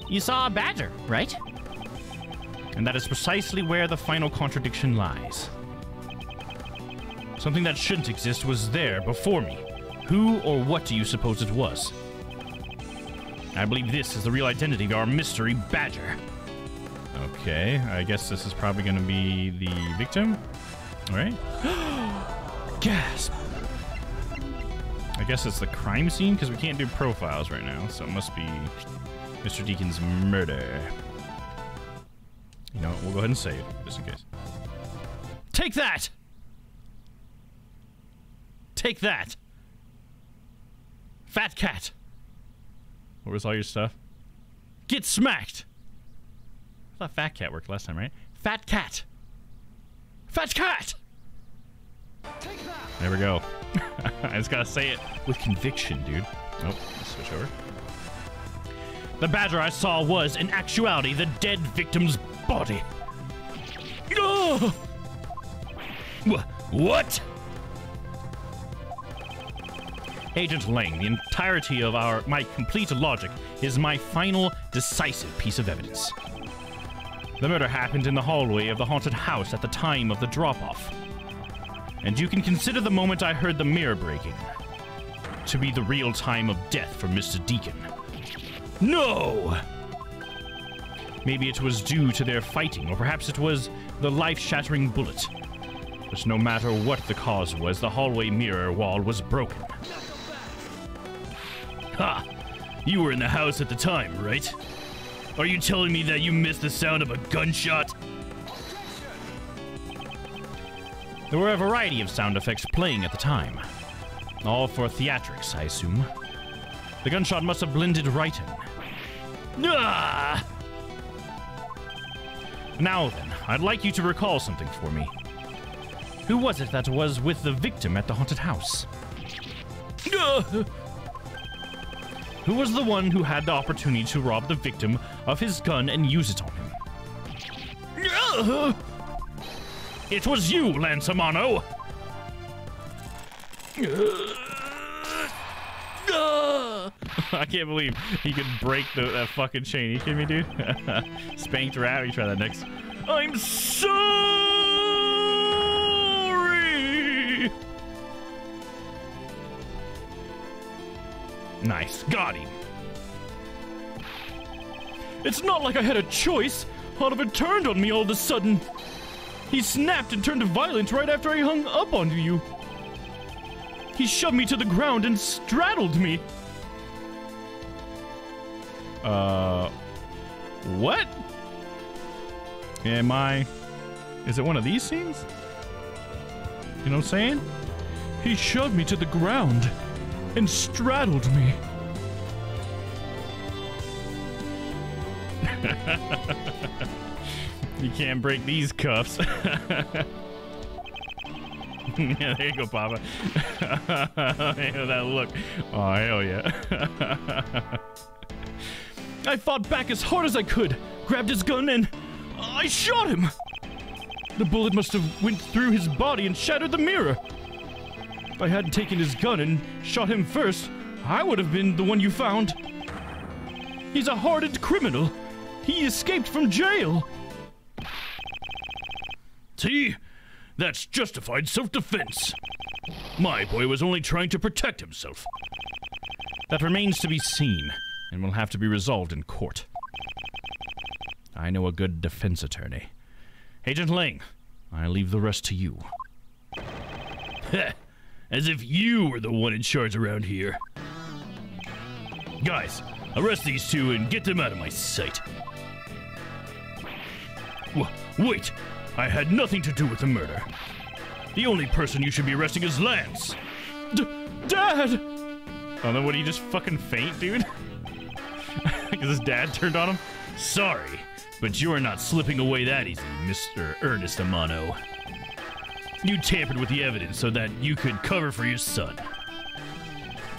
you saw a badger, right? And that is precisely where the final contradiction lies. Something that shouldn't exist was there before me. Who or what do you suppose it was? I believe this is the real identity of our mystery badger. Okay, I guess this is probably going to be the victim. All right. Gasp. I guess it's the crime scene because we can't do profiles right now, so it must be Mr. Deacon's murder. You know what? We'll go ahead and save, just in case. Take that! Take that! Fat cat! Where was all your stuff? Get smacked! I thought fat cat worked last time, right? Fat cat! Fat cat! There we go. I just gotta say it with conviction, dude. Oh, let's switch over. The badger I saw was, in actuality, the dead victim's body. Oh! What? Agent Lang, the entirety of my complete logic is my final, decisive piece of evidence. The murder happened in the hallway of the haunted house at the time of the drop-off. And you can consider the moment I heard the mirror breaking to be the real time of death for Mr. Deacon. No! Maybe it was due to their fighting, or perhaps it was the life-shattering bullet. But no matter what the cause was, the hallway mirror wall was broken. Ha! You were in the house at the time, right? Are you telling me that you missed the sound of a gunshot? There were a variety of sound effects playing at the time. All for theatrics, I assume. The gunshot must have blended right in. Ah! Now then, I'd like you to recall something for me. Who was it that was with the victim at the haunted house? Who was the one who had the opportunity to rob the victim of his gun and use it on him? It was you, Lansamano! I can't believe he could break that fucking chain. You kidding me, dude? Spanked rat. We try that next. I'm sorry. Nice. Got him. It's not like I had a choice. Oliver turned on me all of a sudden. He snapped and turned violent right after I hung up on you. He shoved me to the ground and straddled me. What? Is it one of these scenes? You know what I'm saying? He shoved me to the ground and straddled me. You can't break these cuffs. Yeah, there you go, Papa. That look. Oh, hell yeah. I fought back as hard as I could, grabbed his gun, and I shot him. The bullet must have went through his body and shattered the mirror. If I hadn't taken his gun and shot him first, I would have been the one you found. He's a hardened criminal. He escaped from jail. See? That's justified self-defense. My boy was only trying to protect himself. That remains to be seen, and will have to be resolved in court. I know a good defense attorney. Agent Lang, I leave the rest to you. Heh, as if you were the one in charge around here. Guys, arrest these two and get them out of my sight. Wait! I had nothing to do with the murder. The only person you should be arresting is Lance. Dad! Oh, then what, did he just fucking faint, dude? Because his dad turned on him? Sorry, but you're not slipping away that easy, Mr. Ernest Amano. You tampered with the evidence so that you could cover for your son.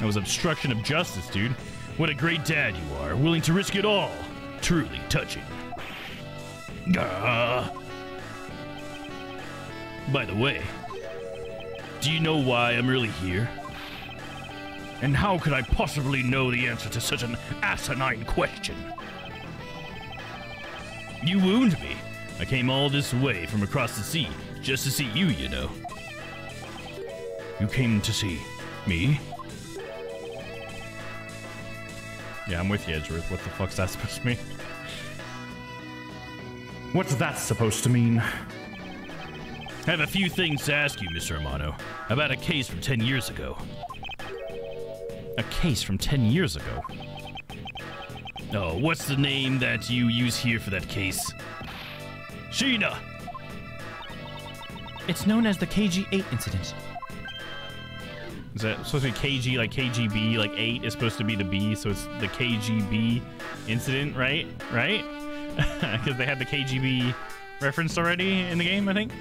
That was obstruction of justice, dude. What a great dad you are, willing to risk it all. Truly touching. By the way, do you know why I'm really here? And how could I possibly know the answer to such an asinine question? You wound me. I came all this way from across the sea just to see you, you know. You came to see me? Yeah, I'm with you, Edgeworth. What the fuck's that supposed to mean? What's that supposed to mean? I have a few things to ask you, Mr. Amano, about a case from 10 years ago. A case from 10 years ago? Oh, what's the name that you use here for that case? Sheena! It's known as the KG-8 incident. Is that supposed to be KG, like KGB, like 8 is supposed to be the B, so it's the KGB incident, right? Right? Because they had the KGB referenced already in the game, I think?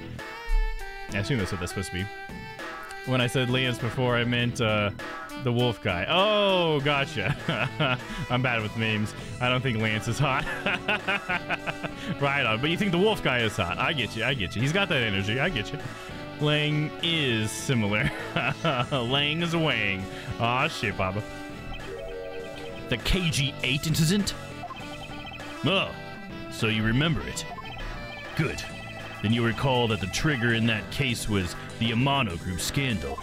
I assume that's what that's supposed to be. When I said Lance before, I meant the wolf guy. Oh, gotcha. I'm bad with names. I don't think Lance is hot. Right on. But you think the wolf guy is hot. I get you. I get you. He's got that energy. I get you. Lang is similar. Lang is Wang. Aw, shit, Papa. The KG-8 incident? Oh, so you remember it. Good. Then you recall that the trigger in that case was the Amano Group scandal.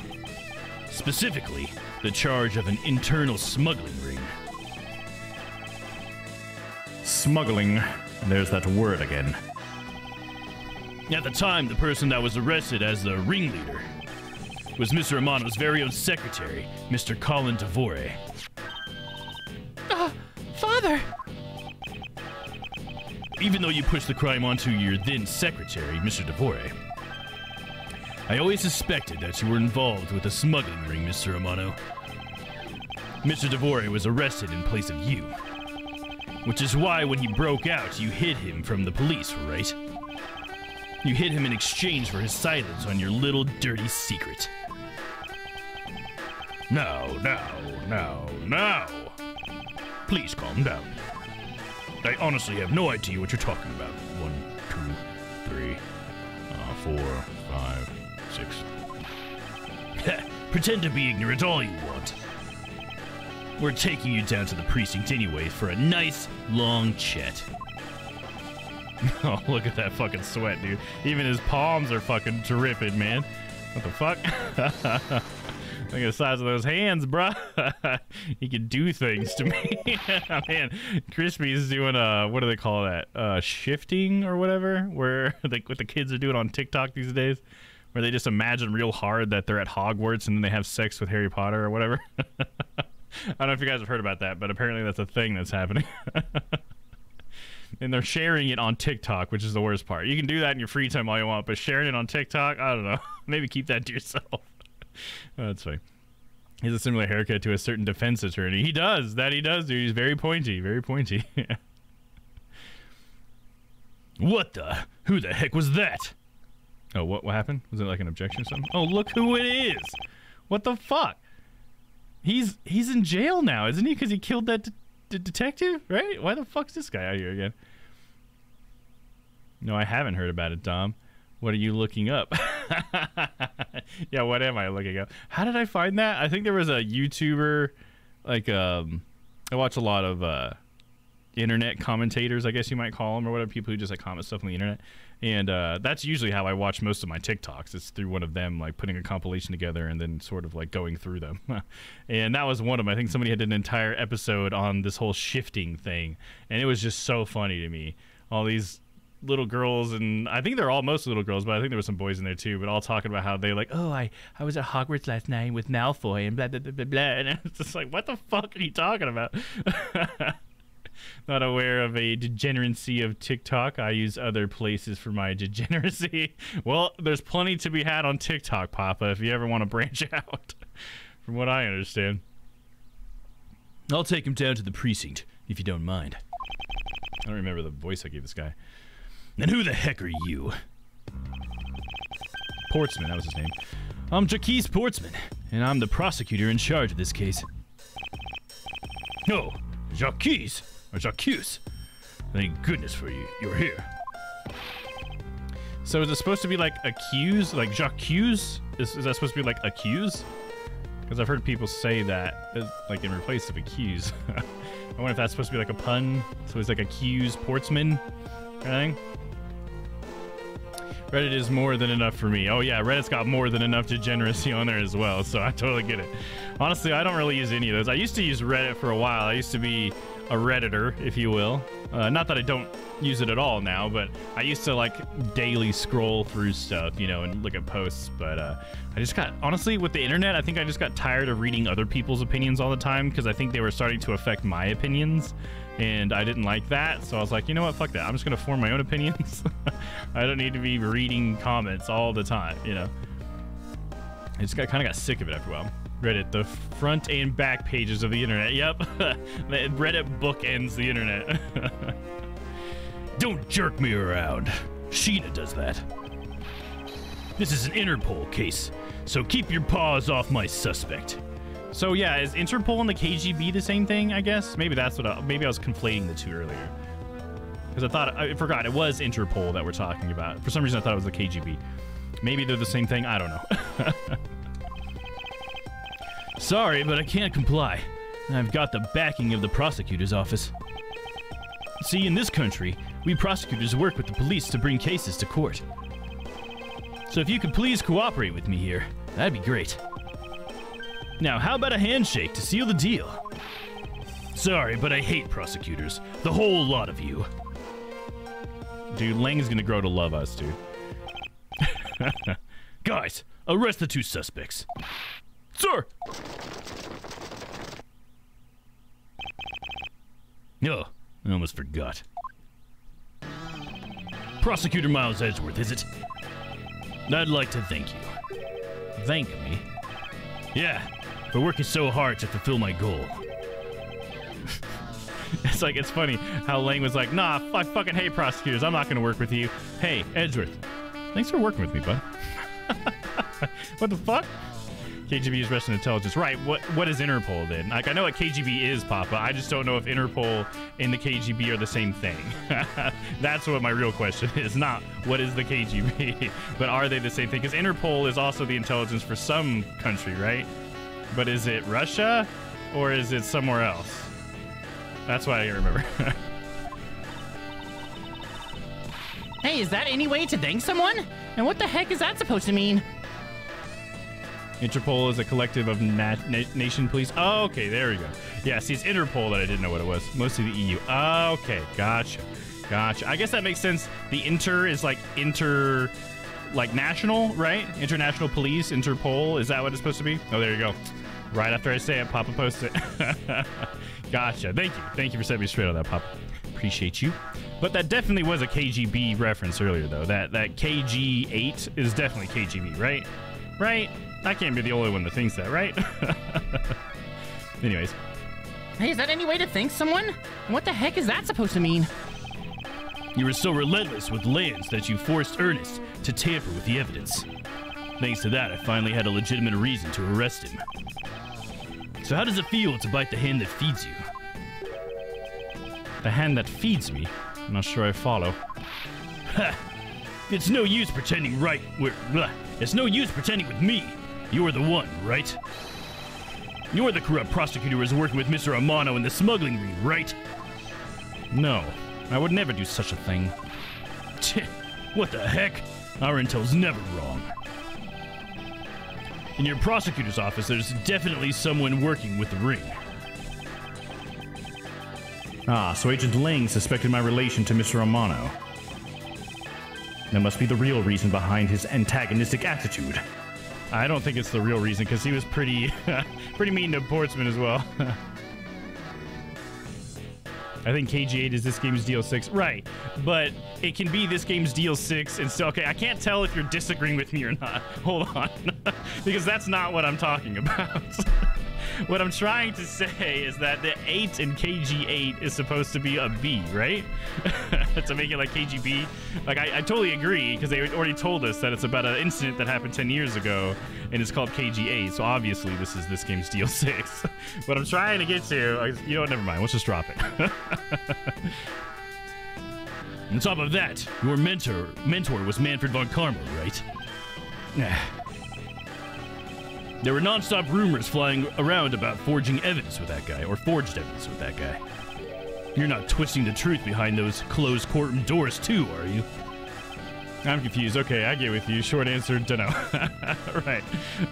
Specifically, the charge of an internal smuggling ring. Smuggling. There's that word again. At the time, the person that was arrested as the ringleader was Mr. Amano's very own secretary, Mr. Colin Devore. Father! Even though you pushed the crime onto your then secretary, Mr. Devore, I always suspected that you were involved with a smuggling ring, Mr. Amano. Mr. Devore was arrested in place of you, which is why when he broke out, you hid him from the police, right? You hid him in exchange for his silence on your little dirty secret. Now. Please calm down. I honestly have no idea what you're talking about. 1, 2, 3, 4, 5, 6. Pretend to be ignorant all you want. We're taking you down to the precinct anyway for a nice, long chat. Oh, look at that fucking sweat, dude. Even his palms are fucking dripping, man. What the fuck? Look at the size of those hands, bruh. He can do things to me. Man, Crispy's doing what do they call that? Shifting or whatever, where what the kids are doing on TikTok these days, where they just imagine real hard that they're at Hogwarts and then they have sex with Harry Potter or whatever. I don't know if you guys have heard about that, but apparently that's a thing that's happening. And they're sharing it on TikTok, which is the worst part. You can do that in your free time all you want, but sharing it on TikTok, I don't know. Maybe keep that to yourself. Oh, that's funny. He has a similar haircut to a certain defense attorney. He does. That he does, dude. He's very pointy. Very pointy. What the? Who the heck was that? Oh, what happened? Was it like an objection or something? Oh, look who it is. What the fuck? He's in jail now, isn't he? Because he killed that detective, right? Why the fuck's this guy out here again? No, I haven't heard about it, Dom. What are you looking up? Yeah, what am I looking up? How did I find that? I think there was a YouTuber, like, I watch a lot of internet commentators, I guess you might call them, or whatever, people who just like comment stuff on the internet. And that's usually how I watch most of my TikToks. It's through one of them, like putting a compilation together and then sort of like going through them. And that was one of them. I think somebody had an entire episode on this whole shifting thing, and it was just so funny to me. All these little girls, and I think they're all mostly little girls, but I think there were some boys in there too, but all talking about how they like, oh, I was at Hogwarts last night with Malfoy and blah, blah, blah, blah, blah. And it's just like, what the fuck are you talking about? Not aware of a degeneracy of TikTok. I use other places for my degeneracy. Well, there's plenty to be had on TikTok, Papa, if you ever want to branch out, from what I understand. I'll take him down to the precinct, if you don't mind. I don't remember the voice I gave this guy. And who the heck are you? Portsman, that was his name. I'm Jacques Portsman, and I'm the prosecutor in charge of this case. Oh, Jacques, or Jacques. Thank goodness for you. You're here. So is it supposed to be like accused? Like Jacques? Is that supposed to be like accused? Because I've heard people say that, like in replace of accused. I wonder if that's supposed to be like a pun. So it's like accused Portsman kind of thing. Reddit is more than enough for me. Oh yeah, Reddit's got more than enough degeneracy on there as well, so I totally get it. Honestly, I don't really use any of those. I used to use Reddit for a while. I used to be a Redditor, if you will. Not that I don't use it at all now, but I used to like daily scroll through stuff, you know, and look at posts. But I just got, honestly, with the internet, I think I just got tired of reading other people's opinions all the time, because I think they were starting to affect my opinions. And I didn't like that, so I was like, you know what, fuck that. I'm just gonna form my own opinions. I don't need to be reading comments all the time, you know. I just kind of got sick of it after a while. Reddit, the front and back pages of the internet. Yep, Reddit bookends the internet. Don't jerk me around. Sheena does that. This is an Interpol case, so keep your paws off my suspect. So yeah, is Interpol and the KGB the same thing, I guess? Maybe that's what maybe I was conflating the two earlier. Because I forgot it was Interpol that we're talking about. For some reason I thought it was the KGB. Maybe they're the same thing, I don't know. Sorry, but I can't comply. I've got the backing of the prosecutor's office. See, in this country, we prosecutors work with the police to bring cases to court. So if you could please cooperate with me here, that'd be great. Now, how about a handshake to seal the deal? Sorry, but I hate prosecutors. The whole lot of you. Dude, Lang's gonna grow to love us, dude. Guys, arrest the two suspects. Sir! Oh, I almost forgot. Prosecutor Miles Edgeworth, is it? I'd like to thank you. Thank me? Yeah, for working so hard to fulfill my goal. It's like, it's funny how Lang was like, nah, I fucking hate prosecutors. I'm not gonna work with you. Hey, Edgeworth, thanks for working with me, bud. What the fuck? KGB is Russian intelligence. Right, what is Interpol then? Like, I know what KGB is, Papa. I just don't know if Interpol and the KGB are the same thing. That's what my real question is, not what is the KGB, but are they the same thing? Because Interpol is also the intelligence for some country, right? But is it Russia or is it somewhere else? That's what I remember. Hey, is that any way to thank someone? And what the heck is that supposed to mean? Interpol is a collective of nation police. Oh, okay, there we go. Yeah, see, it's Interpol that I didn't know what it was. Mostly the EU. Okay, gotcha. Gotcha. I guess that makes sense. The inter is like national, right? International police, Interpol. Is that what it's supposed to be? Oh, there you go. Right after I say it, Papa posts it. Gotcha. Thank you. Thank you for setting me straight on that, Papa. Appreciate you. But that definitely was a KGB reference earlier, though. That KG8 is definitely KGB, right? Right? I can't be the only one that thinks that, right? Anyways. Hey, is that any way to thank someone? And what the heck is that supposed to mean? You were so relentless with lands that you forced Ernest to tamper with the evidence. Thanks to that, I finally had a legitimate reason to arrest him. So how does it feel to bite the hand that feeds you? The hand that feeds me? I'm not sure I follow. Ha! It's no use pretending It's no use pretending with me. You're the one, right? You're the corrupt prosecutor who is working with Mr. Amano in the smuggling ring, right? No, I would never do such a thing. What the heck? Our intel's never wrong. In your prosecutor's office, there's definitely someone working with the ring. Ah, so Agent Lang suspected my relation to Mr. Amano. That must be the real reason behind his antagonistic attitude. I don't think it's the real reason, because he was pretty mean to Portsman as well. I think KG8 is this game's DL6. Right, but it can be this game's DL6 and still... Okay, I can't tell if you're disagreeing with me or not. Hold on. Because that's not what I'm talking about. What I'm trying to say is that the 8 in KG8 is supposed to be a B, right? To make it like KGB. Like, I totally agree, because they already told us that it's about an incident that happened 10 years ago, and it's called KG8, so obviously this is this game's DL6. What I'm trying to get to... You know what, never mind, let's just drop it. On top of that, your mentor was Manfred von Karma, right? There were non-stop rumors flying around about forging evidence with that guy, or forged evidence with that guy. You're not twisting the truth behind those closed courtroom doors too, are you? I'm confused. Okay, I get with you. Short answer, dunno. Right.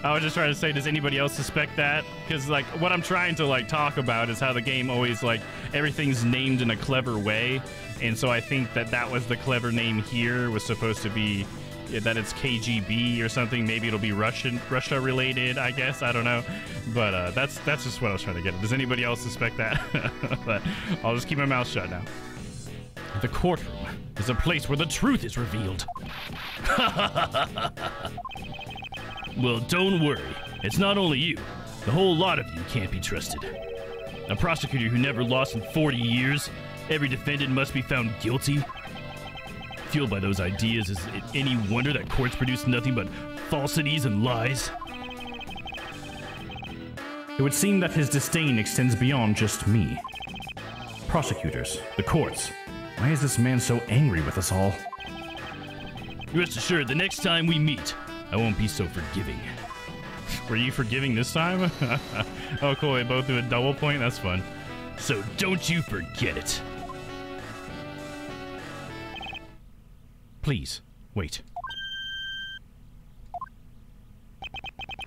I was just trying to say, does anybody else suspect that? Because, like, what I'm trying to, like, talk about is how the game always, like, everything's named in a clever way. And so I think that that was the clever name here, was supposed to be that it's KGB or something. Maybe it'll be Russia related, I guess. I don't know. But that's just what I was trying to get at. Does anybody else suspect that? But I'll just keep my mouth shut now. The courtroom is a place where the truth is revealed. Well, don't worry. It's not only you. The whole lot of you can't be trusted. A prosecutor who never lost in 40 years, every defendant must be found guilty. Fueled by those ideas, is it any wonder that courts produce nothing but falsities and lies? It would seem that his disdain extends beyond just me. Prosecutors, the courts. Why is this man so angry with us all? Rest assured, the next time we meet, I won't be so forgiving. Were you forgiving this time? Oh, cool. They both do a double point? That's fun. So don't you forget it. Please, wait.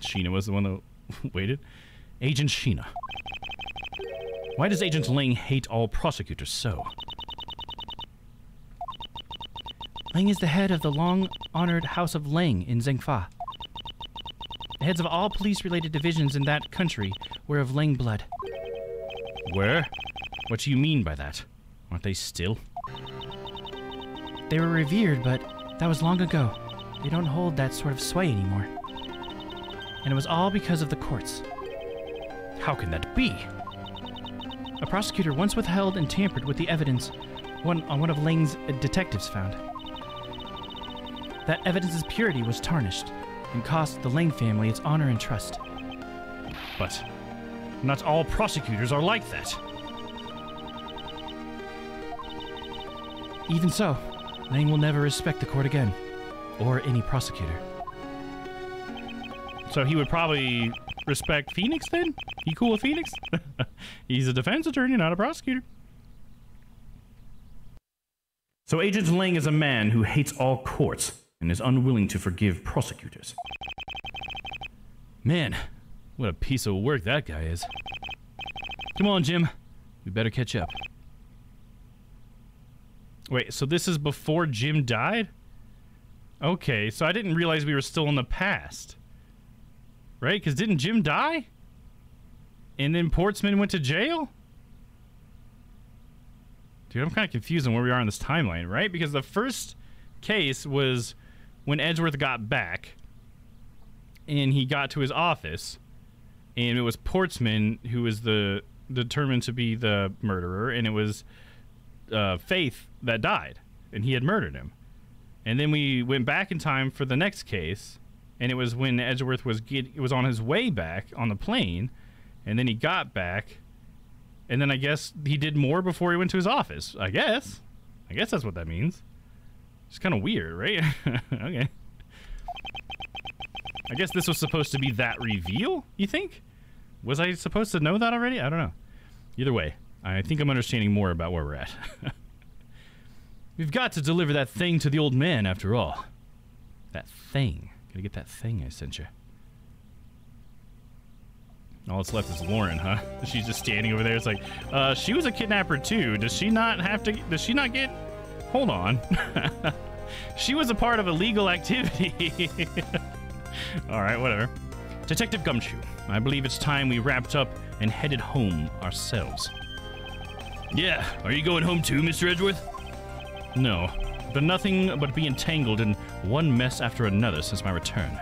Sheena was the one that waited? Agent Sheena. Why does Agent Lang hate all prosecutors so? Lang is the head of the long-honored House of Lang in Zhengfa. The heads of all police-related divisions in that country were of Lang blood. Where? What do you mean by that? Aren't they still? They were revered, but that was long ago. They don't hold that sort of sway anymore. And it was all because of the courts. How can that be? A prosecutor once withheld and tampered with the evidence one of Lang's detectives found. That evidence's purity was tarnished and cost the Lang family its honor and trust. But not all prosecutors are like that. Even so, Lang will never respect the court again, or any prosecutor. So he would probably respect Phoenix then? You cool with Phoenix? He's a defense attorney, not a prosecutor. So Agent Lang is a man who hates all courts and is unwilling to forgive prosecutors. Man, what a piece of work that guy is. Come on, Jim. We better catch up. Wait, so this is before Jim died? Okay, so I didn't realize we were still in the past. Right? Because didn't Jim die? And then Portsman went to jail? Dude, I'm kind of confused on where we are in this timeline, right? Because the first case was when Edgeworth got back and he got to his office, and it was Portsman who was determined to be the murderer, and it was Faith that died, and he had murdered him. And then we went back in time for the next case, and it was when Edgeworth was on his way back on the plane, and then he got back, and then I guess he did more before he went to his office. I guess that's what that means. It's kind of weird, right? Okay. I guess this was supposed to be that reveal, you think? Was I supposed to know that already? I don't know. Either way, I think I'm understanding more about where we're at. We've got to deliver that thing to the old man, after all. That thing. Gotta get that thing I sent you. All that's left is Lauren, huh? She's just standing over there. It's like, she was a kidnapper too. Does she not get... Hold on. She was a part of illegal activity. All right, whatever. Detective Gumshoe, I believe it's time we wrapped up and headed home ourselves. Yeah, are you going home too, Mr. Edgeworth? No, but nothing but being entangled in one mess after another since my return.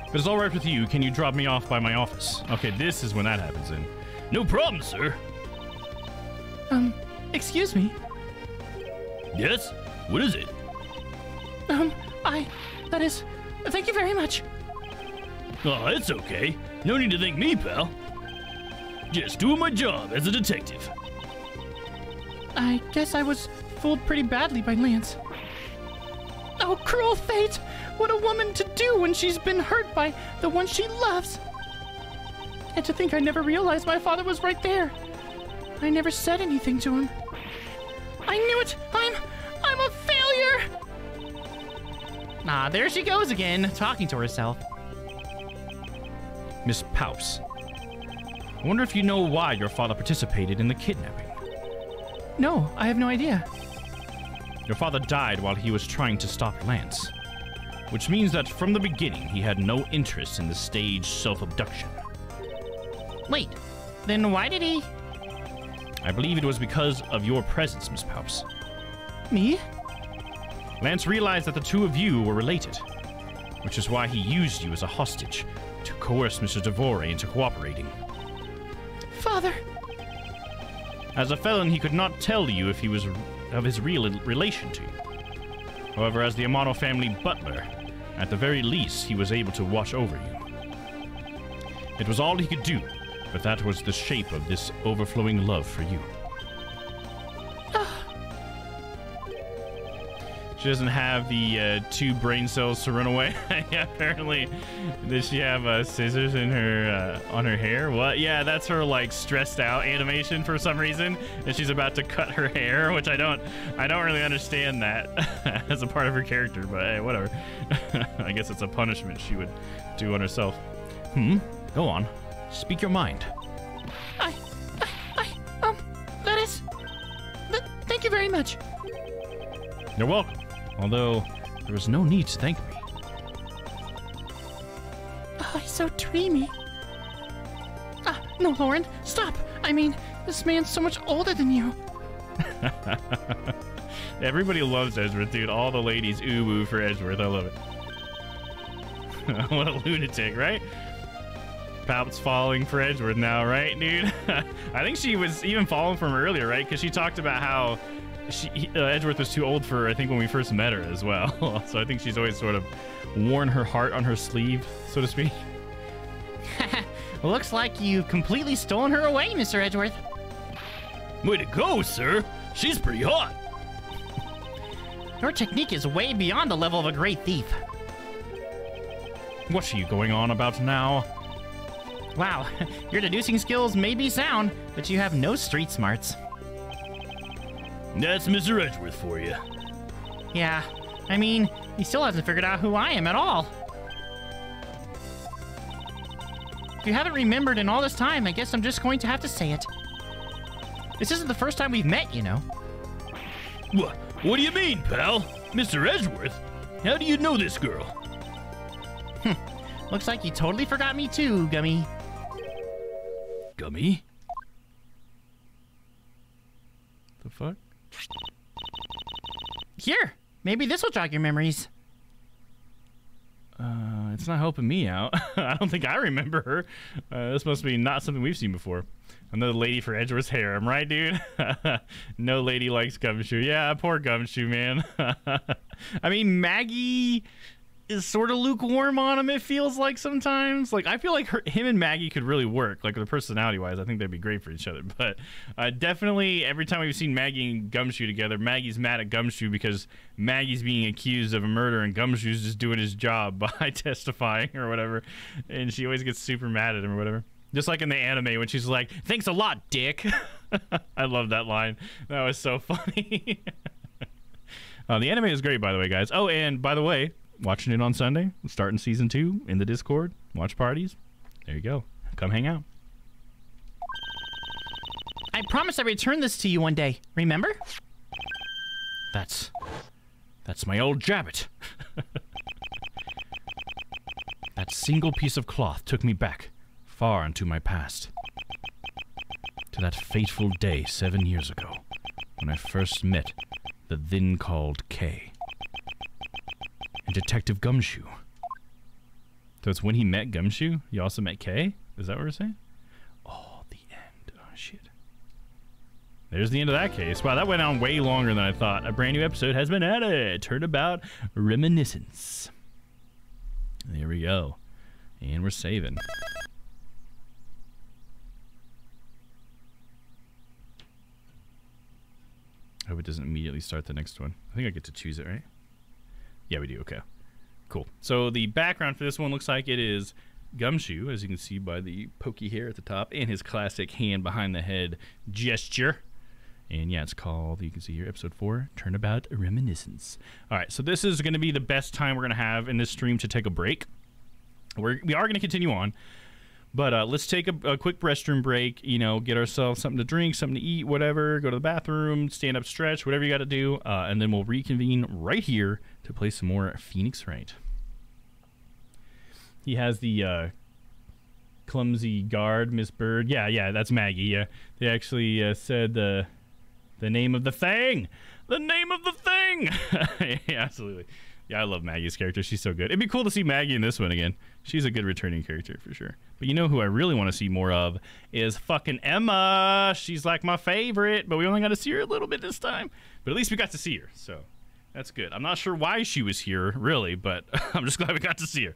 If it's all right with you, can you drop me off by my office? Okay, this is when that happens then. No problem, sir. Excuse me. Yes? What is it? Thank you very much. Oh, it's okay. No need to thank me, pal. Just doing my job as a detective. I guess I was fooled pretty badly by Lance. Oh, cruel fate! What a woman to do when she's been hurt by the one she loves. And to think I never realized my father was right there. I never said anything to him. I knew it! I'm a failure! Ah, there she goes again, talking to herself. Miss Paups, I wonder if you know why your father participated in the kidnapping. No, I have no idea. Your father died while he was trying to stop Lance, which means that from the beginning he had no interest in the staged self-abduction. Wait, then why did he... I believe it was because of your presence, Miss Paups. Me? Lance realized that the two of you were related, which is why he used you as a hostage to coerce Mr. Devore into cooperating. Father! As a felon, he could not tell you if he was of his real relation to you. However, as the Amano family butler, at the very least, he was able to watch over you. It was all he could do, but that was the shape of this overflowing love for you. She doesn't have the 2 brain cells to run away. Yeah, apparently. Does she have scissors in her on her hair? What? Yeah, that's her like stressed out animation for some reason, and she's about to cut her hair, which I don't really understand that as a part of her character. But hey, whatever. I guess it's a punishment she would do on herself. Go on. Speak your mind. Thank you very much. You're welcome. Although, there was no need to thank me. Oh, he's so dreamy. No, Lauren, stop. I mean, this man's so much older than you. Everybody loves Edgeworth, dude. All the ladies ooh-woo for Edgeworth. I love it. What a lunatic, right? Palp's falling for Edgeworth now, right, dude? I think she was even falling from earlier, right? Because she talked about how Edgeworth was too old for her, I think, when we first met her as well. So I think she's always sort of worn her heart on her sleeve, so to speak. Looks like you've completely stolen her away, Mr. Edgeworth. Way to go, sir. She's pretty hot. Your technique is way beyond the level of a great thief. What are you going on about now? Wow, your deducing skills may be sound, but you have no street smarts. That's Mr. Edgeworth for you. Yeah, I mean, he still hasn't figured out who I am at all. If you haven't remembered in all this time, I guess I'm just going to have to say it. This isn't the first time we've met, you know. What do you mean, pal? Mr. Edgeworth? How do you know this girl? Looks like you totally forgot me too, Gummy. Gummy? The fuck? Here, maybe this will jog your memories. It's not helping me out. I don't think I remember her. This must be not something we've seen before. Another lady for Edgeworth's harem, right, dude? No lady likes Gumshoe. Yeah, poor Gumshoe, man. I mean, Maggie is sort of lukewarm on him, it feels like sometimes. Like, I feel like him and Maggie could really work, like, personality-wise. I think they'd be great for each other. But definitely, every time we've seen Maggie and Gumshoe together, Maggie's mad at Gumshoe because Maggie's being accused of a murder and Gumshoe's just doing his job by testifying or whatever. And she always gets super mad at him or whatever. Just like in the anime when she's like, "Thanks a lot, dick." I love that line. That was so funny. The anime is great, by the way, guys. Oh, and by the way, watching it on Sunday, starting season 2 in the Discord, watch parties. There you go. Come hang out. I promised I'd return this to you one day, remember? That's my old Jabbit. That single piece of cloth took me back far into my past. To that fateful day 7 years ago, when I first met the then called Kay. And Detective Gumshoe. So it's when he met Gumshoe, you also met Kay? Is that what we're saying? Oh, the end. Oh, shit. There's the end of that case. Wow, that went on way longer than I thought. A brand new episode has been added. Turnabout Reminiscence. There we go. And we're saving. I hope it doesn't immediately start the next one. I think I get to choose it, right? Yeah, we do. Okay. Cool. So the background for this one looks like it is Gumshoe, as you can see by the pokey hair at the top, and his classic hand behind the head gesture. And yeah, it's called, you can see here, episode 4, Turnabout Reminiscence. All right, so this is going to be the best time we're going to have in this stream to take a break. We are going to continue on, but let's take a quick restroom break, you know, get ourselves something to drink, something to eat, whatever, go to the bathroom, stand up, stretch, whatever you got to do, and then we'll reconvene right here to play some more Phoenix Wright. He has the clumsy guard, Miss Bird. Yeah, that's Maggie. Yeah, they actually said the name of the thing. The name of the thing. Yeah, absolutely. Yeah, I love Maggie's character. She's so good. It'd be cool to see Maggie in this one again. She's a good returning character for sure. But you know who I really want to see more of is fucking Emma. She's like my favorite, but we only got to see her a little bit this time. But at least we got to see her, so that's good. I'm not sure why she was here, really, but I'm just glad we got to see her.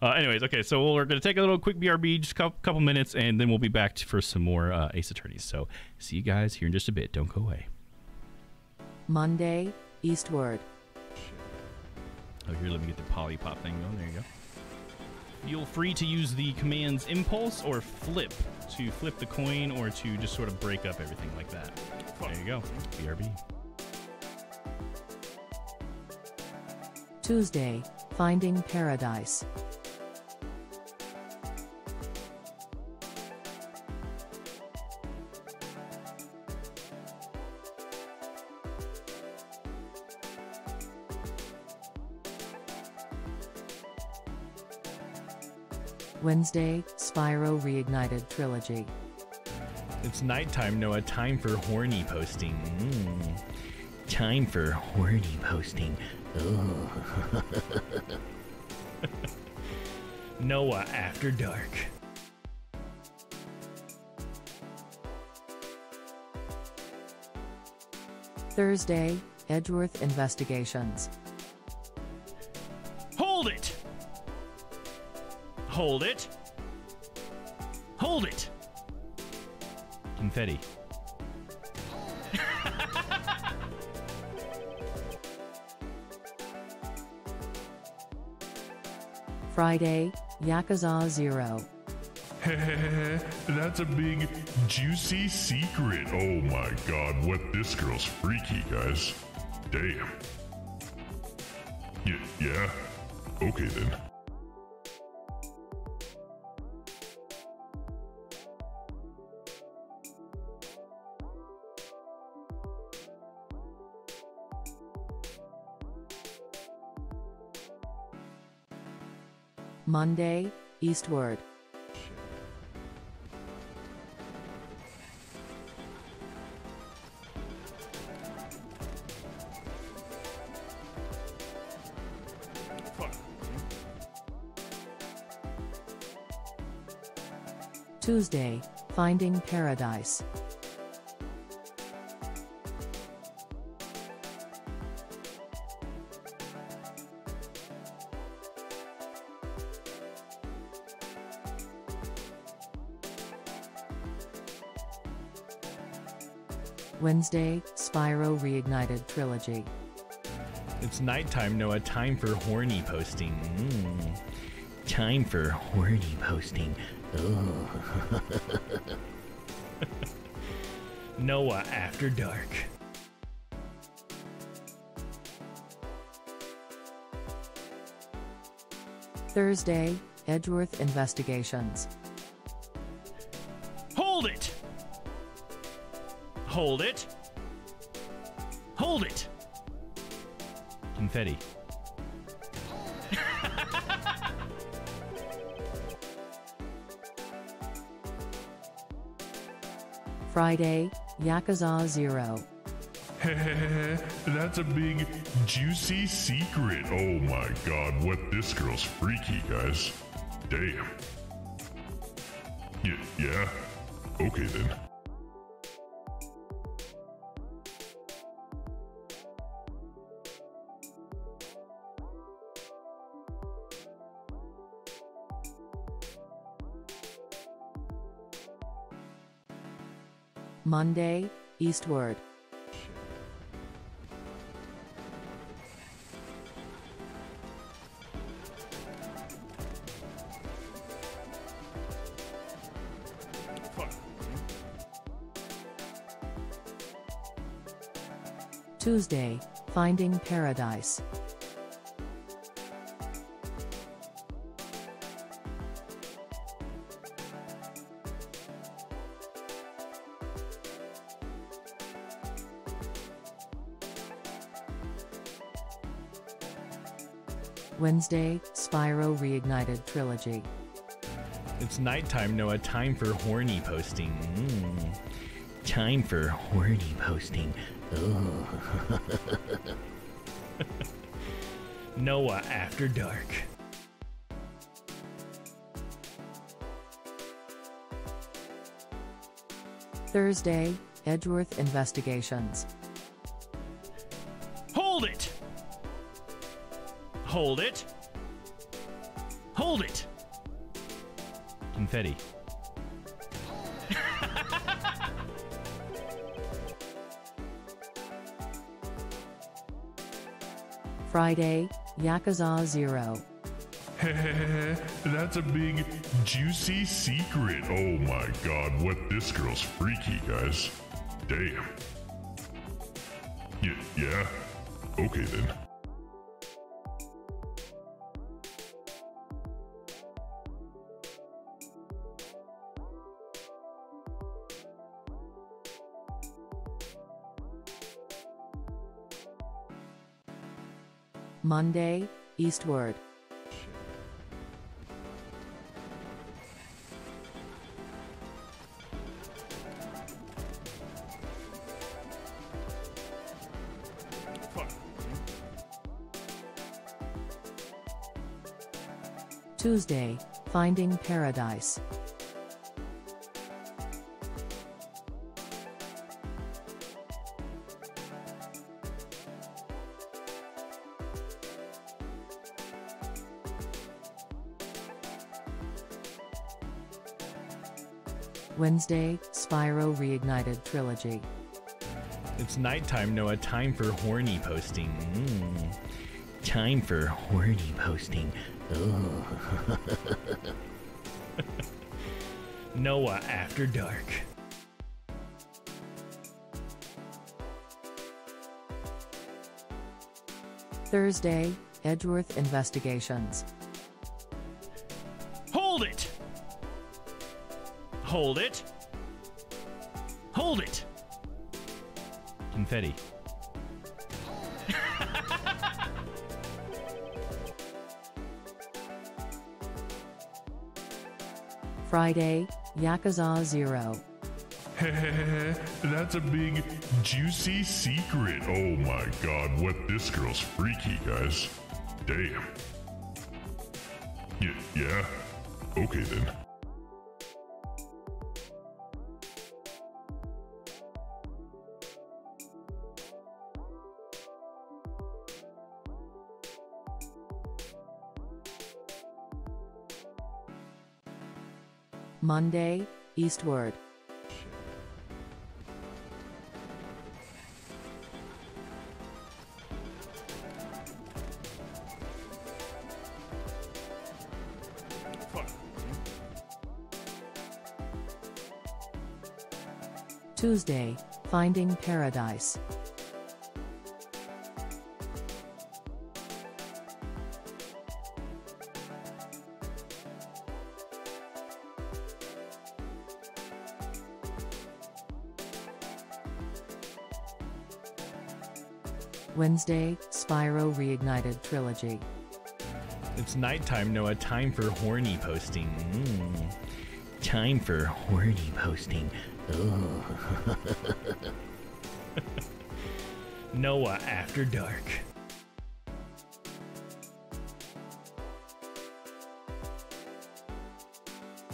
Anyways, okay, so we're going to take a little quick BRB, just a couple minutes, and then we'll be back for some more Ace Attorneys. So see you guys here in just a bit. Don't go away. Monday, Eastward. Oh, here, let me get the polypop thing going. There you go. Feel free to use the commands impulse or flip to flip the coin or to just sort of break up everything like that. There you go. BRB. Tuesday, Finding Paradise. Wednesday, Spyro Reignited Trilogy. It's nighttime, Noah. Time for horny posting. Time for horny posting. Noah After Dark. Thursday, Edgeworth Investigations. Hold it! Hold it! Hold it! Confetti. Friday, Yakuza 0. That's a big, juicy secret. Oh my god, what this girl's freaky, guys. Damn. Yeah? Okay then. Monday, eastward. Tuesday, finding paradise. Wednesday, Spyro Reignited Trilogy. It's nighttime, Noah. Time for horny posting. Time for horny posting. Noah After Dark. Thursday, Edgeworth Investigations. Hold it! Hold it! Hold it! Confetti. Friday, Yakuza 0. That's a big, juicy secret. Oh my god, what this girl's freaky, guys. Damn. Yeah? Okay then. Monday, eastward. Tuesday, finding paradise. Wednesday, Spyro Reignited Trilogy. It's nighttime, Noah. Time for horny posting. Time for horny posting. Noah After Dark. Thursday, Edgeworth Investigations. Hold it! Hold it! Hold it! Confetti. Friday, Yakuza 0. That's a big, juicy secret. Oh my god, what this girl's freaky, guys. Damn. Yeah? Okay then. Monday, eastward. Tuesday, finding paradise. Wednesday, Spyro Reignited Trilogy. It's nighttime, Noah. Time for horny posting. Time for horny posting. Noah After Dark. Thursday, Edgeworth Investigations. Hold it! Hold it! Hold it! Confetti. Friday, Yakuza 0. That's a big, juicy secret. Oh my god, what this girl's freaky, guys. Damn. Yeah? Okay then. Monday, Eastward. Tuesday, Finding Paradise. Wednesday, Spyro Reignited Trilogy. It's nighttime, Noah. Time for horny posting. Time for horny posting. Noah After Dark.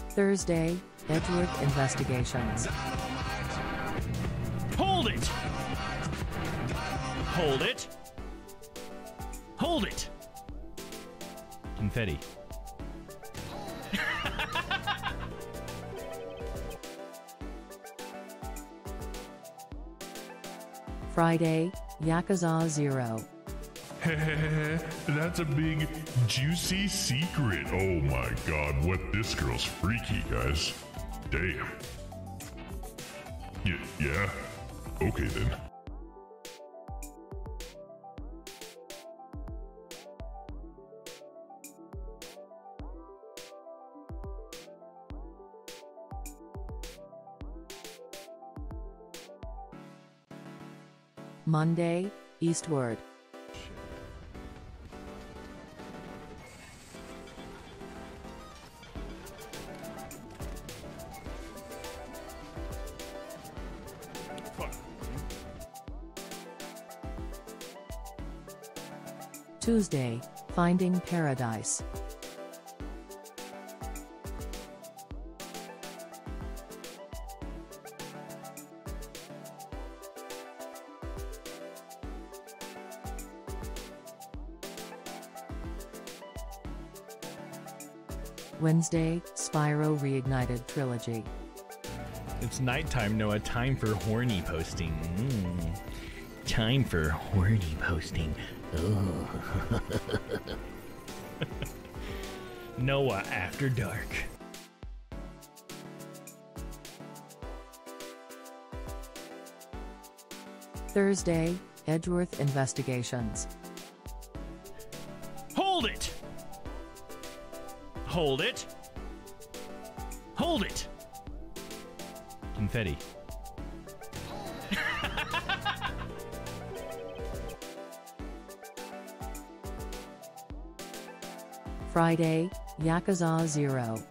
Thursday, Edgeworth Investigations. Hold it! Hold it! Hold it! Confetti. Friday, Yakuza 0. That's a big, juicy secret. Oh my god, what this girl's freaky, guys. Damn. Yeah? Okay then. Monday, Eastward. Tuesday, Finding Paradise. Wednesday, Spyro Reignited Trilogy. It's nighttime, Noah. Time for horny posting. Time for horny posting. Noah After Dark. Thursday, Edgeworth Investigations. Hold it! Hold it! Hold it! Confetti. Friday, Yakuza 0.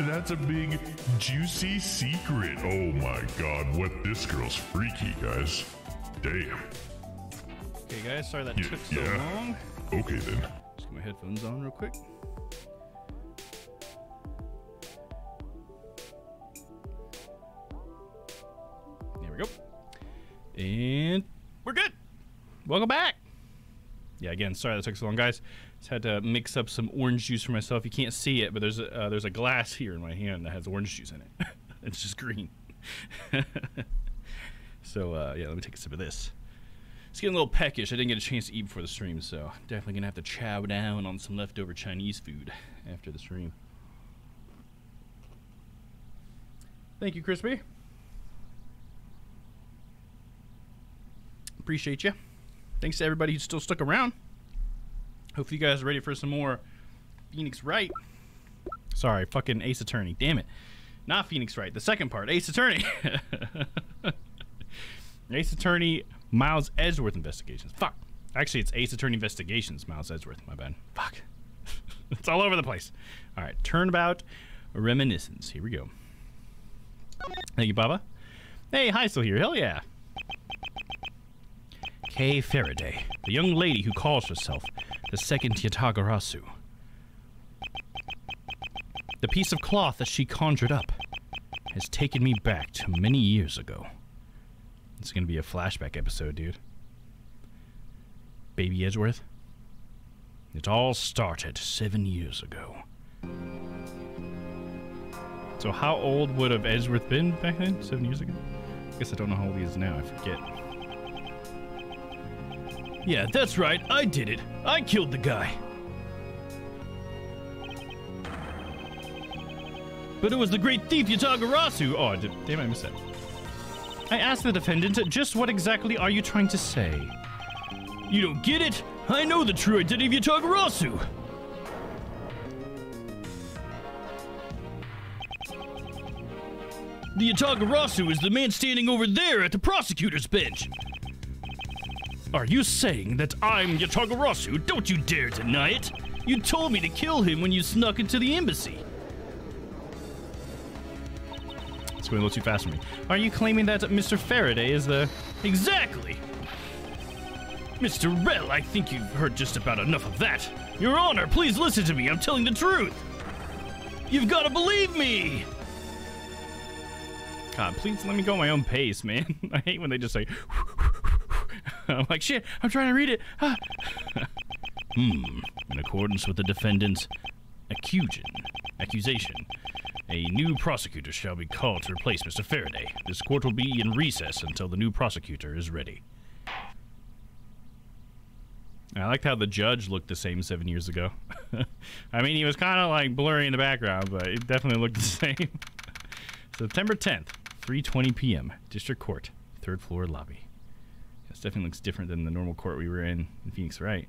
That's a big, juicy secret. Oh my god, what this girl's freaky, guys. Damn. Okay, guys, sorry that took so long. Okay then. Just get my headphones on real quick. There we go. And we're good. Welcome back. Yeah, again, sorry that took so long, guys. Just had to mix up some orange juice for myself. You can't see it, but there's a glass here in my hand that has orange juice in it. It's just green. So, yeah, let me take a sip of this. It's getting a little peckish. I didn't get a chance to eat before the stream, so definitely going to have to chow down on some leftover Chinese food after the stream. Thank you, Crispy. Appreciate you. Thanks to everybody who still stuck around. Hope you guys are ready for some more Phoenix Wright. Sorry, fucking Ace Attorney. Damn it. Not Phoenix Wright. The second part, Ace Attorney. Ace Attorney, Miles Edgeworth Investigations. Fuck. Actually, it's Ace Attorney Investigations, Miles Edgeworth. My bad. Fuck. It's all over the place. All right, Turnabout Reminiscence. Here we go. Thank you, Baba. Hey, hi, still here. Hell yeah. Kay Faraday, the young lady who calls herself the second Yatagarasu. The piece of cloth that she conjured up has taken me back to many years ago. It's gonna be a flashback episode, dude. Baby Edgeworth. It all started 7 years ago. So how old would have Edgeworth been back then? 7 years ago? I guess I don't know how old he is now. I forget. Yeah, that's right. I did it. I killed the guy. But it was the great thief Yatagarasu. Oh, damn, I missed that. I asked the defendant, just what exactly are you trying to say? You don't get it? I know the true identity of Yatagarasu. The Yatagarasu is the man standing over there at the prosecutor's bench. Are you saying that I'm Yatagarasu? Don't you dare deny it! You told me to kill him when you snuck into the embassy. It's going a little too fast for me. Are you claiming that Mr. Faraday is the... Exactly! Mr. Rell, I think you've heard just about enough of that. Your Honor, please listen to me. I'm telling the truth. You've got to believe me! God, please let me go at my own pace, man. I hate when they just say... I'm like, shit, I'm trying to read it. In accordance with the defendant's accusation, a new prosecutor shall be called to replace Mr. Faraday. This court will be in recess until the new prosecutor is ready. I liked how the judge looked the same 7 years ago. I mean, he was kind of like blurry in the background, but it definitely looked the same. September 10th, 3:20 p.m., District Court, 3rd floor lobby. This definitely looks different than the normal court we were in Phoenix Wright.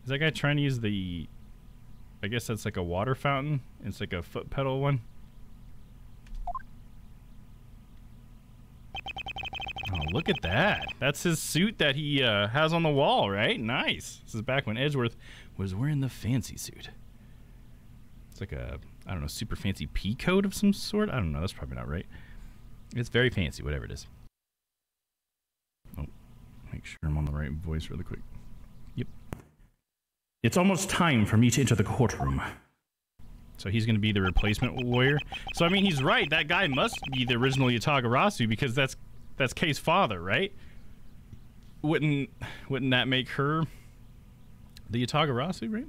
Is that guy trying to use the... I guess that's like a water fountain? It's like a foot pedal one? Oh, look at that. That's his suit that he has on the wall, right? Nice. This is back when Edgeworth was wearing the fancy suit. It's like a, I don't know, super fancy pea coat of some sort? I don't know. That's probably not right. It's very fancy, whatever it is. Oh, make sure I'm on the right voice really quick. Yep. It's almost time for me to enter the courtroom. So he's going to be the replacement lawyer? So, I mean, he's right. That guy must be the original Yatagarasu because that's Kay's father, right? Wouldn't that make her the Yatagarasu, right?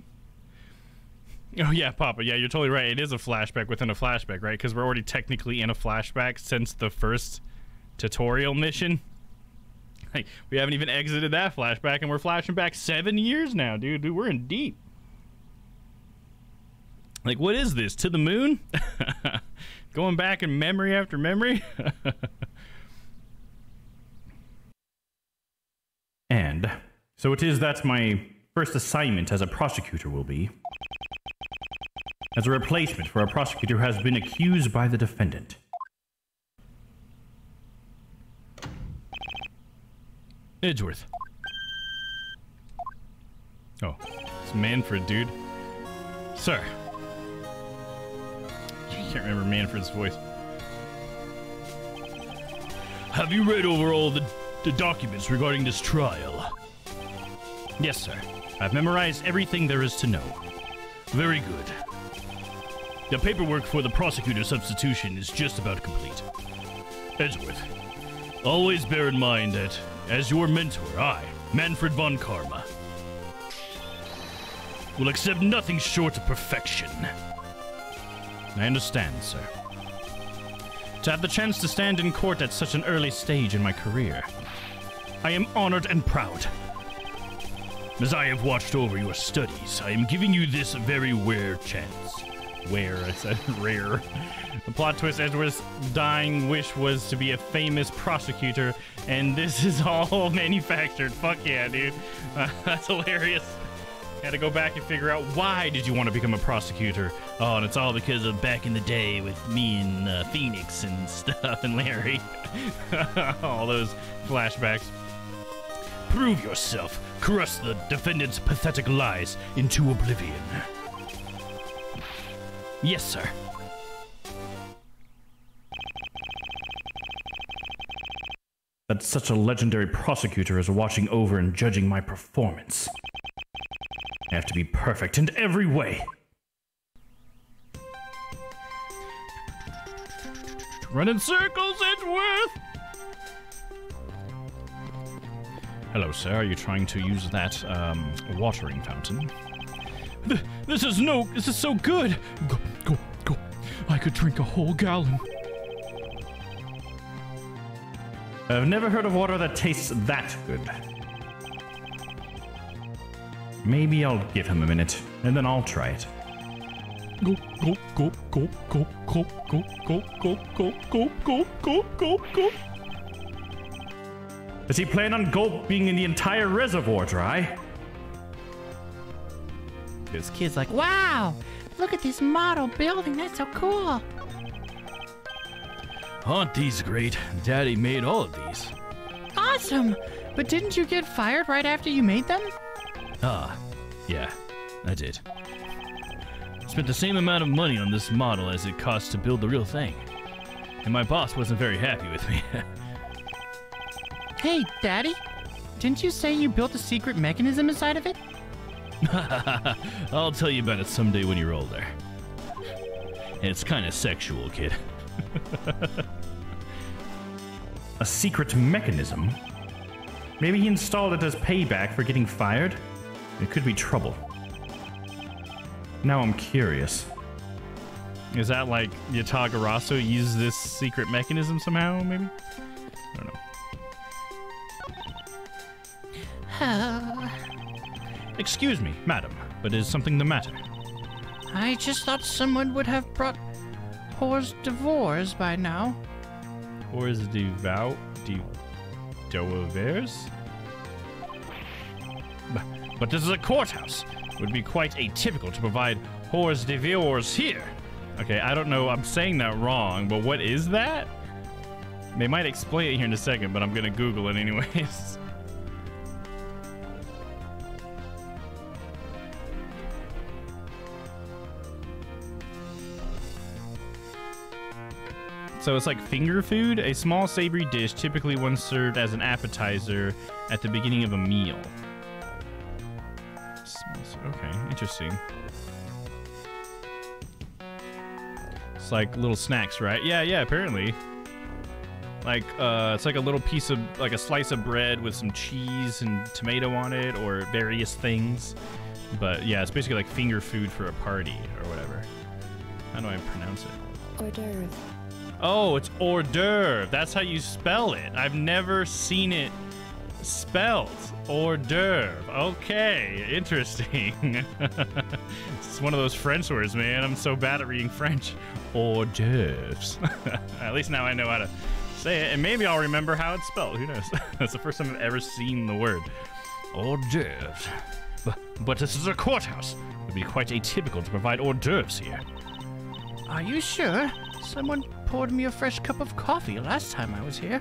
Oh, yeah, Papa. Yeah, you're totally right. It is a flashback within a flashback, right? Because we're already technically in a flashback since the first tutorial mission. Like, we haven't even exited that flashback, and we're flashing back 7 years now, dude. Dude, we're in deep. Like, what is this? To the moon? Going back in memory after memory? And so it is that my first assignment as a prosecutor will be as a replacement for a prosecutor who has been accused by the defendant. Edgeworth. Oh, it's Manfred, dude. Sir. I can't remember Manfred's voice. Have you read over all the documents regarding this trial? Yes, sir. I've memorized everything there is to know. Very good. The paperwork for the prosecutor substitution is just about complete. Edgeworth, always bear in mind that, as your mentor, I, Manfred von Karma, will accept nothing short of perfection. I understand, sir. To have the chance to stand in court at such an early stage in my career, I am honored and proud. As I have watched over your studies, I am giving you this very rare chance. Where? I said rare. The plot twist, Edgeworth's dying wish was to be a famous prosecutor, and this is all manufactured. Fuck yeah, dude. That's hilarious. Had to go back and figure out, why did you want to become a prosecutor? Oh, and it's all because of back in the day with me and Phoenix and stuff and Larry. All those flashbacks. Prove yourself. Crush the defendant's pathetic lies into oblivion. Yes, sir. That such a legendary prosecutor is watching over and judging my performance. I have to be perfect in every way. Run in circles, Edgeworth! Hello, sir. Are you trying to use that, watering fountain? This is so good! Go. I could drink a whole gallon. I've never heard of water that tastes that good. Maybe I'll give him a minute, and then I'll try it. Go. Does he plan on gulping in the entire reservoir dry? This kid's like, wow, look at this model building. That's so cool. Aren't these great? Daddy made all of these. Awesome. But didn't you get fired right after you made them? Ah, yeah, I did. Spent the same amount of money on this model as it cost to build the real thing. And my boss wasn't very happy with me. Hey, Daddy, didn't you say you built a secret mechanism inside of it? I'll tell you about it someday when you're older. And it's kind of sexual, kid. A secret mechanism? Maybe he installed it as payback for getting fired? It could be trouble. Now I'm curious. Is that like Yatagarasu used this secret mechanism somehow, maybe? I don't know. Excuse me, madam, but is something the matter? I just thought someone would have brought Hors d'oeuvres by now. Hors d'oeuvres? But this is a courthouse. It would be quite atypical to provide hors d'oeuvres here. Okay, I don't know. I'm saying that wrong, but what is that? They might explain it here in a second, but I'm gonna Google it anyways. So it's like finger food, a small savory dish, typically one served as an appetizer at the beginning of a meal. Okay, interesting. It's like little snacks, right? Yeah, apparently. Like, it's like a little piece of, like a slice of bread with some cheese and tomato on it, or various things. But yeah, it's basically like finger food for a party, or whatever. How do I pronounce it? Hors d'oeuvre. Oh, it's hors d'oeuvre. That's how you spell it. I've never seen it spelled. Hors d'oeuvre. Okay, interesting. It's one of those French words, man. I'm so bad at reading French. Hors d'oeuvres. At least now I know how to say it, and maybe I'll remember how it's spelled. Who knows? That's the first time I've ever seen the word. Hors d'oeuvres. But this is a courthouse. It would be quite atypical to provide hors d'oeuvres here. Are you sure? Someone poured me a fresh cup of coffee last time I was here.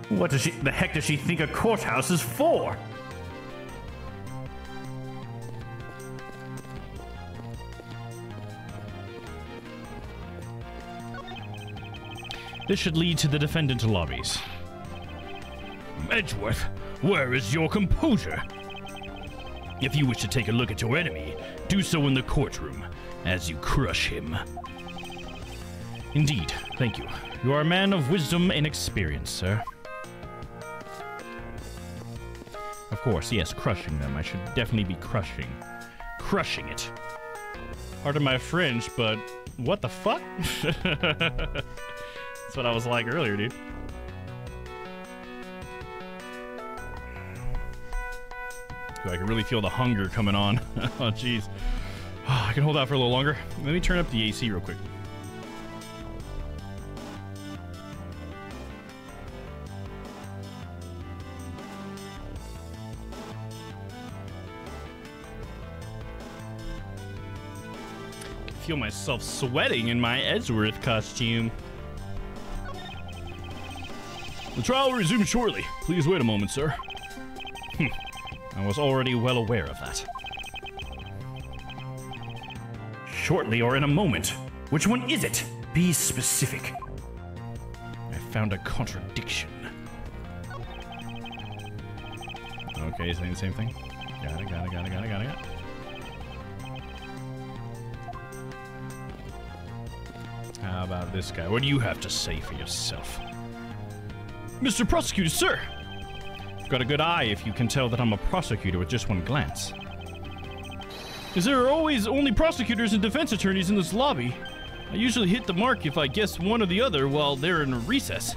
What does the heck does she think a courthouse is for? This should lead to the defendant lobbies. Edgeworth, where is your composure? If you wish to take a look at your enemy, do so in the courtroom, as you crush him. Indeed, thank you. You are a man of wisdom and experience, sir. Of course, yes, crushing them. I should definitely be crushing it. Pardon my French, but what the fuck? That's what I was like earlier, dude. Ooh, I can really feel the hunger coming on. Oh, jeez. I can hold out for a little longer. Let me turn up the AC real quick. I can feel myself sweating in my Edgeworth costume. The trial will resume shortly. Please wait a moment, sir. I was already well aware of that. Shortly or in a moment? Which one is it? Be specific. I found a contradiction. Okay, saying the same thing. Got it. How about this guy? What do you have to say for yourself? Mr. Prosecutor, sir! You've got a good eye if you can tell that I'm a prosecutor with just one glance. Is there always only prosecutors and defense attorneys in this lobby? I usually hit the mark if I guess one or the other while they're in a recess.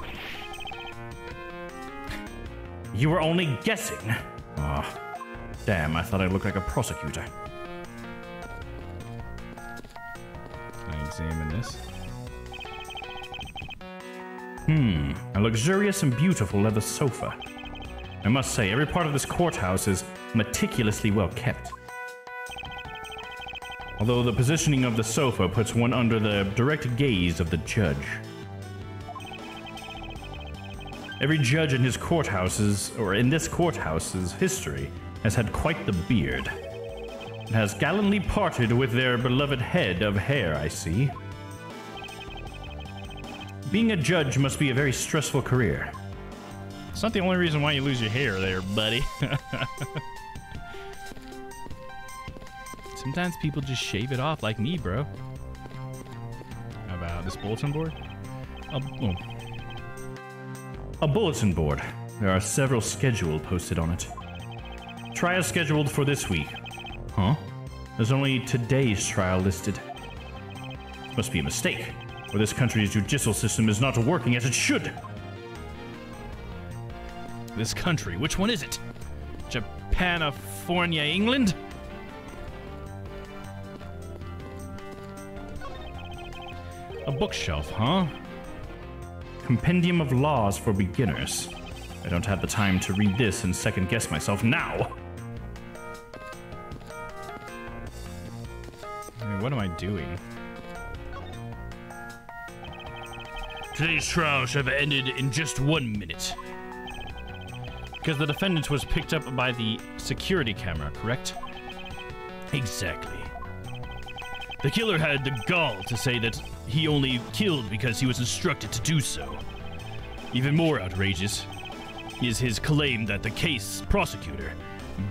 You were only guessing? Oh, damn, I thought I looked like a prosecutor. Can I examine this? A luxurious and beautiful leather sofa. I must say, every part of this courthouse is meticulously well kept. Although the positioning of the sofa puts one under the direct gaze of the judge. Every judge in his courthouses, or in this courthouse's history, has had quite the beard. It has gallantly parted with their beloved head of hair, I see. Being a judge must be a very stressful career. It's not the only reason why you lose your hair there, buddy. Sometimes people just shave it off like me, bro. How about this bulletin board? A bulletin board. There are several schedules posted on it. Trial scheduled for this week. Huh? There's only today's trial listed. Must be a mistake, or this country's judicial system is not working as it should. This country, which one is it? Japanifornia, England? A bookshelf, huh? Compendium of Laws for Beginners. I don't have the time to read this and second guess myself now. I mean, what am I doing? Today's trial shall have ended in just 1 minute. Because the defendant was picked up by the security camera, correct? Exactly. The killer had the gall to say that he only killed because he was instructed to do so. Even more outrageous is his claim that the case prosecutor,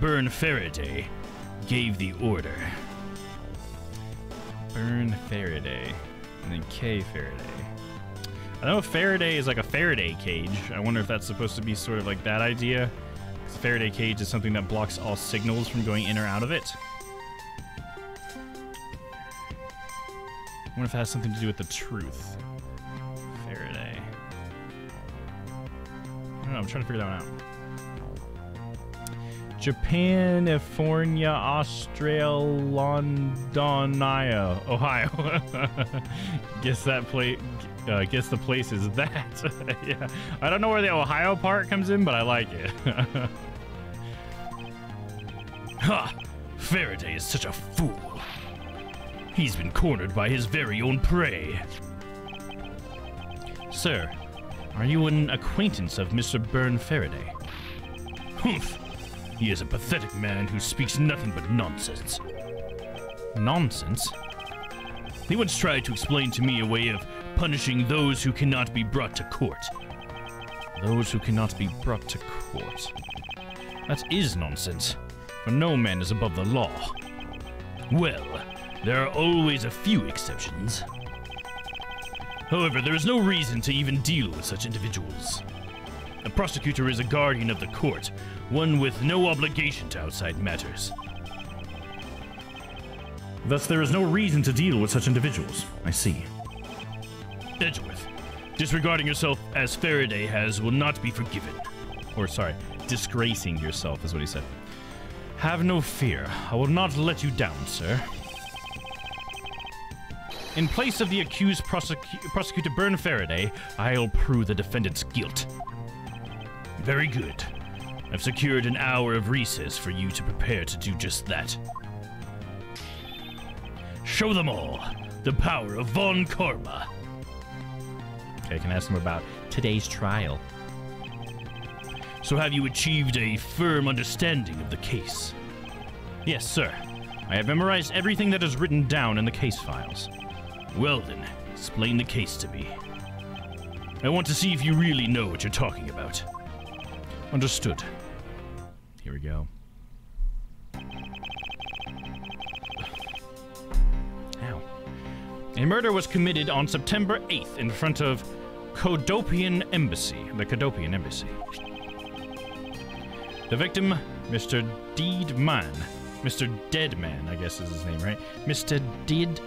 Byrne Faraday, gave the order. Byrne Faraday. And then K Faraday. I know Faraday is like a Faraday cage. I wonder if that's supposed to be sort of like that idea. Because a Faraday cage is something that blocks all signals from going in or out of it. I wonder if it has something to do with the truth. Faraday. I don't know, I'm trying to figure that one out. Japanifornia, Australia, Ohio. Guess the place is that. Yeah, I don't know where the Ohio part comes in, but I like it. Ha! Faraday is such a fool. He's been cornered by his very own prey. Sir, are you an acquaintance of Mr. Byrne Faraday? Humph! He is a pathetic man who speaks nothing but nonsense. Nonsense? He once tried to explain to me a way of punishing those who cannot be brought to court. Those who cannot be brought to court. That is nonsense, for no man is above the law. Well, there are always a few exceptions. However, there is no reason to even deal with such individuals. A prosecutor is a guardian of the court, one with no obligation to outside matters. Thus, there is no reason to deal with such individuals. I see. Edgeworth, disregarding yourself as Faraday has will not be forgiven. Or, sorry, disgracing yourself is what he said. Have no fear. I will not let you down, sir. In place of the accused prosecutor Byrne Faraday, I'll prove the defendant's guilt. Very good. I've secured an hour of recess for you to prepare to do just that. Show them all the power of Von Karma. Okay, I can ask him about today's trial. So have you achieved a firm understanding of the case? Yes, sir. I have memorized everything that is written down in the case files. Well then, explain the case to me. I want to see if you really know what you're talking about. Understood. Here we go. Ow. A murder was committed on September 8th in front of the Kodopian Embassy. The victim, Mr. Mr. Deadman, I guess is his name, right? Mr.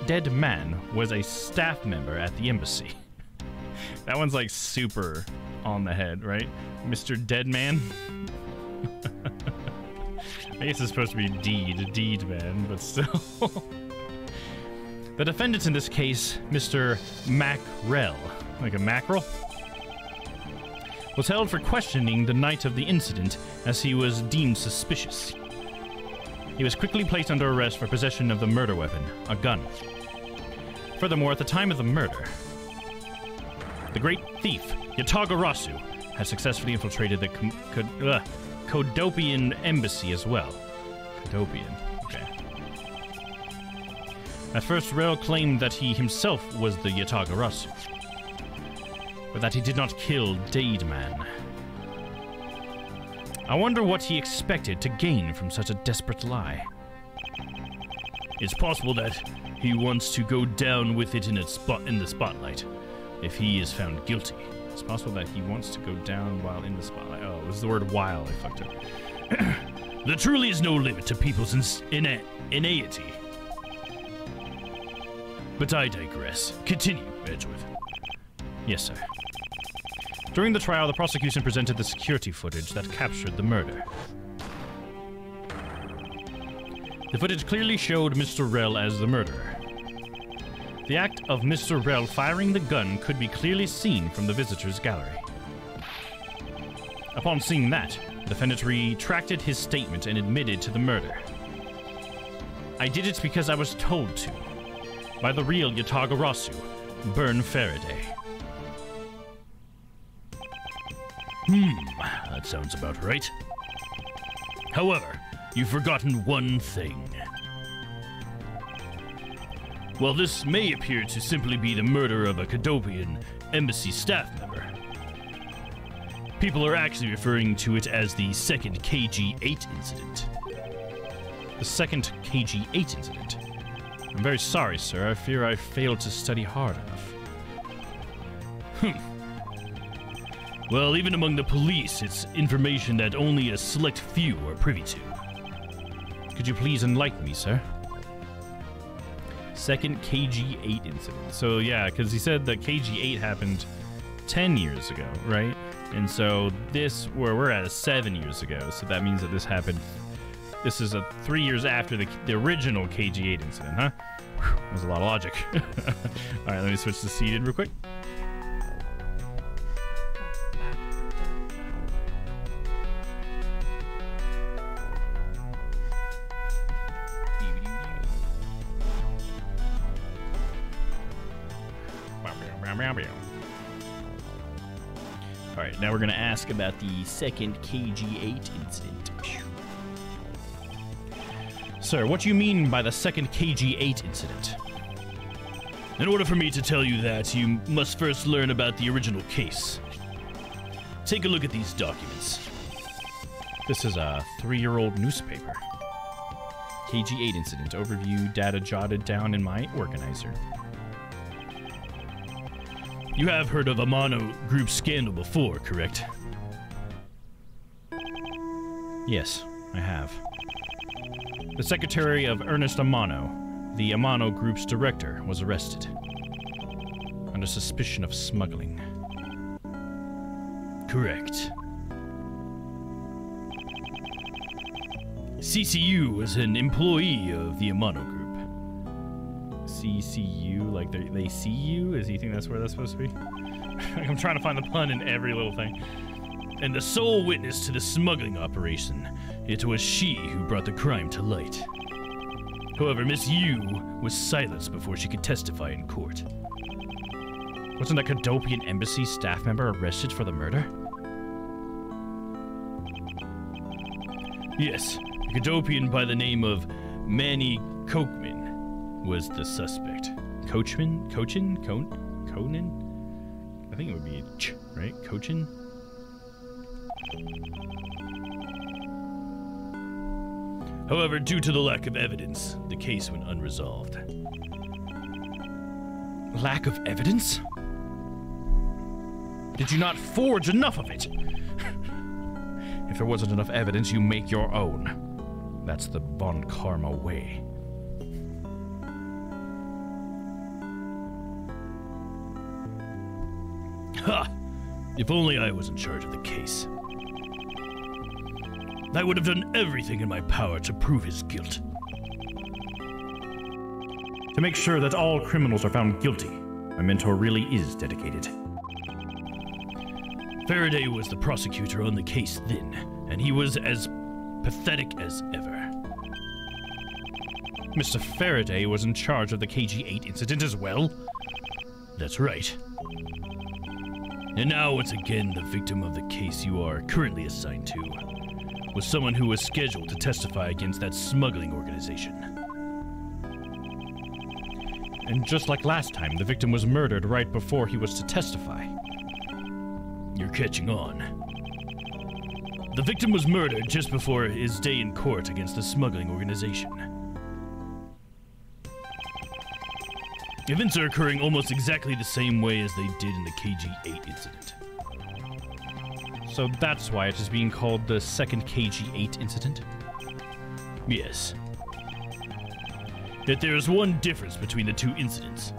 Deadman was a staff member at the embassy. That one's like super on the head, right? Mr. Deadman. I guess it's supposed to be Deedman, but still. The defendant in this case, Mr. Mackerel, like a mackerel, was held for questioning the night of the incident as he was deemed suspicious. He was quickly placed under arrest for possession of the murder weapon, a gun. Furthermore, at the time of the murder, the great thief, Yatagarasu, had successfully infiltrated the Kodopian embassy as well. Kodopian, okay. At first, Rel claimed that he himself was the Yatagarasu, but that he did not kill Deadman. I wonder what he expected to gain from such a desperate lie. It's possible that he wants to go down with it in the spotlight, if he is found guilty. It's possible that he wants to go down while in the spotlight. Oh, it was the word while, I fucked up. There truly is no limit to people's inanity. But I digress. Continue, Edgeworth. Yes, sir. During the trial, the prosecution presented the security footage that captured the murder. The footage clearly showed Mr. Rel as the murderer. The act of Mr. Rel firing the gun could be clearly seen from the visitors' gallery. Upon seeing that, the defendant retracted his statement and admitted to the murder. I did it because I was told to, by the real Yatagarasu, Byrne Faraday. That sounds about right. However, you've forgotten one thing. While this may appear to simply be the murder of a Kodopian embassy staff member, people are actually referring to it as the second KG-8 incident. The second KG-8 incident? I'm very sorry, sir. I fear I failed to study hard enough. Well, even among the police, it's information that only a select few are privy to. Could you please enlighten me, sir? Second KG-8 incident. So, yeah, because he said that KG-8 happened 10 years ago, right? And so this, where we're at, is 7 years ago. So that means that this happened... This is 3 years after the original KG-8 incident, huh? Whew, there's a lot of logic. All right, let me switch to seated real quick. Alright, now we're going to ask about the second KG-8 incident. Sir, what do you mean by the second KG-8 incident? In order for me to tell you that, you must first learn about the original case. Take a look at these documents. This is a 3-year-old newspaper. KG-8 incident overview, data jotted down in my organizer. You have heard of Amano Group scandal before, correct? Yes, I have. The secretary of Ernest Amano, the Amano Group's director, was arrested under suspicion of smuggling. Correct. CCU was an employee of the Amano Group. see you, like they see you? Is you think that's where that's supposed to be? I'm trying to find the pun in every little thing. And the sole witness to the smuggling operation. It was she who brought the crime to light. However, Miss Yu was silenced before she could testify in court. Wasn't a Cadopian embassy staff member arrested for the murder? Yes, a Cadopian by the name of Manny Kochman was the suspect. Coachman? Conan? I think it would be ch, right? Cochin? However, due to the lack of evidence, the case went unresolved. Lack of evidence? Did you not forge enough of it? If there wasn't enough evidence, you make your own. That's the Von Karma way. Ha! If only I was in charge of the case. I would have done everything in my power to prove his guilt. To make sure that all criminals are found guilty, my mentor really is dedicated. Faraday was the prosecutor on the case then, and he was as pathetic as ever. Mr. Faraday was in charge of the KG-8 incident as well? That's right. And now, once again, the victim of the case you are currently assigned to was someone who was scheduled to testify against that smuggling organization. And just like last time, the victim was murdered right before he was to testify. You're catching on. The victim was murdered just before his day in court against the smuggling organization. Events are occurring almost exactly the same way as they did in the KG-8 incident. So that's why it is being called the second KG-8 incident? Yes. Yet there is one difference between the two incidents.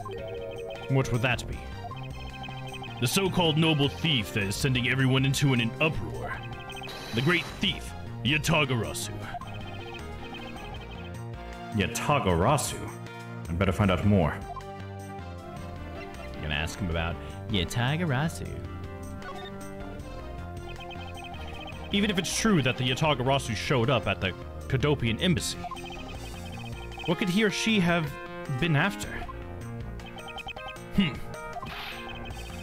What would that be? The so-called noble thief that is sending everyone into an uproar. The great thief, Yatagarasu. Yatagarasu? I'd better find out more. I'm gonna ask him about Yatagarasu. Even if it's true that the Yatagarasu showed up at the Cadopian embassy, what could he or she have been after?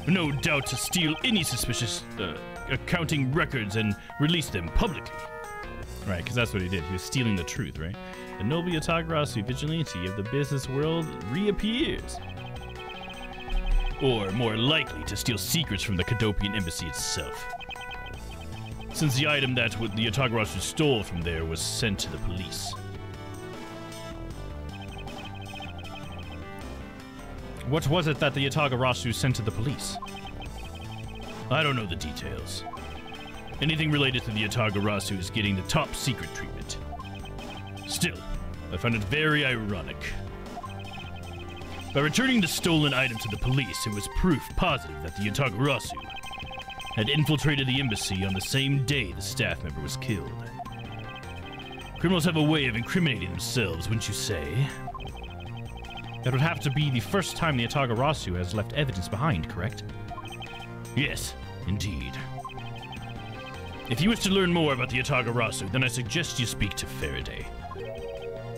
No doubt to steal any suspicious accounting records and release them publicly. Right, because that's what he did. He was stealing the truth, right? The noble Yatagarasu vigilante of the business world reappears. Or more likely to steal secrets from the Cadopian embassy itself. Since the item that the Yatagarasu stole from there was sent to the police. What was it that the Yatagarasu sent to the police? I don't know the details. Anything related to the Yatagarasu is getting the top secret treatment. Still, I find it very ironic. By returning the stolen item to the police, it was proof positive that the Yatagarasu had infiltrated the embassy on the same day the staff member was killed. Criminals have a way of incriminating themselves, wouldn't you say? That would have to be the first time the Yatagarasu has left evidence behind, correct? Yes, indeed. If you wish to learn more about the Yatagarasu, then I suggest you speak to Faraday.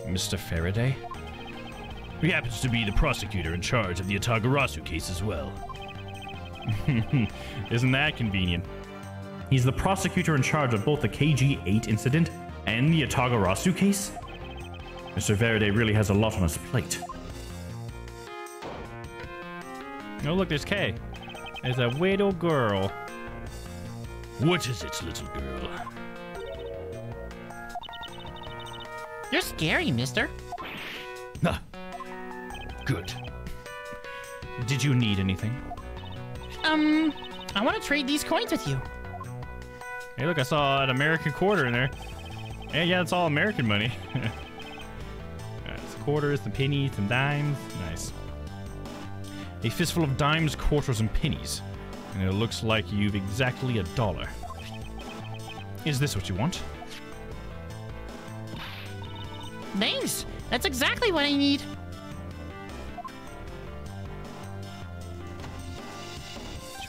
Mr. Faraday? He happens to be the prosecutor in charge of the Yatagarasu case as well. Isn't that convenient? He's the prosecutor in charge of both the KG-8 incident and the Yatagarasu case? Mr. Faraday really has a lot on his plate. Oh, look, there's Kay. There's a little girl. What is it, little girl? You're scary, mister. Ah, good. Did you need anything? I want to trade these coins with you. Hey, look, I saw an American quarter in there. Hey, yeah, it's all American money. It's quarters, some pennies, some dimes. Nice. A fistful of dimes, quarters, and pennies. And it looks like you've exactly $1. Is this what you want? Thanks. That's exactly what I need.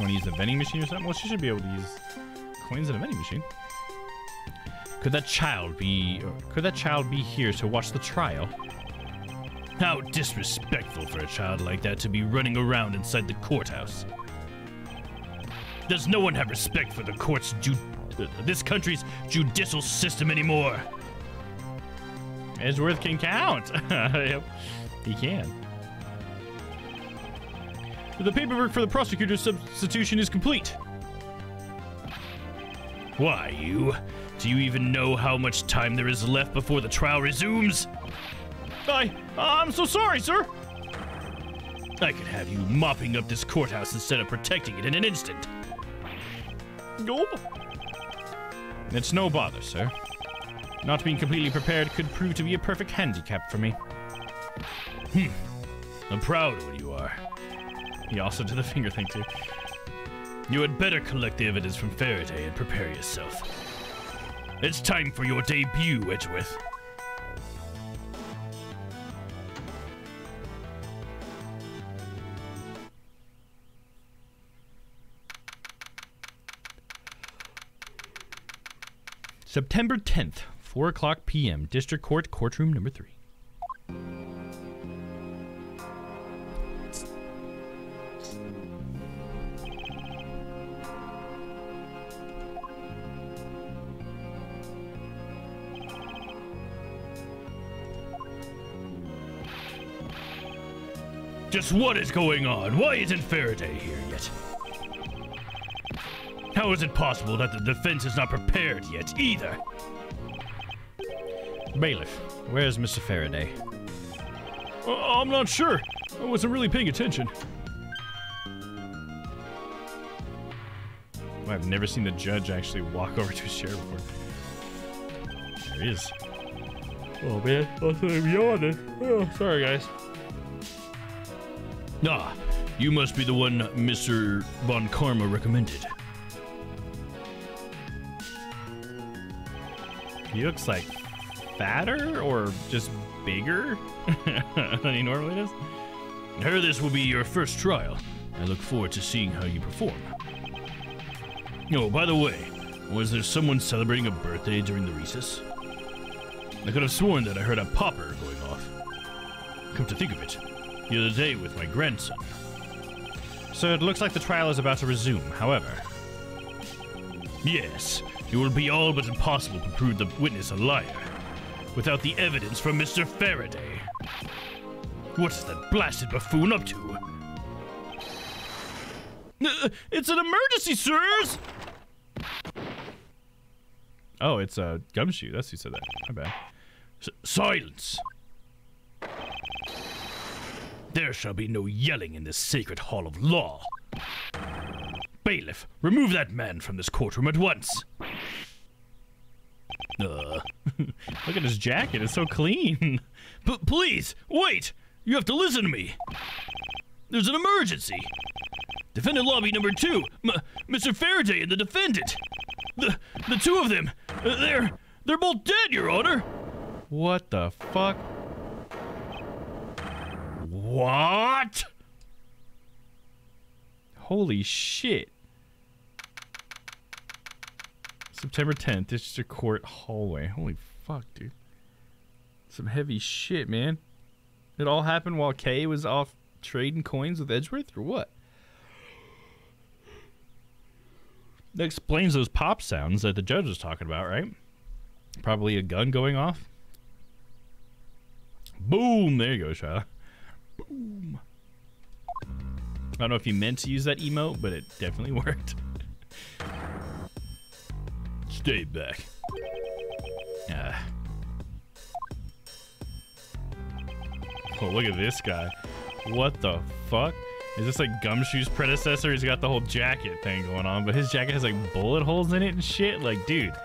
want to use the vending machine or something? Well, she should be able to use coins in a vending machine. Could that child be here to watch the trial? How disrespectful for a child like that to be running around inside the courthouse. Does no one have respect for the court's this country's judicial system anymore? Edgeworth can count. Yep, he can. The paperwork for the prosecutor's substitution is complete. Why, you? Do you even know how much time there is left before the trial resumes? I'm so sorry, sir. I could have you mopping up this courthouse instead of protecting it in an instant. Nope. It's no bother, sir. Not being completely prepared could prove to be a perfect handicap for me. I'm proud of what you are. He also did the finger thing, too. You had better collect the evidence from Faraday and prepare yourself. It's time for your debut, Edgeworth. September 10th, 4 o'clock p.m., District Court, courtroom number 3. Just what is going on? Why isn't Faraday here yet? How is it possible that the defense is not prepared yet, either? Bailiff, where's Mr. Faraday? I'm not sure. I wasn't really paying attention. I've never seen the judge actually walk over to his chair before. There he is. Oh, man. I'm yawning. Oh, sorry, guys. Ah, you must be the one Mr. Von Karma recommended. He looks like fatter or just bigger than he normally does. I heard this will be your first trial. I look forward to seeing how you perform. Oh, by the way, was there someone celebrating a birthday during the recess? I could have sworn that I heard a popper going off. Come to think of it, the other day with my grandson. So it looks like the trial is about to resume, however. Yes. It will be all but impossible to prove the witness a liar without the evidence from Mr. Faraday. What is that blasted buffoon up to? It's an emergency, sirs! Oh, it's a Gumshoe. That's who said that. My bad. Silence! There shall be no yelling in this sacred hall of law. Bailiff, remove that man from this courtroom at once. Look at his jacket, it's so clean. Please, wait! You have to listen to me. There's an emergency. Defendant lobby number 2, Mr. Faraday and the defendant. The two of them, they're both dead, Your Honor. What the fuck? What? Holy shit. September 10th, District Court hallway. Holy fuck, dude. Some heavy shit, man. It all happened while Kay was off trading coins with Edgeworth, or what? That explains those pop sounds that the judge was talking about, right? Probably a gun going off. Boom! There you go, Shyla. Boom. I don't know if you meant to use that emote, but it definitely worked. Stay back. Oh, look at this guy. What the fuck? Is this like Gumshoe's predecessor? He's got the whole jacket thing going on, but his jacket has like bullet holes in it and shit. Like, dude,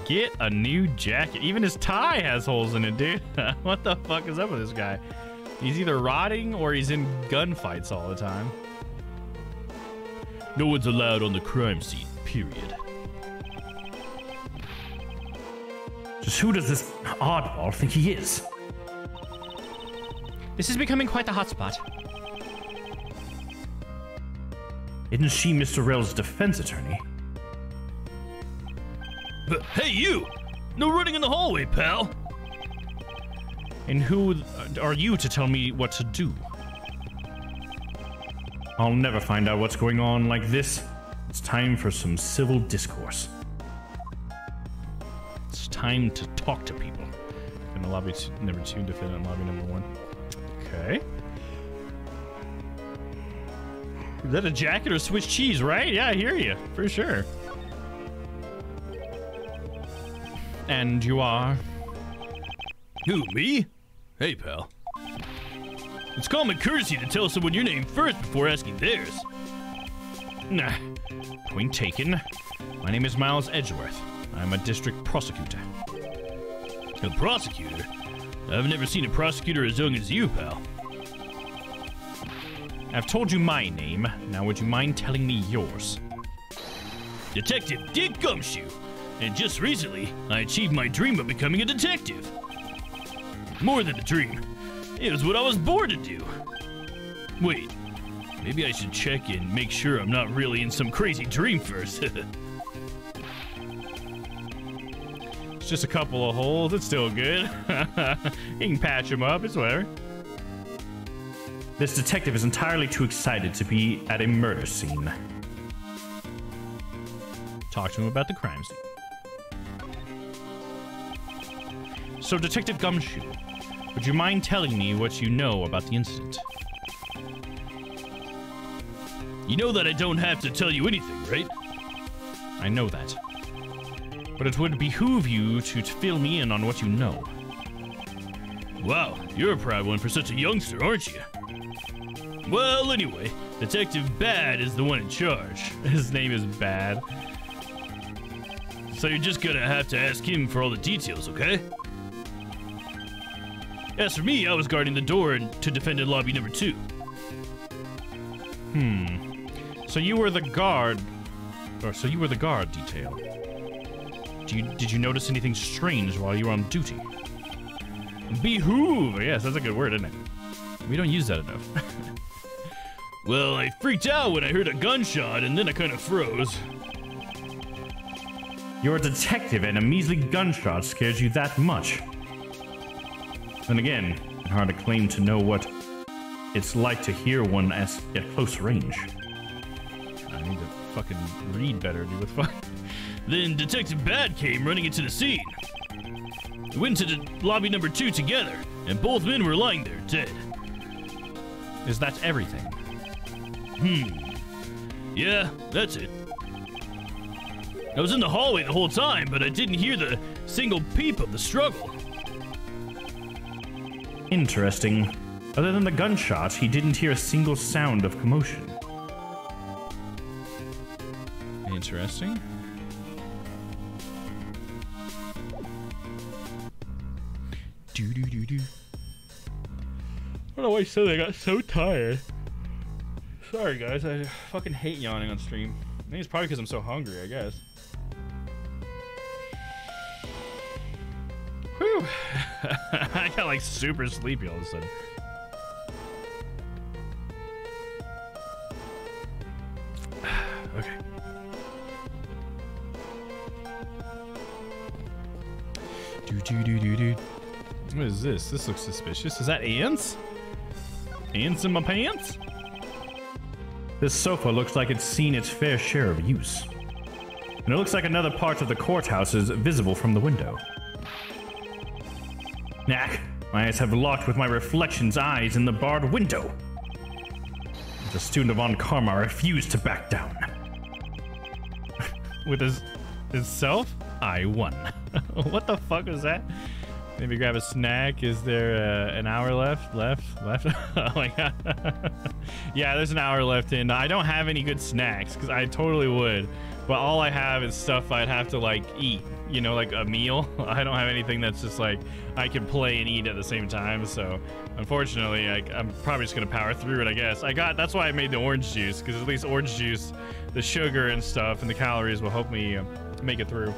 get a new jacket. Even his tie has holes in it, dude. What the fuck is up with this guy? He's either rotting or he's in gunfights all the time. No one's allowed on the crime scene, period. Just who does this oddball think he is? This is becoming quite the hotspot. Isn't she Mr. Rell's defense attorney? But hey, you! No running in the hallway, pal! And who are you to tell me what to do? I'll never find out what's going on like this. It's time for some civil discourse. It's time to talk to people. In the lobby number 2, defendant lobby number 1. Okay. Is that a jacket or Swiss cheese, right? Yeah, I hear you. For sure. And you are? Who, me? Hey, pal. It's common courtesy to tell someone your name first before asking theirs. Nah. Point taken. My name is Miles Edgeworth. I'm a district prosecutor. A prosecutor? I've never seen a prosecutor as young as you, pal. I've told you my name. Now would you mind telling me yours? Detective Dick Gumshoe. And just recently, I achieved my dream of becoming a detective. More than a dream. It was what I was born to do. Wait, maybe I should check and make sure I'm not really in some crazy dream first. It's just a couple of holes. It's still good. You can patch them up. It's whatever. This detective is entirely too excited to be at a murder scene. Talk to him about the crime scene. So, Detective Gumshoe, would you mind telling me what you know about the incident? You know that I don't have to tell you anything, right? I know that. But it would behoove you to fill me in on what you know. Wow, you're a proud one for such a youngster, aren't you? Well, anyway, Detective Bad is the one in charge. His name is Bad. So you're just gonna have to ask him for all the details, okay? As for me, I was guarding the door to defendant lobby number 2. So you were the guard, detail. Did you notice anything strange while you were on duty? Behoove! Yes, that's a good word, isn't it? We don't use that enough. Well, I freaked out when I heard a gunshot, and then I kind of froze. You're a detective and a measly gunshot scares you that much. Then again, it's hard to claim to know what it's like to hear one at close range. I need to fucking read better, dude. What the fuck? Then Detective Bad came running into the scene. We went to the lobby number 2 together, and both men were lying there, dead. Is that everything? Yeah, that's it. I was in the hallway the whole time, but I didn't hear the single peep of the struggle. Interesting. Other than the gunshot, he didn't hear a single sound of commotion. Interesting. Do. I don't know why I said I got so tired. Sorry, guys. I fucking hate yawning on stream. I think it's probably because I'm so hungry, I guess. Whew. I got like super sleepy all of a sudden. Okay. Do. What is this? This looks suspicious. Is that ants? Ants in my pants? This sofa looks like it's seen its fair share of use. And it looks like another part of the courthouse is visible from the window. Knack, my eyes have locked with my reflection's eyes in the barred window. The student of On Karma refused to back down. With his self? I won. What the fuck was that? Maybe grab a snack. Is there an hour left? Left? Oh my god. Yeah, there's an hour left in. I don't have any good snacks because I totally would. But all I have is stuff I'd have to like eat. You know, like a meal. I don't have anything that's just like I can play and eat at the same time. So unfortunately, I'm probably just gonna power through it, I guess. That's why I made the orange juice, because at least orange juice, the sugar and stuff and the calories will help me make it through.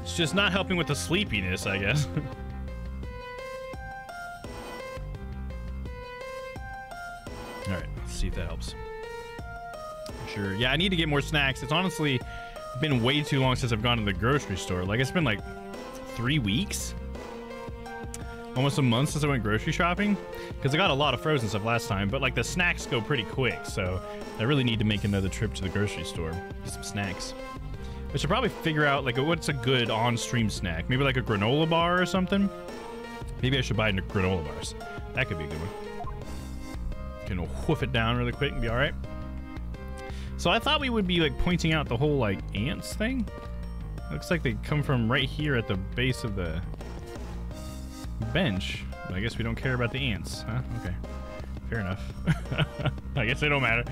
It's just not helping with the sleepiness, I guess. Alright, let's see if that helps. Sure. Yeah, I need to get more snacks. It's honestly been way too long since I've gone to the grocery store. Like, it's been like 3 weeks. Almost a month since I went grocery shopping. Because I got a lot of frozen stuff last time. But, like, the snacks go pretty quick. So, I really need to make another trip to the grocery store. Get some snacks. I should probably figure out, like, what's a good on-stream snack. Maybe, like, a granola bar or something. Maybe I should buy granola bars. That could be a good one. Can whoof it down really quick and be alright. So I thought we would be like pointing out the whole like ants thing. Looks like they come from right here at the base of the bench. But I guess we don't care about the ants, huh? Okay, fair enough. I guess they don't matter.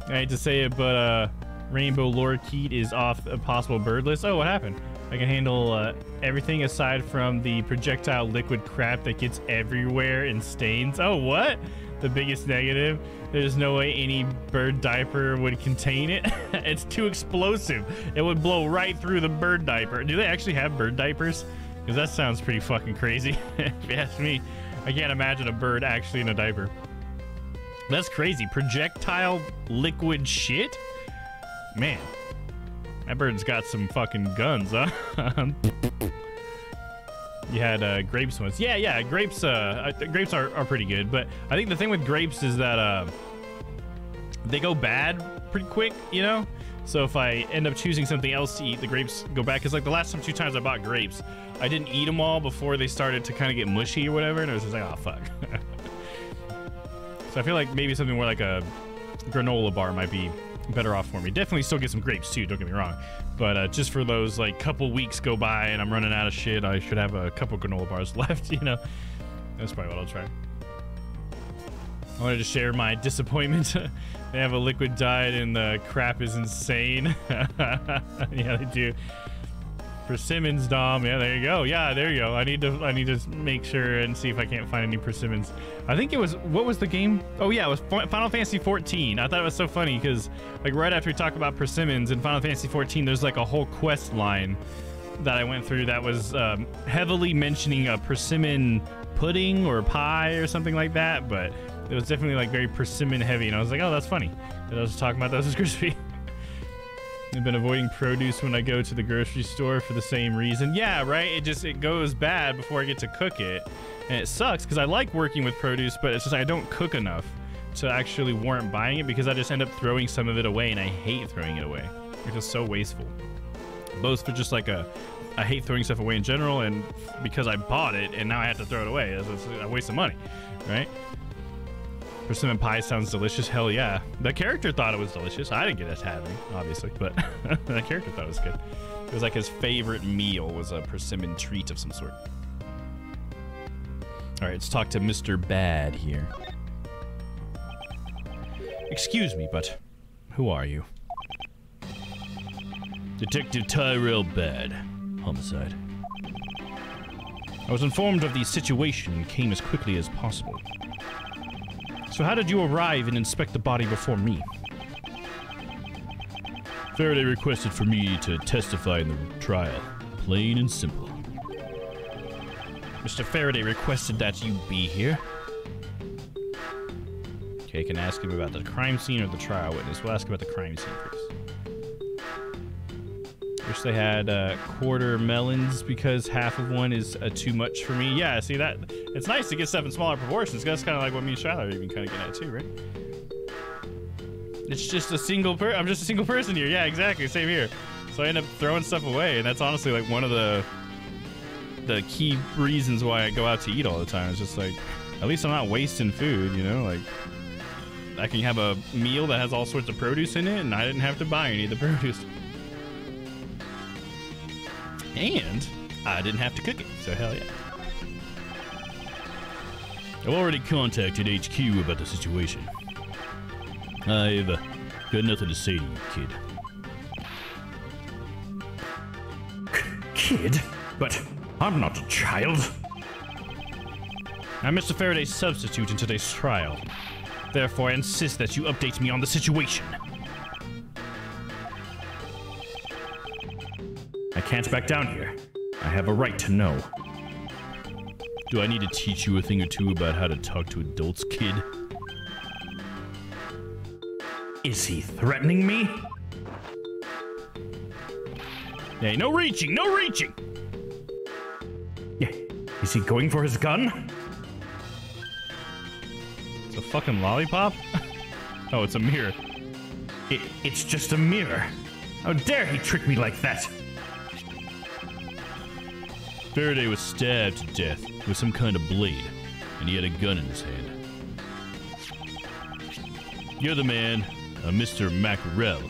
I hate to say it, but Rainbow Lorikeet is off a possible bird list. Oh, what happened? I can handle everything aside from the projectile liquid crap that gets everywhere and stains. Oh, what? The biggest negative? There's no way any bird diaper would contain it. It's too explosive. It would blow right through the bird diaper. Do they actually have bird diapers? Because that sounds pretty fucking crazy. If you ask me, I can't imagine a bird actually in a diaper. That's crazy. Projectile liquid shit? Man, that bird's got some fucking guns, huh? You had grapes once. Yeah, grapes grapes are pretty good, but I think the thing with grapes is that they go bad pretty quick, you know? So if I end up choosing something else to eat, the grapes go bad. Because like the last 2 times I bought grapes, I didn't eat them all before they started to kind of get mushy or whatever, and I was just like, oh, fuck. So I feel like maybe something more like a granola bar might be better off for me. Definitely still get some grapes too, don't get me wrong, but just for those like couple weeks go by and I'm running out of shit, I should have a couple granola bars left, you know. That's probably what I'll try. I wanted to share my disappointment. They have a liquid diet and the crap is insane. Yeah, they do. Persimmons, Dom. Yeah, there you go. Yeah, there you go. I need to make sure and see if I can't find any persimmons. I think it was, what was the game? Oh yeah, it was Final Fantasy 14. I thought it was so funny because like right after we talk about persimmons in Final Fantasy 14, there's like a whole quest line that I went through that was heavily mentioning a persimmon pudding or pie or something like that, but it was definitely like very persimmon heavy, and I was like, oh, that's funny that I was talking about those as crispy. I've been avoiding produce when I go to the grocery store for the same reason. Yeah, right? It goes bad before I get to cook it. And it sucks because I like working with produce, but it's just I don't cook enough to actually warrant buying it because I just end up throwing some of it away, and I hate throwing it away. It's just so wasteful. Both for just like I hate throwing stuff away in general, and because I bought it and now I have to throw it away. It's a waste of money, right? Persimmon pie sounds delicious. Hell yeah. The character thought it was delicious. I didn't get it having, obviously, but the character thought it was good. It was like his favorite meal was a persimmon treat of some sort. All right, let's talk to Mr. Bad here. Excuse me, but who are you? Detective Tyrell Bad. Homicide. I was informed of the situation and came as quickly as possible. So how did you arrive and inspect the body before me? Faraday requested for me to testify in the trial. Plain and simple. Mr. Faraday requested that you be here. Okay, I can ask him about the crime scene or the trial witness. We'll ask about the crime scene first. Wish they had quarter melons because half of one is too much for me. Yeah, see that? It's nice to get stuff in smaller proportions. That's kind of like what me and Shyla are even kind of getting at too, right? It's just a single I'm just a single person here. Yeah, exactly. Same here. So I end up throwing stuff away, and that's honestly like one of the key reasons why I go out to eat all the time. It's just like, at least I'm not wasting food, you know? Like, I can have a meal that has all sorts of produce in it, and I didn't have to buy any of the produce. And I didn't have to cook it, so hell yeah. I've already contacted HQ about the situation. I've got nothing to say to you, kid. Kid? But I'm not a child. I'm Mr. Faraday's substitute in today's trial. Therefore, I insist that you update me on the situation. I can't back down here. I have a right to know. Do I need to teach you a thing or two about how to talk to adults, kid? Is he threatening me? Hey, no reaching, no reaching! Yeah. Is he going for his gun? It's a fucking lollipop? Oh, it's a mirror. It's just a mirror. How dare he trick me like that? Faraday was stabbed to death with some kind of blade, and he had a gun in his hand. The other man, Mr. Mackerel,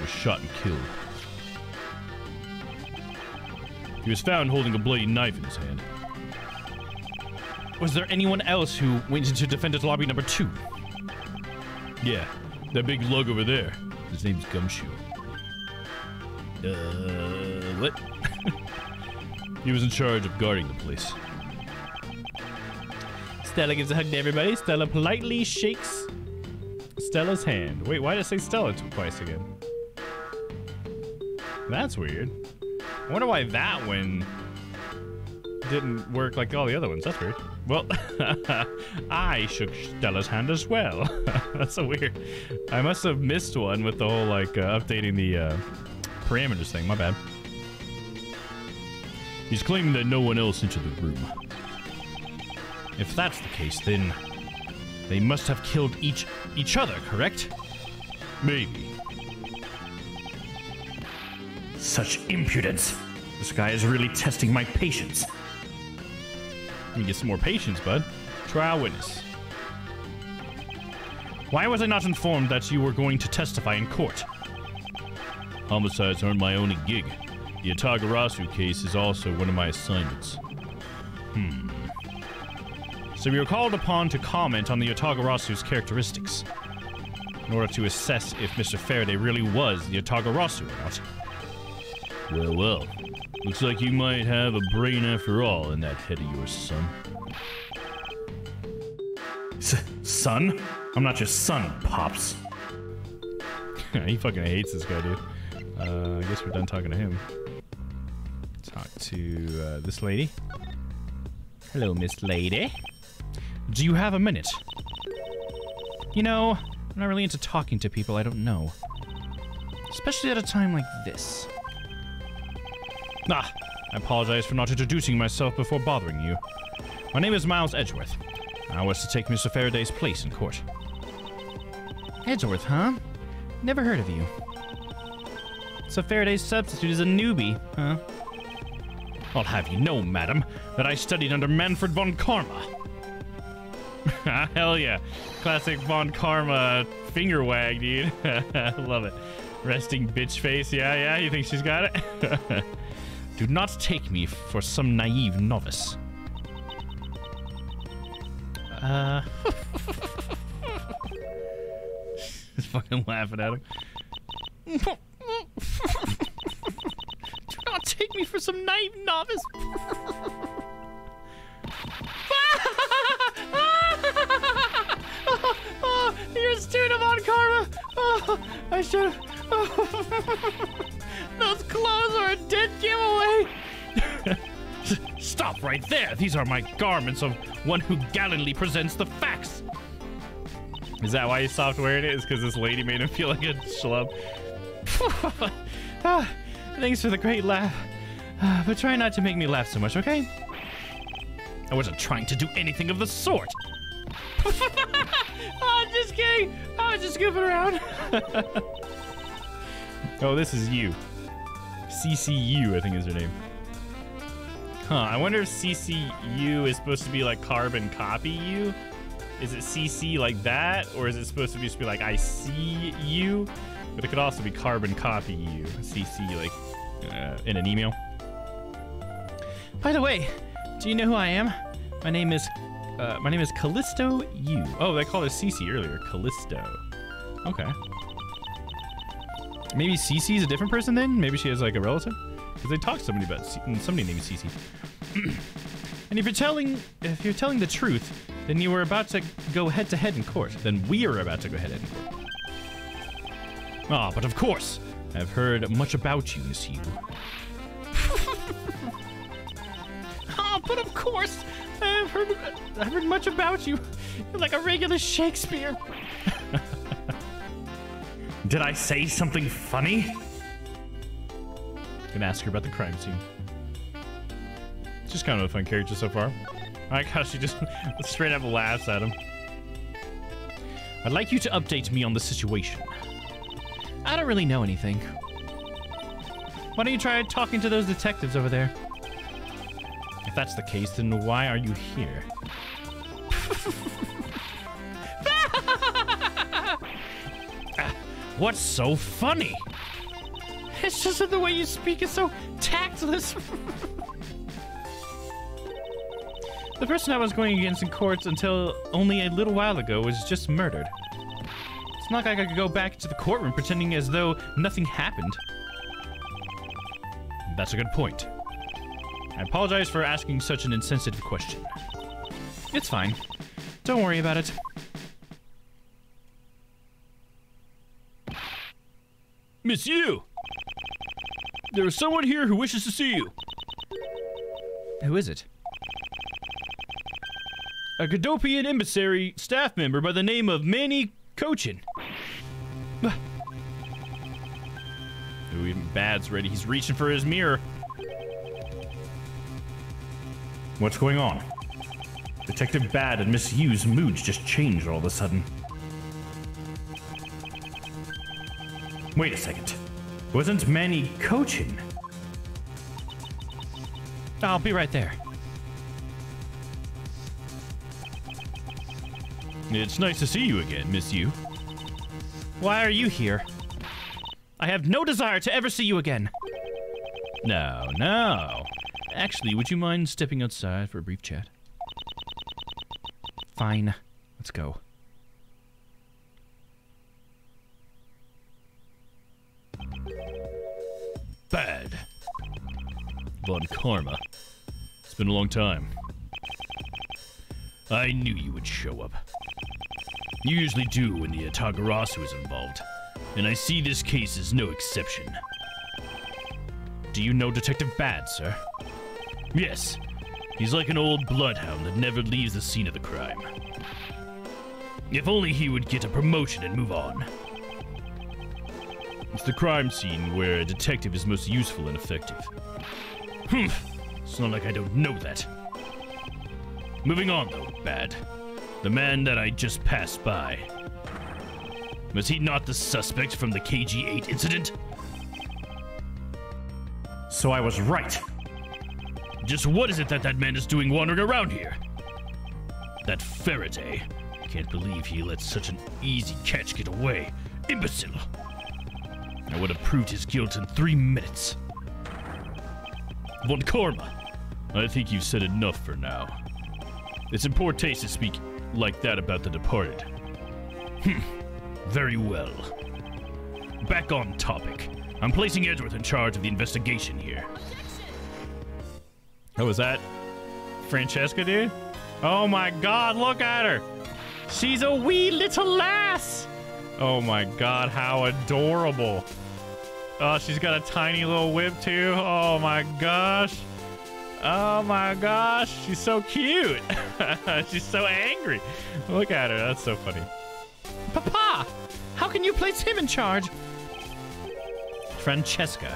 was shot and killed. He was found holding a bloody knife in his hand. Was there anyone else who went into defendant lobby number 2? Yeah, that big lug over there. His name's Gumshoe. What? He was in charge of guarding the place. Stella gives a hug to everybody. Stella politely shakes Stella's hand. Wait, why did it say Stella twice again? That's weird. I wonder why that one didn't work like all the other ones. That's weird. Well, I shook Stella's hand as well. That's so weird. I must have missed one with the whole, like, updating the parameters thing. My bad. He's claiming that no one else entered the room. If that's the case, then they must have killed each other, correct? Maybe. Such impudence. This guy is really testing my patience. Let me get some more patience, bud. Trial witness. Why was I not informed that you were going to testify in court? Homicides aren't my only gig. The Atagarasu case is also one of my assignments. So you were called upon to comment on the Atagarasu's characteristics in order to assess if Mr. Faraday really was the Atagarasu or not. Well. Looks like you might have a brain after all in that head of yours, son. Son? I'm not your son, Pops. He fucking hates this guy, dude. I guess we're done talking to him. Talk to this lady. Hello, Miss Lady. Do you have a minute? You know, I'm not really into talking to people I don't know. Especially at a time like this. I apologize for not introducing myself before bothering you. My name is Miles Edgeworth. I was to take Mr. Faraday's place in court. Edgeworth, huh? Never heard of you. So Faraday's substitute is a newbie, huh? I'll have you know, madam, that I studied under Manfred von Karma. Hell yeah. Classic von Karma finger wag, dude. Love it. Resting bitch face. Yeah, you think she's got it? Do not take me for some naive novice. Just fucking laughing at him. Do not take me for some naive novice. You're a student of On Karma. I should have. Those clothes are a dead giveaway. Stop right there. These are my garments of one who gallantly presents the facts. Is that why he stopped wearing it? Is because this lady made him feel like a schlub? Thanks for the great laugh. But try not to make me laugh so much, okay? I wasn't trying to do anything of the sort. Oh, I'm just kidding. I was just goofing around. Oh, this is you. CCU, I think is her name. Huh, I wonder if CCU is supposed to be like carbon copy you? Is it CC like that? Or is it supposed to just be like I see you? But it could also be carbon copy you. CC like in an email. By the way, do you know who I am? My name is Callisto Yu. Oh, they called her CC earlier. Callisto. Okay. Maybe CC is a different person then? Maybe she has like a relative? Because they talked to somebody about somebody named CC. And if you're telling the truth, then you were about to go head to head in court. Then we are about to go head to head in court. Ah, but of course, I've heard much about you, Miss Yu. But of course, I've heard much about you. You're like a regular Shakespeare. Did I say something funny? Gonna ask her about the crime scene. She's kind of a fun character so far. I like how she just straight up laughs at him. I'd like you to update me on the situation. I don't really know anything. Why don't you try talking to those detectives over there? If that's the case, then why are you here? What's so funny? It's just that the way you speak is so tactless. The person I was going against in courts until only a little while ago was just murdered. It's not like I could go back to the courtroom pretending as though nothing happened. That's a good point. I apologize for asking such an insensitive question. It's fine. Don't worry about it. Miss you! There is someone here who wishes to see you. Who is it? A Godopian emissary staff member by the name of Manny Cochin. Ooh, even Bad's ready. He's reaching for his mirror. What's going on? Detective Bad and Miss Yu's moods just changed all of a sudden. Wait a second. Wasn't Manny Cochin? I'll be right there. It's nice to see you again, Miss Yu. Why are you here? I have no desire to ever see you again. No, no. Actually, would you mind stepping outside for a brief chat? Fine. Let's go. Bad. Von Karma. It's been a long time. I knew you would show up. You usually do when the Atagarasu is involved, and I see this case is no exception. Do you know Detective Bad, sir? Yes. He's like an old bloodhound that never leaves the scene of the crime. If only he would get a promotion and move on. It's the crime scene where a detective is most useful and effective. It's not like I don't know that. Moving on, though, Bad. The man that I just passed by. Was he not the suspect from the KG-8 incident? So I was right. Just what is it that man is doing wandering around here? That Faraday. Can't believe he let such an easy catch get away. Imbecile. I would have proved his guilt in 3 minutes. Von Karma, I think you've said enough for now. It's in poor taste to speak like that about the departed. Very well. Back on topic. I'm placing Edgeworth in charge of the investigation here. Oh, was that Francesca, dude? Oh my god, look at her! She's a wee little lass! Oh my god, how adorable. Oh, she's got a tiny little whip too. Oh my gosh. Oh my gosh, she's so cute. She's so angry. Look at her, that's so funny. Papa! How can you place him in charge? Francesca,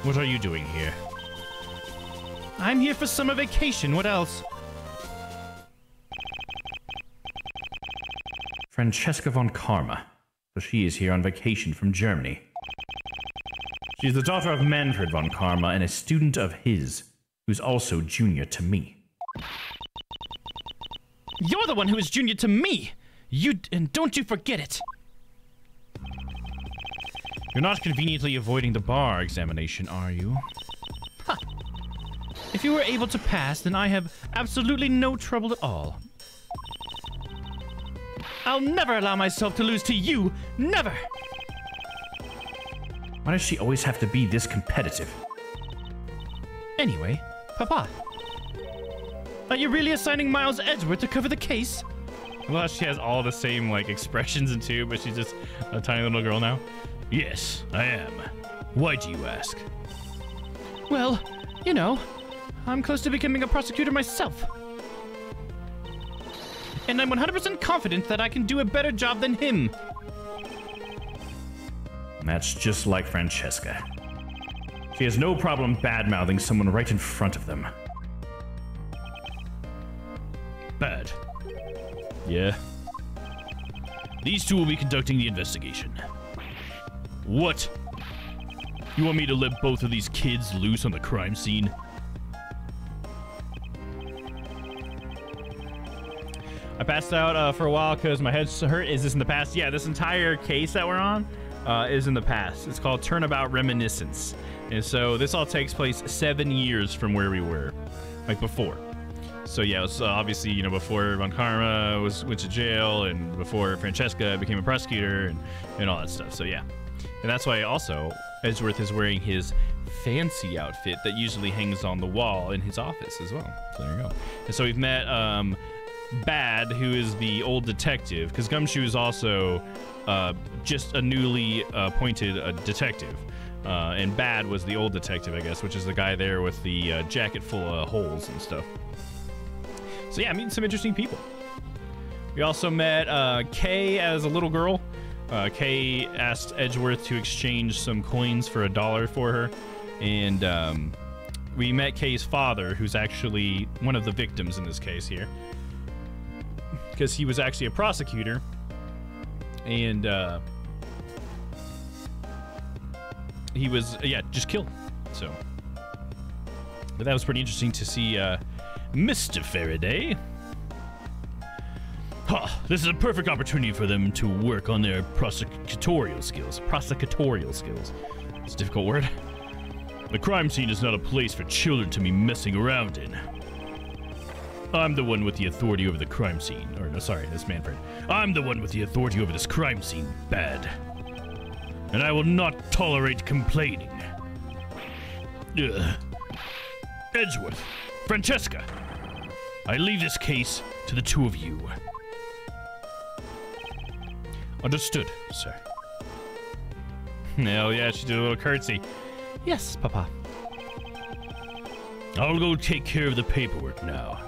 what are you doing here? I'm here for summer vacation, what else? Francesca von Karma. So she is here on vacation from Germany. She's the daughter of Manfred von Karma and a student of his, who's also junior to me. You're the one who is junior to me! And don't you forget it! You're not conveniently avoiding the bar examination, are you? Huh. If you were able to pass, then I have absolutely no trouble at all. I'll never allow myself to lose to you! Never! Why does she always have to be this competitive? Anyway, Papa, are you really assigning Miles Edgeworth to cover the case? Well, she has all the same, like, expressions and two, but she's just a tiny little girl now. Yes, I am. Why do you ask? Well, you know, I'm close to becoming a prosecutor myself. And I'm 100% confident that I can do a better job than him. That's just like Francesca. She has no problem bad-mouthing someone right in front of them. Bad. Yeah. These two will be conducting the investigation. What? You want me to let both of these kids loose on the crime scene? I passed out for a while because my head's hurt. Is this in the past? Yeah, this entire case that we're on is in the past. It's called Turnabout Reminiscence. And so this all takes place 7 years from where we were, like before. So yeah, it was obviously, you know, before Von Karma went to jail and before Francesca became a prosecutor and all that stuff. So yeah. And that's why also Edgeworth is wearing his fancy outfit that usually hangs on the wall in his office as well. So there you go. And so we've met Bad, who is the old detective, because Gumshoe is also just a newly appointed detective. And Bad was the old detective, I guess, which is the guy there with the jacket full of holes and stuff. So yeah, meeting some interesting people. We also met Kay as a little girl. Kay asked Edgeworth to exchange some coins for $1 for her. And we met Kay's father, who's actually one of the victims in this case here. Because he was actually a prosecutor. And he was, yeah, just killed. So, but that was pretty interesting to see Mr. Faraday. Huh, this is a perfect opportunity for them to work on their prosecutorial skills. It's a difficult word. The crime scene is not a place for children to be messing around in. I'm the one with the authority over the crime scene. Or, no, sorry, that's Manfred. I'm the one with the authority over this crime scene, Bad. And I will not tolerate complaining. Ugh. Edgeworth, Francesca, I leave this case to the two of you. Understood, sir. Hell yeah, she did a little curtsy. Yes, Papa. I'll go take care of the paperwork now.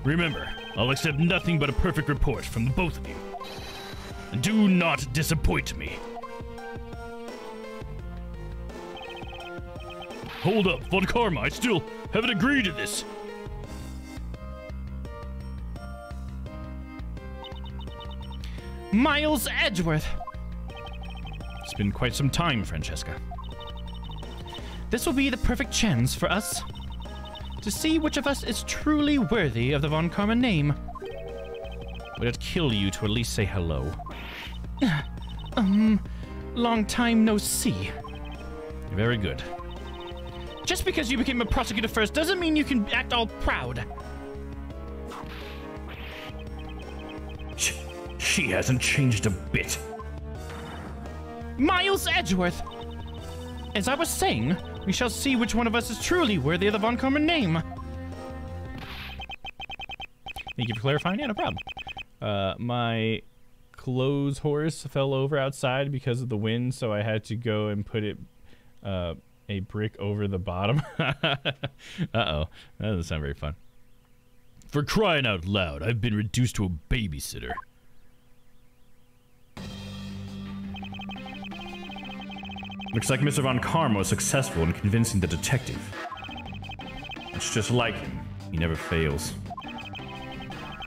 Remember, I'll accept nothing but a perfect report from the both of you. And do not disappoint me. Hold up, Von Karma, I still haven't agreed to this. Miles Edgeworth. It's been quite some time, Francesca. This will be the perfect chance for us to see which of us is truly worthy of the Von Karma name. Would it kill you to at least say hello? Long time no see. Very good. Just because you became a prosecutor first doesn't mean you can act all proud. She hasn't changed a bit. Miles Edgeworth! As I was saying, we shall see which one of us is truly worthy of the Von Karma name. Thank you for clarifying. Yeah, no problem. My clothes horse fell over outside because of the wind, so I had to go and put it a brick over the bottom. Uh-oh. That doesn't sound very fun. For crying out loud, I've been reduced to a babysitter. Looks like Mr. Von Karma was successful in convincing the detective. It's just like him. He never fails.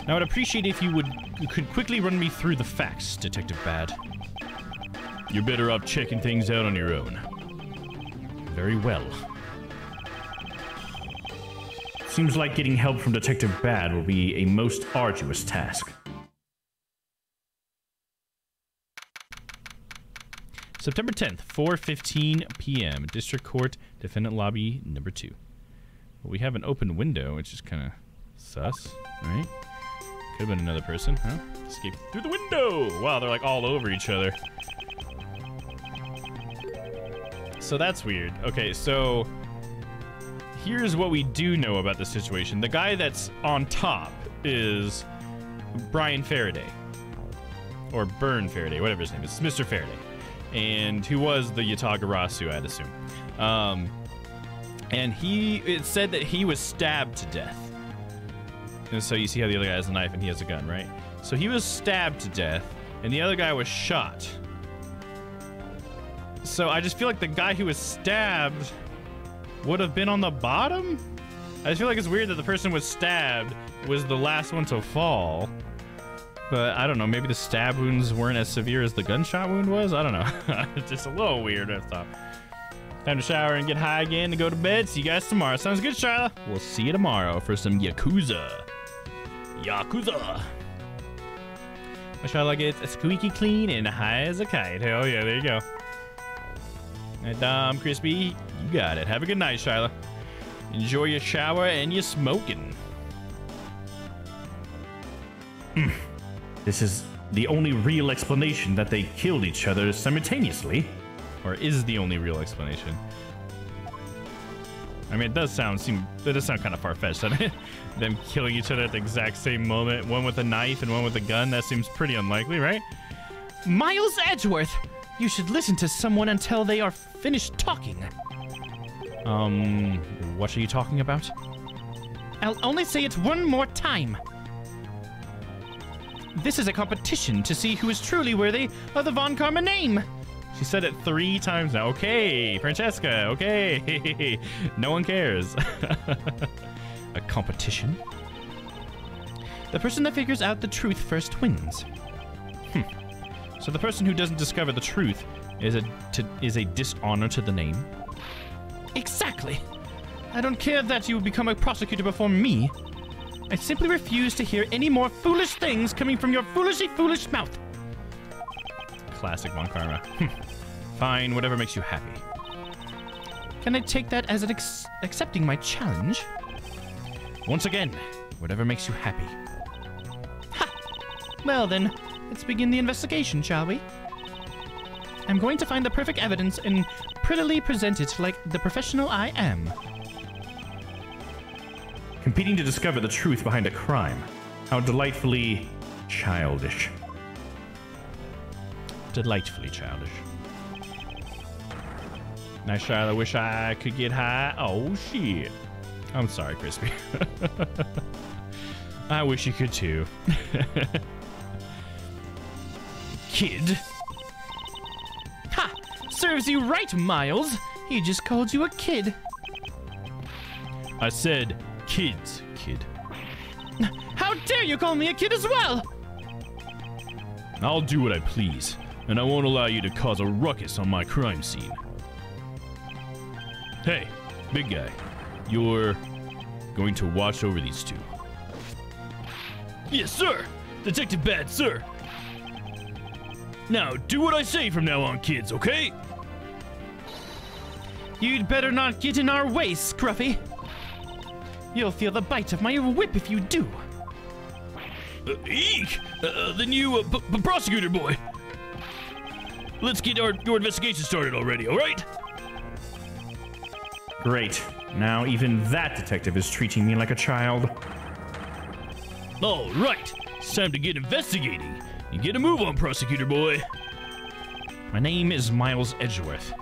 Now, I'd appreciate if you could quickly run me through the facts, Detective Bad. You're better off checking things out on your own. Very well. Seems like getting help from Detective Bad will be a most arduous task. September 10th, 4:15 p.m. District Court, Defendant Lobby number 2. Well, we have an open window, which is kind of sus, right? Could have been another person, huh? Escape through the window! Wow, they're like all over each other. So that's weird. Okay, so here's what we do know about the situation. The guy that's on top is Brian Faraday. Or Byrne Faraday, whatever his name is. Mr. Faraday. And who was the Yatagarasu, I'd assume. And it said that he was stabbed to death. And so you see how the other guy has a knife and he has a gun, right? So he was stabbed to death, and the other guy was shot. So I just feel like the guy who was stabbed would have been on the bottom? I just feel like it's weird that the person who was stabbed was the last one to fall. But I don't know, maybe the stab wounds weren't as severe as the gunshot wound was? I don't know. It's just a little weird, I thought. Time to shower and get high again to go to bed. See you guys tomorrow. Sounds good, Shyla? We'll see you tomorrow for some Yakuza. Yakuza. Shyla gets squeaky clean and high as a kite. Hell yeah, there you go. Hey, Dom, Crispy, you got it. Have a good night, Shyla. Enjoy your shower and your smoking. This is the only real explanation that they killed each other simultaneously. Or is the only real explanation. I mean, it does sound kind of far-fetched, doesn't it? Them killing each other at the exact same moment, one with a knife and one with a gun. That seems pretty unlikely, right? Miles Edgeworth! You should listen to someone until they are finished talking. What are you talking about? I'll only say it one more time. This is a competition to see who is truly worthy of the Von Karma name. She said it 3 times now. Okay, Francesca, okay. No one cares. A competition? The person that figures out the truth first wins. So the person who doesn't discover the truth is a dishonor to the name? Exactly. I don't care that you become a prosecutor before me. I simply refuse to hear any more foolish things coming from your foolishly foolish mouth. Classic Von Karma. Fine, whatever makes you happy. Can I take that as an accepting my challenge? Once again, whatever makes you happy. Ha! Well then, let's begin the investigation, shall we? I'm going to find the perfect evidence and prettily present it like the professional I am. Competing to discover the truth behind a crime. How delightfully childish. Delightfully childish. Nice shot. I wish I could get high. Oh, shit. I'm sorry, Crispy. I wish you could too. Kid. Ha! Serves you right, Miles. He just called you a kid. I said kids, kid. How dare you call me a kid as well? I'll do what I please, and I won't allow you to cause a ruckus on my crime scene. Hey, big guy, you're going to watch over these two. Yes, sir! Detective Bad, sir! Now, do what I say from now on, kids, okay? You'd better not get in our way, Scruffy. You'll feel the bite of my whip if you do. Eek! Then you, prosecutor boy. Let's get your investigation started already, alright? Great. Now even that detective is treating me like a child. Alright, it's time to get investigating. You get a move on, prosecutor boy. My name is Miles Edgeworth.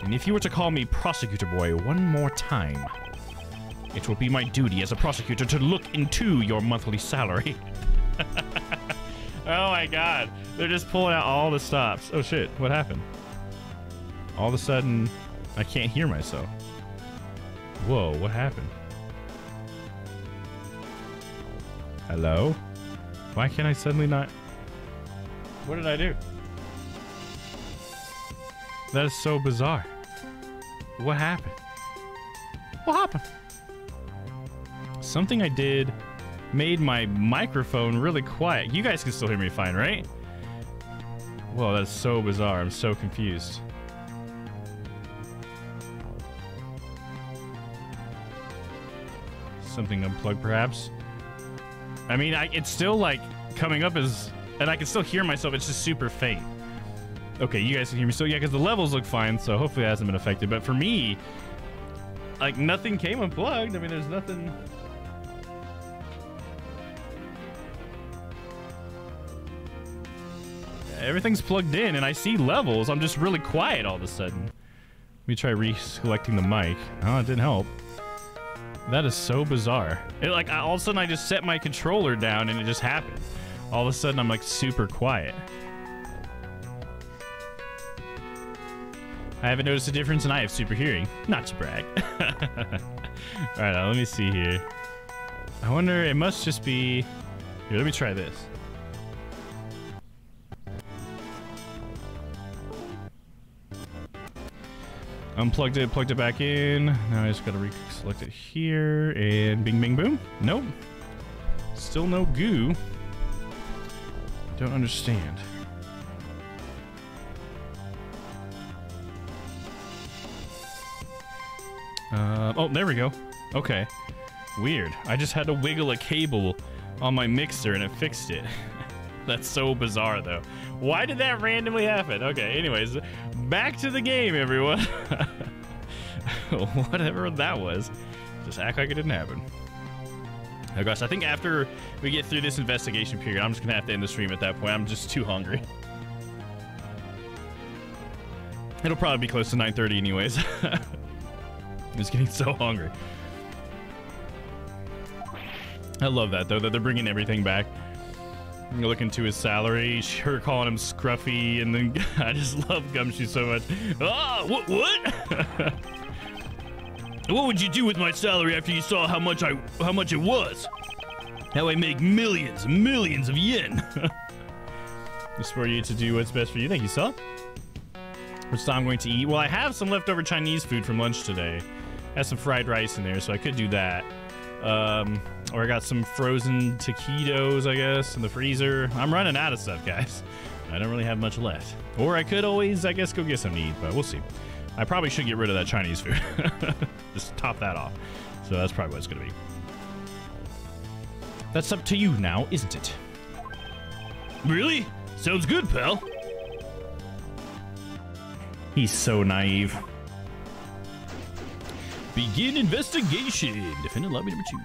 And if you were to call me prosecutor boy one more time, it will be my duty as a prosecutor to look into your monthly salary. Oh my god. They're just pulling out all the stops. Oh shit, what happened? All of a sudden, I can't hear myself. Whoa, what happened? Hello? Why can't I suddenly not... What did I do? That is so bizarre. What happened? What happened? Something I did made my microphone really quiet. You guys can still hear me fine, right? Whoa, that's so bizarre. I'm so confused. Something unplugged, perhaps? I mean, it's still, like, coming up as... And I can still hear myself. It's just super faint. Okay, you guys can hear me still. Yeah, because the levels look fine, so hopefully it hasn't been affected. But for me, like, nothing came unplugged. I mean, there's nothing... Everything's plugged in, and I see levels. I'm just really quiet all of a sudden. Let me try reselecting the mic. Oh, it didn't help. That is so bizarre. Like, all of a sudden, I just set my controller down, and it just happened. All of a sudden, I'm, like, super quiet. I haven't noticed a difference, and I have super hearing. Not to brag. All right, let me see here. I wonder, it must just be... Here, let me try this. Unplugged it, plugged it back in. Now I just gotta select it here, and bing, bing, boom. Nope. Still no goo. Don't understand. Oh, there we go. Okay. Weird. I just had to wiggle a cable on my mixer and it fixed it. That's so bizarre, though. Why did that randomly happen? Okay, anyways, back to the game, everyone. Whatever that was. Just act like it didn't happen. Oh gosh, I think after we get through this investigation period, I'm just gonna have to end the stream at that point. I'm just too hungry. It'll probably be close to 9:30 anyways. I'm just getting so hungry. I love that, though, that they're bringing everything back. You're looking to his salary, her calling him Scruffy, and then I just love Gumshoe so much. Ah, what? What would you do with my salary after you saw how much it was? How I make millions of yen. Just for you to do what's best for you. Thank you, Saw. Which I'm going to eat. Well, I have some leftover Chinese food from lunch today. Has some fried rice in there, so I could do that. Or I got some frozen taquitos, I guess, in the freezer. I'm running out of stuff, guys. I don't really have much left. Or I could always, I guess, go get some to eat, but we'll see. I probably should get rid of that Chinese food. Just top that off. So that's probably what it's going to be. That's up to you now, isn't it? Really? Sounds good, pal. He's so naive. Begin investigation. Defendant lobby number 2.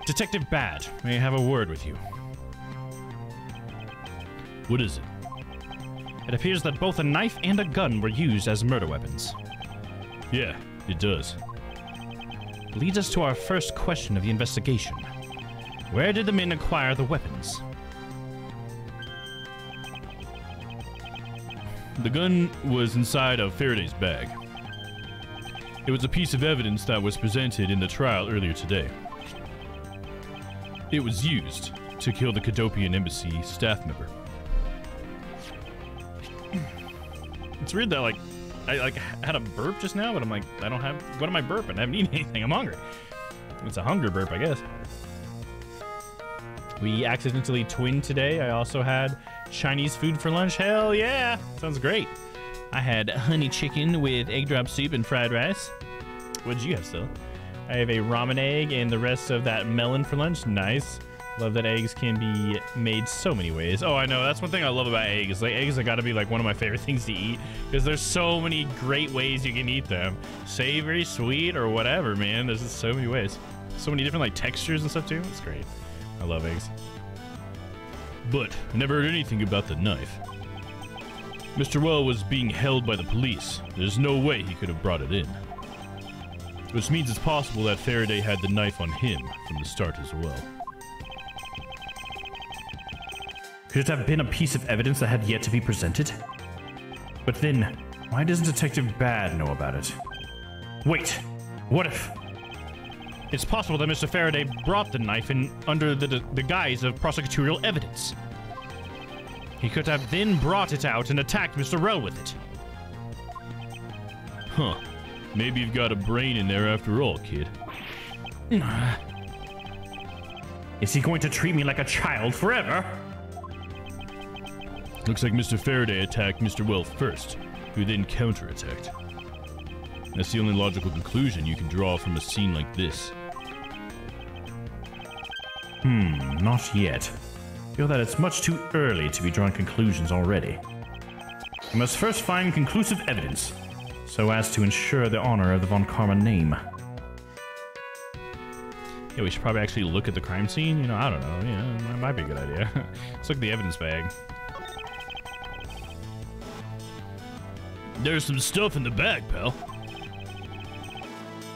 Detective Bad, may I have a word with you? What is it? It appears that both a knife and a gun were used as murder weapons. Yeah, it does. Leads us to our first question of the investigation. Where did the men acquire the weapons? The gun was inside of Faraday's bag. It was a piece of evidence that was presented in the trial earlier today. It was used to kill the Cadopian embassy staff member. It's weird that, like, I had a burp just now, but I'm like, I don't have... What am I burping? I haven't eaten anything. I'm hungry. It's a hunger burp, I guess. We accidentally twinned today. I also had Chinese food for lunch. Hell yeah! Sounds great. I had honey chicken with egg drop soup and fried rice. What did you have still? I have a ramen egg and the rest of that melon for lunch. Nice. Love that eggs can be made so many ways. Oh, I know. That's one thing I love about eggs. Like, eggs have got to be, like, one of my favorite things to eat because there's so many great ways you can eat them. Savory, sweet, or whatever, man. There's just so many ways. So many different, like, textures and stuff, too. It's great. I love eggs. But I never heard anything about the knife. Mr. Well was being held by the police. There's no way he could have brought it in. Which means it's possible that Faraday had the knife on him from the start as well. Could it have been a piece of evidence that had yet to be presented? But then, why doesn't Detective Bad know about it? Wait, what if... It's possible that Mr. Faraday brought the knife in under the guise of prosecutorial evidence. He could have then brought it out and attacked Mr. Rell with it. Huh. Maybe you've got a brain in there after all, kid. Is he going to treat me like a child forever? Looks like Mr. Faraday attacked Mr. Well first, who then counterattacked. That's the only logical conclusion you can draw from a scene like this. Not yet. I feel that it's much too early to be drawing conclusions already. We must first find conclusive evidence, so as to ensure the honor of the Von Karma name. Yeah, we should probably actually look at the crime scene. You know, I don't know. Yeah, that might be a good idea. Let's look at the evidence bag. There's some stuff in the bag, pal.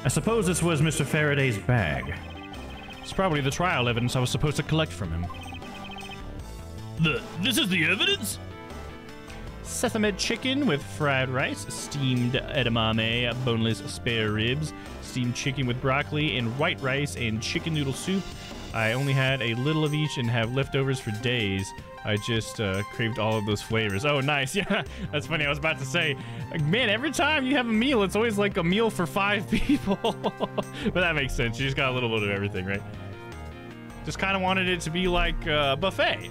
I suppose this was Mr. Faraday's bag. It's probably the trial evidence I was supposed to collect from him. This is the evidence? sesame chicken with fried rice, steamed edamame, boneless spare ribs, steamed chicken with broccoli, and white rice, and chicken noodle soup. I only had a little of each and have leftovers for days. I just craved all of those flavors. Oh, nice. Yeah, that's funny. I was about to say, man, every time you have a meal, it's always like a meal for 5 people. But that makes sense. You just got a little bit of everything, right? Just kind of wanted it to be like a buffet.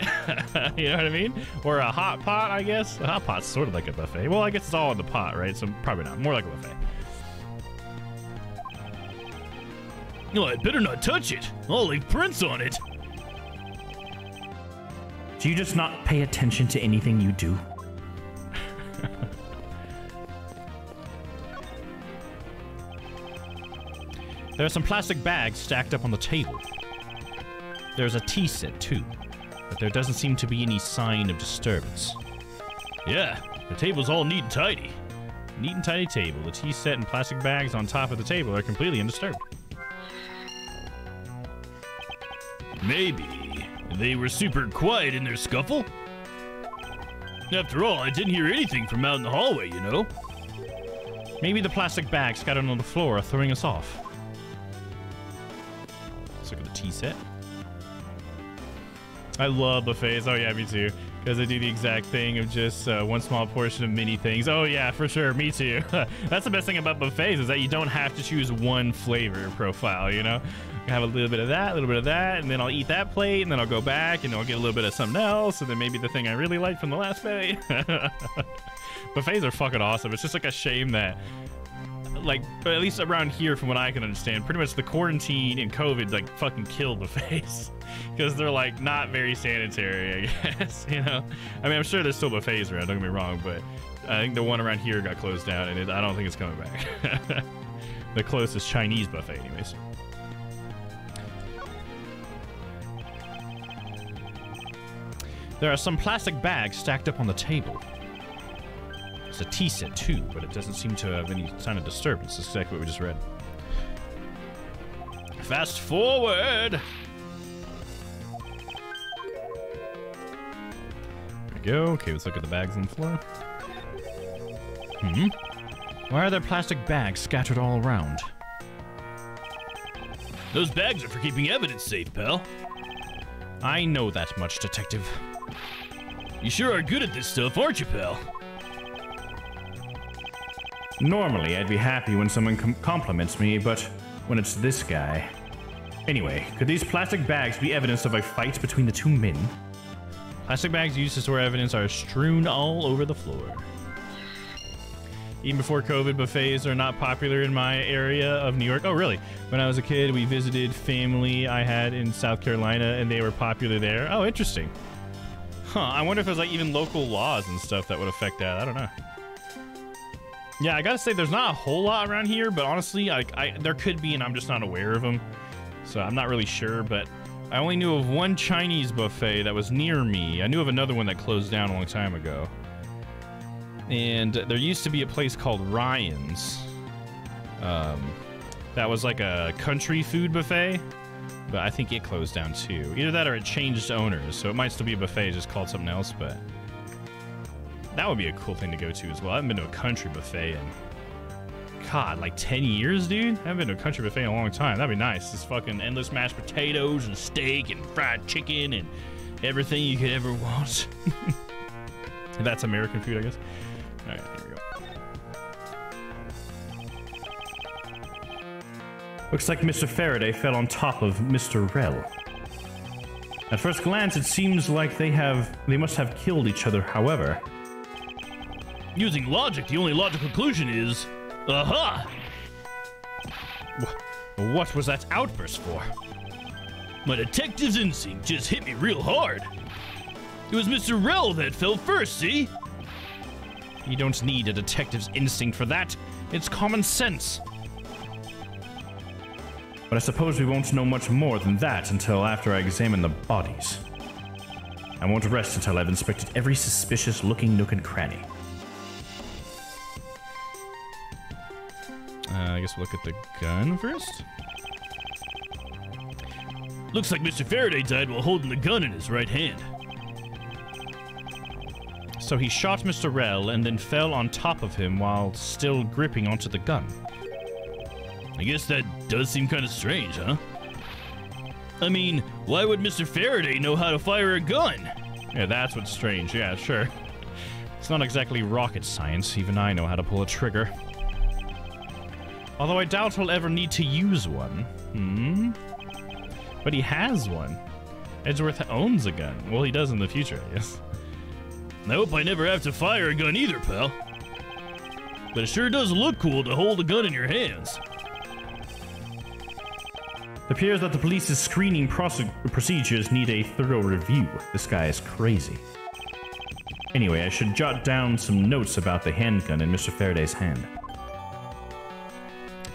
You know what I mean? Or a hot pot, I guess. A hot pot's sort of like a buffet. Well, I guess it's all in the pot, right? So probably not. More like a buffet. No, I better not touch it. I'll leave prints on it. Do you just not pay attention to anything you do? There are some plastic bags stacked up on the table. There's a tea set, too, but there doesn't seem to be any sign of disturbance. Yeah, the table's all neat and tidy. Neat and tidy table. The tea set and plastic bags on top of the table are completely undisturbed. Maybe they were super quiet in their scuffle. After all, I didn't hear anything from out in the hallway, you know? Maybe the plastic bags scattered on the floor are throwing us off. Let's look at the tea set. I love buffets. Oh yeah, me too. Because they do the exact thing of just one small portion of many things. Oh yeah, for sure. Me too. That's the best thing about buffets is that you don't have to choose one flavor profile, you know? I have a little bit of that, a little bit of that, and then I'll eat that plate, and then I'll go back, and I'll get a little bit of something else, and then maybe the thing I really liked from the last plate. Buffets are fucking awesome. It's just like a shame that, like, at least around here, from what I can understand, pretty much the quarantine and COVID, like, fucking killed buffets. Because they're, like, not very sanitary, I guess, you know? I mean, I'm sure there's still buffets around, don't get me wrong, but I think the one around here got closed down, and I don't think it's coming back. The closest Chinese buffet, anyways. There are some plastic bags stacked up on the table. There's a tea set, too, but it doesn't seem to have any sign of disturbance. That's exactly what we just read. Fast forward! There we go. Okay, let's look at the bags on the floor. Why are there plastic bags scattered all around? Those bags are for keeping evidence safe, pal. I know that much, Detective. You sure are good at this stuff, aren't you, pal? Normally, I'd be happy when someone compliments me, but when it's this guy... Anyway, could these plastic bags be evidence of a fight between the two men? Plastic bags used to store evidence are strewn all over the floor. Even before COVID, buffets are not popular in my area of New York. Oh, really? When I was a kid, we visited family I had in South Carolina, and they were popular there. Oh, interesting. Huh, I wonder if there's, like, even local laws and stuff that would affect that. I don't know. Yeah, I gotta say, there's not a whole lot around here, but honestly, there could be, and I'm just not aware of them. So I'm not really sure, but I only knew of one Chinese buffet that was near me. I knew of another one that closed down a long time ago. And there used to be a place called Ryan's. That was like a country food buffet, but I think it closed down too. Either that or it changed owners, so it might still be a buffet just called something else, but that would be a cool thing to go to as well. I haven't been to a country buffet in, God, like 10 years, dude? I haven't been to a country buffet in a long time. That'd be nice. Just fucking endless mashed potatoes and steak and fried chicken and everything you could ever want. That's American food, I guess. Alright, here we go. Looks like Mr. Faraday fell on top of Mr. Rell. At first glance, it seems like they must have killed each other, however. Using logic, the only logical conclusion is... Aha! What was that outburst for? My detective's instinct just hit me real hard. It was Mr. Rell that fell first, see? You don't need a detective's instinct for that. It's common sense. But I suppose we won't know much more than that until after I examine the bodies. I won't rest until I've inspected every suspicious-looking nook and cranny. I guess we'll look at the gun first. Looks like Mr. Faraday died while holding the gun in his right hand. So he shot Mr. Rell and then fell on top of him while still gripping onto the gun. I guess that does seem kind of strange, huh? I mean, why would Mr. Faraday know how to fire a gun? Yeah, that's what's strange. Yeah, sure. It's not exactly rocket science. Even I know how to pull a trigger. Although I doubt he'll ever need to use one. But he has one. Edgeworth owns a gun. Well, he does in the future, I guess. I hope I never have to fire a gun either, pal. But it sure does look cool to hold a gun in your hands. It appears that the police's screening procedures need a thorough review. This guy is crazy. Anyway, I should jot down some notes about the handgun in Mr. Faraday's hand.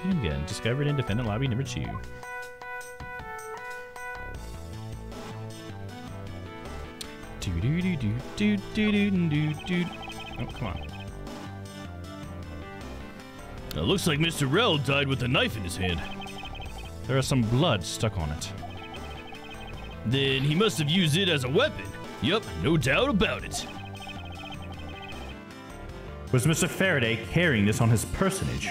Handgun discovered in defendant lobby number 2. Oh, come on. It looks like Mr. Rell died with a knife in his hand. There is some blood stuck on it. Then he must have used it as a weapon. Yup, no doubt about it. Was Mr. Faraday carrying this on his personage?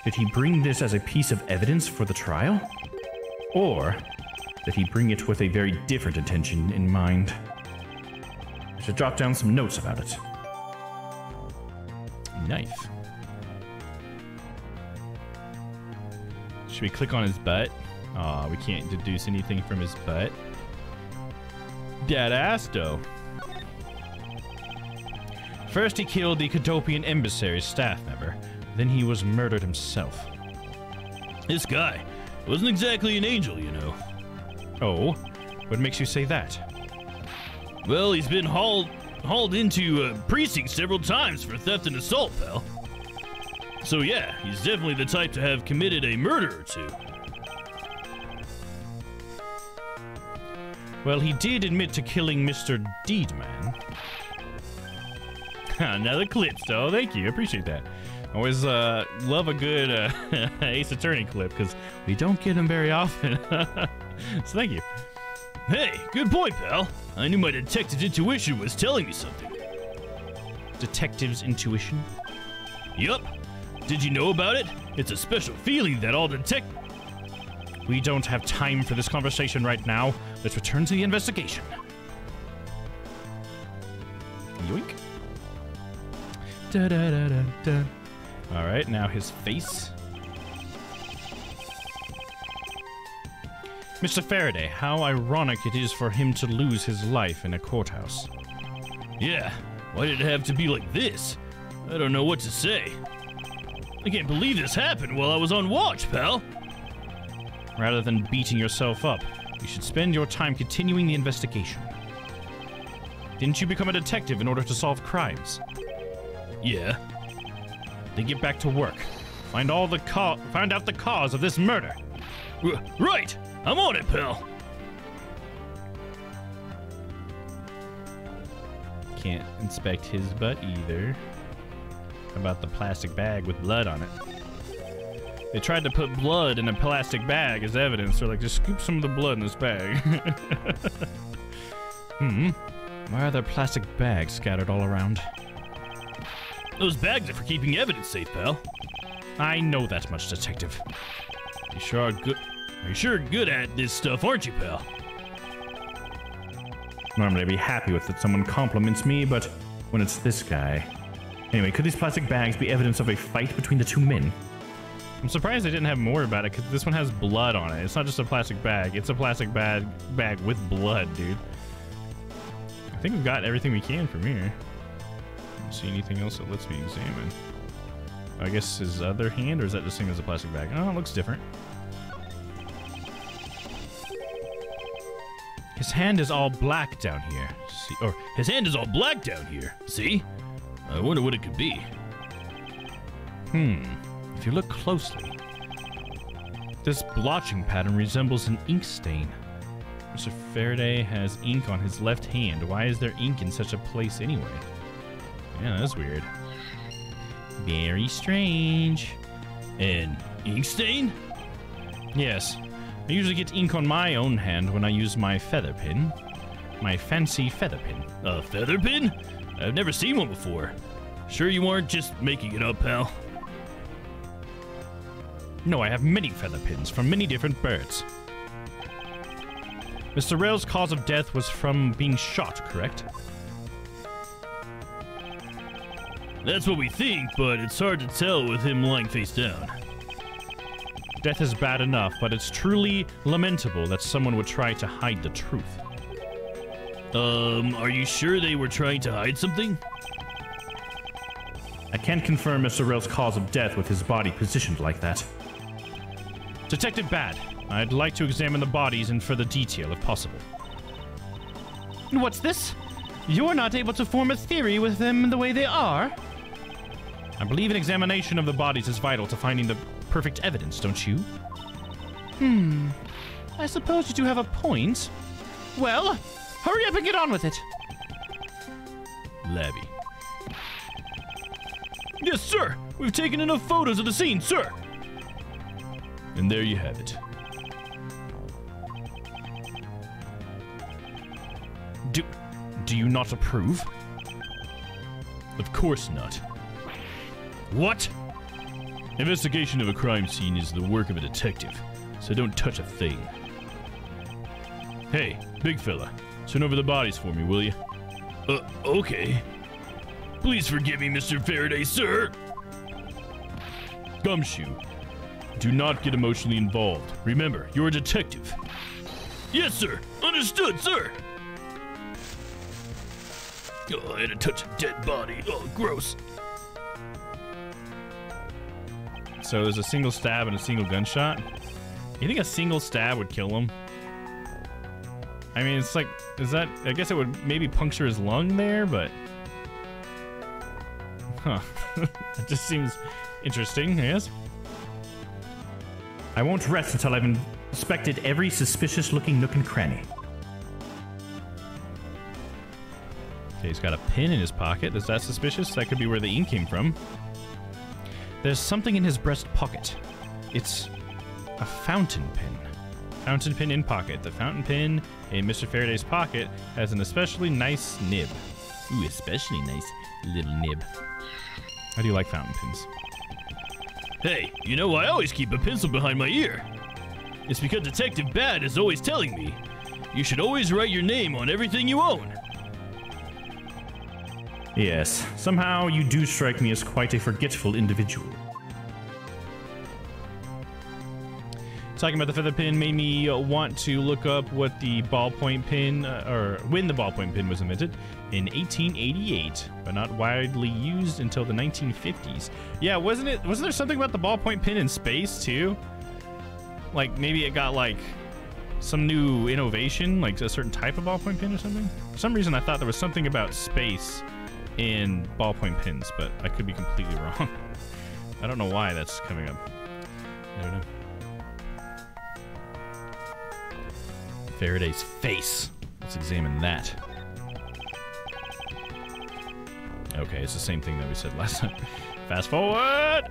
Did he bring this as a piece of evidence for the trial? Or did he bring it with a very different intention in mind? I should jot down some notes about it. Knife. Should we click on his butt? Aw, we can't deduce anything from his butt. Dead ass, though. First he killed the Cadopian emissary's staff member. Then he was murdered himself. This guy wasn't exactly an angel, you know. Oh? What makes you say that? Well, he's been hauled into a precinct several times for theft and assault, pal. So yeah, he's definitely the type to have committed a murder or two. Well, he did admit to killing Mr. Deedman. Another clip, though. Thank you. I appreciate that. Always love a good Ace Attorney clip, because we don't get them very often. So thank you. Hey, good point, pal. I knew my detective's intuition was telling me something. Detective's intuition? Yup. Did you know about it? It's a special feeling that all We don't have time for this conversation right now. Let's return to the investigation. Yoink. Da da da da da. All right, now his face. Mr. Faraday, how ironic it is for him to lose his life in a courthouse. Yeah, why did it have to be like this? I don't know what to say. I can't believe this happened while I was on watch, pal. Rather than beating yourself up, you should spend your time continuing the investigation. Didn't you become a detective in order to solve crimes? Yeah. Then get back to work. Find out the cause of this murder. Right! I'm on it, pal. Can't inspect his butt either. How about the plastic bag with blood on it? They tried to put blood in a plastic bag as evidence. They're like, just scoop some of the blood in this bag. Why are there plastic bags scattered all around? Those bags are for keeping evidence safe, pal. I know that much, detective. You sure are good. You're sure good at this stuff, aren't you, pal? Normally I'd be happy with it someone compliments me, but when it's this guy... Anyway, could these plastic bags be evidence of a fight between the two men? I'm surprised they didn't have more about it, because this one has blood on it. It's not just a plastic bag. It's a plastic bag with blood, dude. I think we've got everything we can from here. Don't see anything else that lets me examine. I guess his other hand, or is that the same as a plastic bag? Oh, it looks different. His hand is all black down here. See, or his hand is all black down here. See? I wonder what it could be. If you look closely, this blotching pattern resembles an ink stain. Mr. Faraday has ink on his left hand. Why is there ink in such a place anyway? Yeah, that's weird. Very strange. An ink stain? Yes. I usually get ink on my own hand when I use my feather pin. My fancy feather pin. A feather pin? I've never seen one before. Sure you aren't just making it up, pal? No, I have many feather pins from many different birds. Mr. Rail's cause of death was from being shot, correct? That's what we think, but it's hard to tell with him lying face down. Death is bad enough, but it's truly lamentable that someone would try to hide the truth. Are you sure they were trying to hide something? I can't confirm Mr. Rail's cause of death with his body positioned like that. Detective Bad, I'd like to examine the bodies in further detail if possible. What's this? You're not able to form a theory with them the way they are? I believe an examination of the bodies is vital to finding the perfect evidence, don't you? I suppose you do have a point. Well, hurry up and get on with it. Labby. Yes, sir! We've taken enough photos of the scene, sir! And there you have it. Do you not approve? Of course not. What? Investigation of a crime scene is the work of a detective, so don't touch a thing. Hey, big fella, turn over the bodies for me, will you? Okay. Please forgive me, Mr. Faraday, sir! Gumshoe, do not get emotionally involved. Remember, you're a detective. Yes, sir! Understood, sir! Oh, I had to touch a dead body. Oh, gross. So there's a single stab and a single gunshot. You think a single stab would kill him? I mean, it's like, is that, I guess it would maybe puncture his lung there, but... Huh. It just seems interesting, I guess. I won't rest until I've inspected every suspicious-looking nook and cranny. Okay, he's got a pin in his pocket. Is that suspicious? That could be where the ink came from. There's something in his breast pocket. It's a fountain pen. Fountain pen in pocket. The fountain pen in Mr. Faraday's pocket has an especially nice nib. Ooh, especially nice little nib. How do you like fountain pens? Hey, you know, I always keep a pencil behind my ear. It's because Detective Bad is always telling me, you should always write your name on everything you own. Yes, somehow you do strike me as quite a forgetful individual. Talking about the feather pin made me want to look up what the ballpoint pin, or when the ballpoint pin was invented in 1888, but not widely used until the 1950s. Yeah, wasn't there something about the ballpoint pin in space too? Like maybe it got like some new innovation, like a certain type of ballpoint pin or something? For some reason I thought there was something about space in ballpoint pins, but I could be completely wrong. I don't know why that's coming up. I don't know. Faraday's face. Let's examine that. Okay, it's the same thing that we said last time. Fast forward!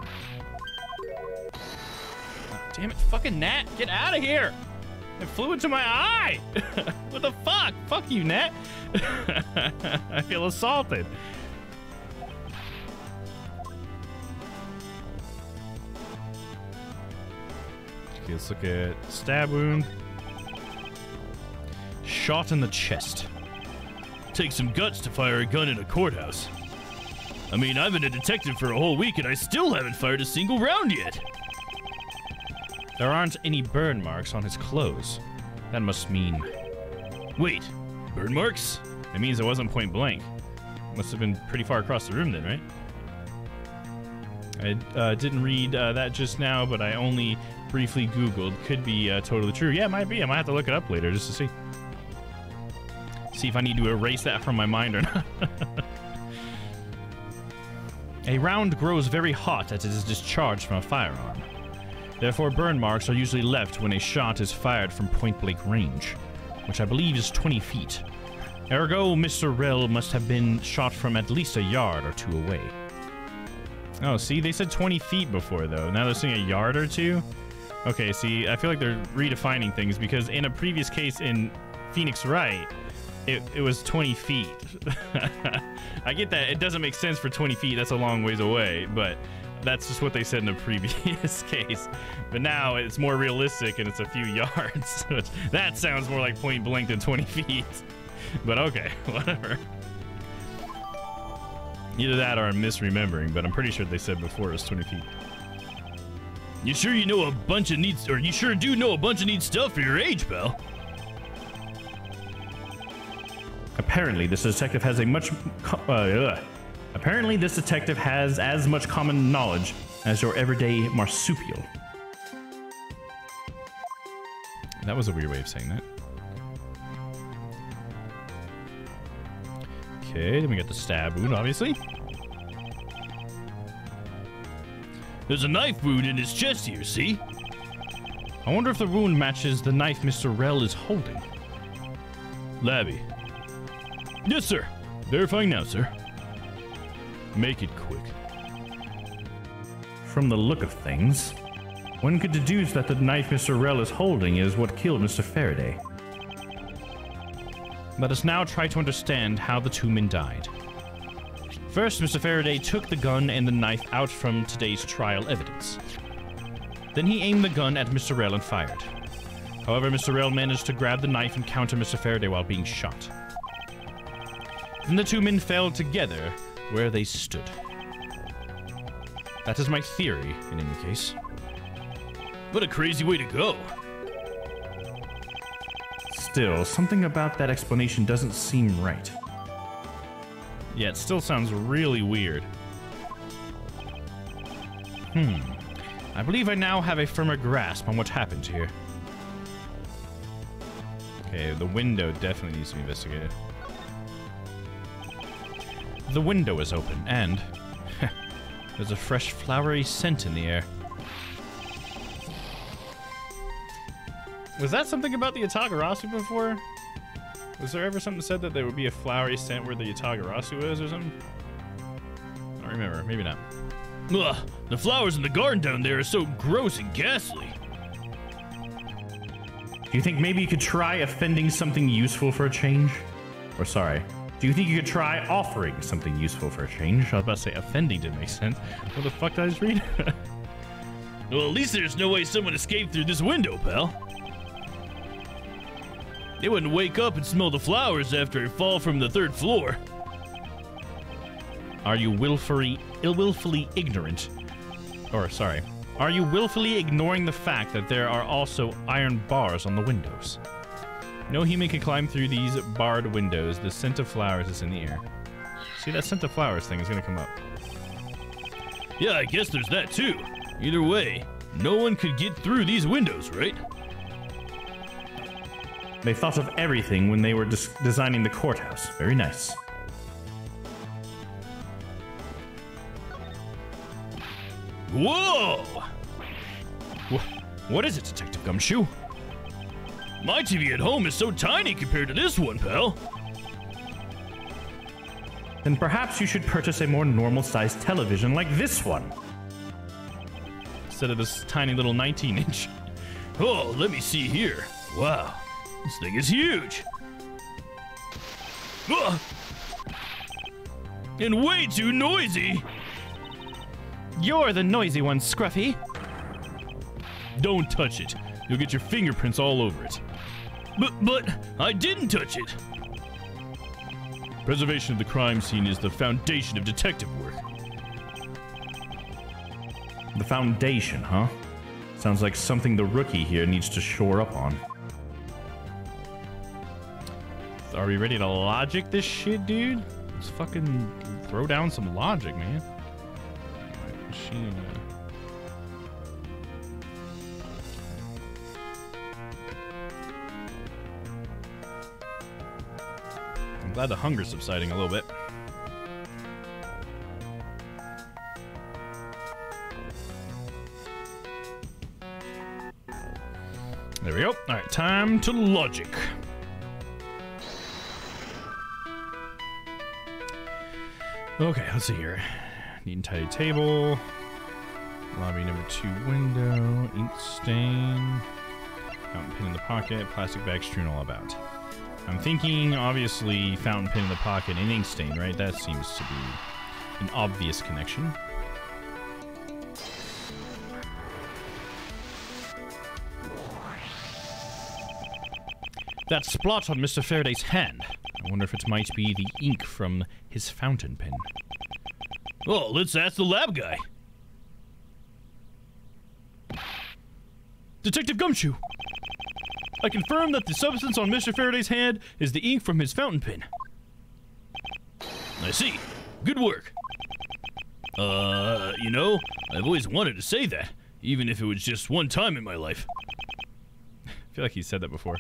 Oh, damn it, fucking gnat! Get out of here! It flew into my eye! What the fuck? Fuck you, gnat! I feel assaulted. Okay, let's look at stab wound. Shot in the chest. Takes some guts to fire a gun in a courthouse. I mean, I've been a detective for a whole week and I still haven't fired a single round yet. There aren't any burn marks on his clothes. That must mean... Wait, burn marks? It means it wasn't point blank. Must have been pretty far across the room then, right? I didn't read that just now, but I only briefly Googled. Could be totally true. Yeah, it might be. I might have to look it up later just to see. See if I need to erase that from my mind or not. A round grows very hot as it is discharged from a firearm. Therefore, burn marks are usually left when a shot is fired from point-blank range, which I believe is 20 feet. Ergo, Mr. Rell must have been shot from at least a yard or two away. Oh, see, they said 20 feet before, though. Now they're saying a yard or two? Okay, see, I feel like they're redefining things because in a previous case in Phoenix Wright, it was 20 feet. I get that. It doesn't make sense for 20 feet. That's a long ways away, but that's just what they said in the previous case. But now it's more realistic and it's a few yards. That sounds more like point blank than 20 feet. But okay, whatever. Either that or I'm misremembering, but I'm pretty sure they said before it was 20 feet. You sure you know a bunch of neat, or you sure do know a bunch of neat stuff for your age, pal? Apparently, this detective has Apparently, this detective has as much common knowledge as your everyday marsupial. That was a weird way of saying that. Okay, then we got the stab wound, obviously. There's a knife wound in his chest here, see? I wonder if the wound matches the knife Mr. Rell is holding. Labby. Yes, sir. Verifying now, sir. Make it quick. From the look of things, one could deduce that the knife Mr. Rell is holding is what killed Mr. Faraday. Let us now try to understand how the two men died. First, Mr. Faraday took the gun and the knife out from today's trial evidence. Then he aimed the gun at Mr. Rell and fired. However, Mr. Rell managed to grab the knife and counter Mr. Faraday while being shot. Then the two men fell together where they stood. That is my theory, in any case. What a crazy way to go. Still, something about that explanation doesn't seem right. Yeah, it still sounds really weird. I believe I now have a firmer grasp on what happened here. Okay, the window definitely needs to be investigated. The window is open, and there's a fresh flowery scent in the air. Was that something about the Yatagarasu before? Was there ever something said that there would be a flowery scent where the Yatagarasu is or something? I don't remember. Maybe not. Ugh, the flowers in the garden down there are so gross and ghastly. Do you think maybe you could try offending something useful for a change? Or sorry, do you think you could try offering something useful for a change? I was about to say offending didn't make sense. What the fuck did I just read? Well, at least there's no way someone escaped through this window, pal. They wouldn't wake up and smell the flowers after a fall from the 3rd floor. Are you willfully ignorant? Or, sorry. Are you willfully ignoring the fact that there are also iron bars on the windows? No human can climb through these barred windows. The scent of flowers is in the air. See, that scent of flowers thing is going to come up. Yeah, I guess there's that too. Either way, no one could get through these windows, right? They thought of everything when they were designing the courthouse. Very nice. Whoa! What is it, Detective Gumshoe? My TV at home is so tiny compared to this one, pal. Then perhaps you should purchase a more normal-sized television like this one. Instead of this tiny little 19-inch. Oh, let me see here. Wow, this thing is huge. Ugh. And way too noisy. You're the noisy one, Scruffy. Don't touch it. You'll get your fingerprints all over it. But I didn't touch it. Preservation of the crime scene is the foundation of detective work. The foundation, huh? Sounds like something the rookie here needs to shore up on. Are we ready to logic this shit, dude? Let's fucking throw down some logic, man. Alright, machine. I'm glad the hunger's subsiding a little bit. There we go. Alright, time to logic. Okay, let's see here. Neat and tidy table. Lobby number 2 window. Ink stain. Fountain pen in the pocket. Plastic bag strewn all about. I'm thinking, obviously, fountain pen in the pocket and ink stain, right? That seems to be an obvious connection. That splot on Mr. Faraday's hand. I wonder if it might be the ink from his fountain pen. Oh, let's ask the lab guy. Detective Gumshoe! I confirm that the substance on Mr. Faraday's hand is the ink from his fountain pen. I see. Good work. You know, I've always wanted to say that, even if it was just one time in my life. I feel like he said that before.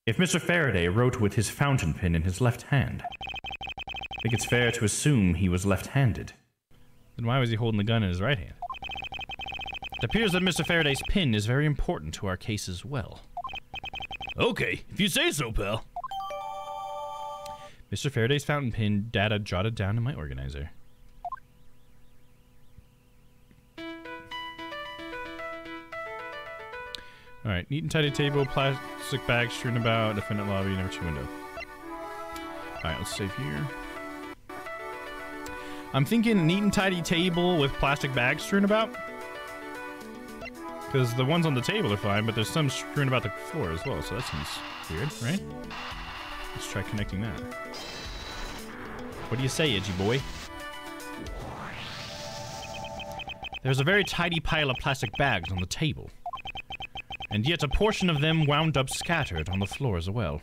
If Mr. Faraday wrote with his fountain pen in his left hand, I think it's fair to assume he was left-handed. Then why was he holding the gun in his right hand? It appears that Mr. Faraday's pen is very important to our case as well. Okay, if you say so, pal. Mr. Faraday's fountain pen data jotted down in my organizer. Alright, neat and tidy table, plastic bag strewn about, defendant lobby, number 2 window. Alright, let's save here. I'm thinking neat and tidy table with plastic bags strewn about. Because the ones on the table are fine, but there's some strewn about the floor as well, so that seems weird, right? Let's try connecting that. What do you say, edgy boy? There's a very tidy pile of plastic bags on the table. And yet a portion of them wound up scattered on the floor as well.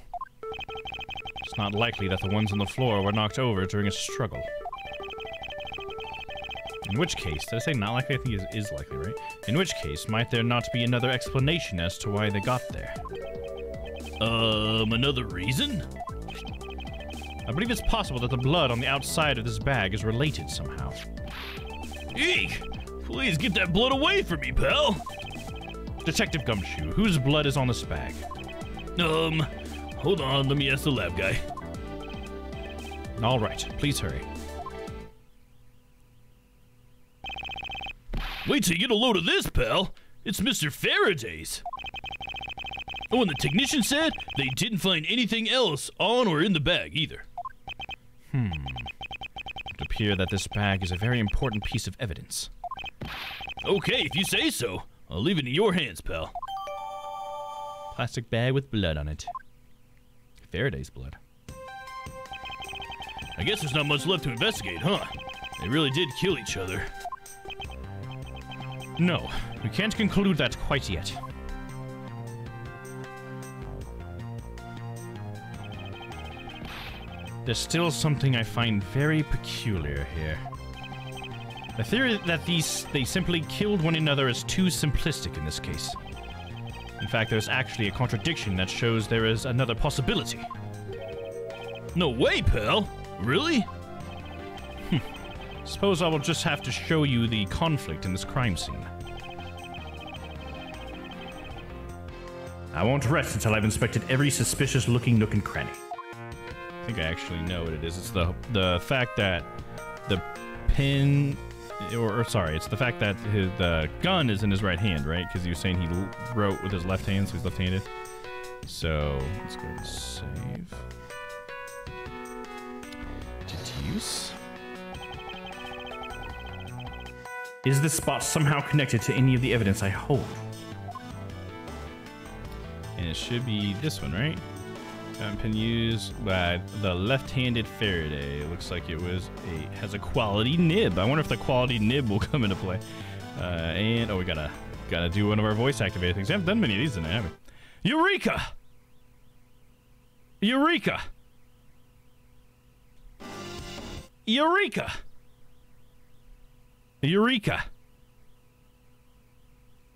It's not likely that the ones on the floor were knocked over during a struggle. In which case, did I say not likely? I think it is likely, right? In which case, might there not be another explanation as to why they got there? Another reason? I believe it's possible that the blood on the outside of this bag is related somehow. Eek! Please get that blood away from me, pal! Detective Gumshoe, whose blood is on this bag? Hold on, let me ask the lab guy. Alright, please hurry. Wait till you get a load of this, pal! It's Mr. Faraday's! Oh, and the technician said they didn't find anything else on or in the bag, either. It would appear that this bag is a very important piece of evidence. Okay, if you say so. I'll leave it in your hands, pal. Plastic bag with blood on it. Faraday's blood. I guess there's not much left to investigate, huh? They really did kill each other. No, we can't conclude that quite yet. There's still something I find very peculiar here. The theory that they simply killed one another is too simplistic in this case. In fact, there's actually a contradiction that shows there is another possibility. No way, pal! Really? Suppose I will just have to show you the conflict in this crime scene. I won't rest until I've inspected every suspicious-looking nook and cranny. I think I actually know what it is. It's the fact that the pin... Or sorry, it's the fact that the gun is in his right hand, right? Because he was saying he wrote with his left hand, so he's left-handed. So, let's go and save. Deduce. Is this spot somehow connected to any of the evidence I hold? And it should be this one, right? Pen used by the left-handed Faraday. It looks like it has a quality nib. I wonder if the quality nib will come into play. And we gotta do one of our voice activated things. I haven't done many of these tonight, have we? Eureka! Eureka! Eureka! Eureka!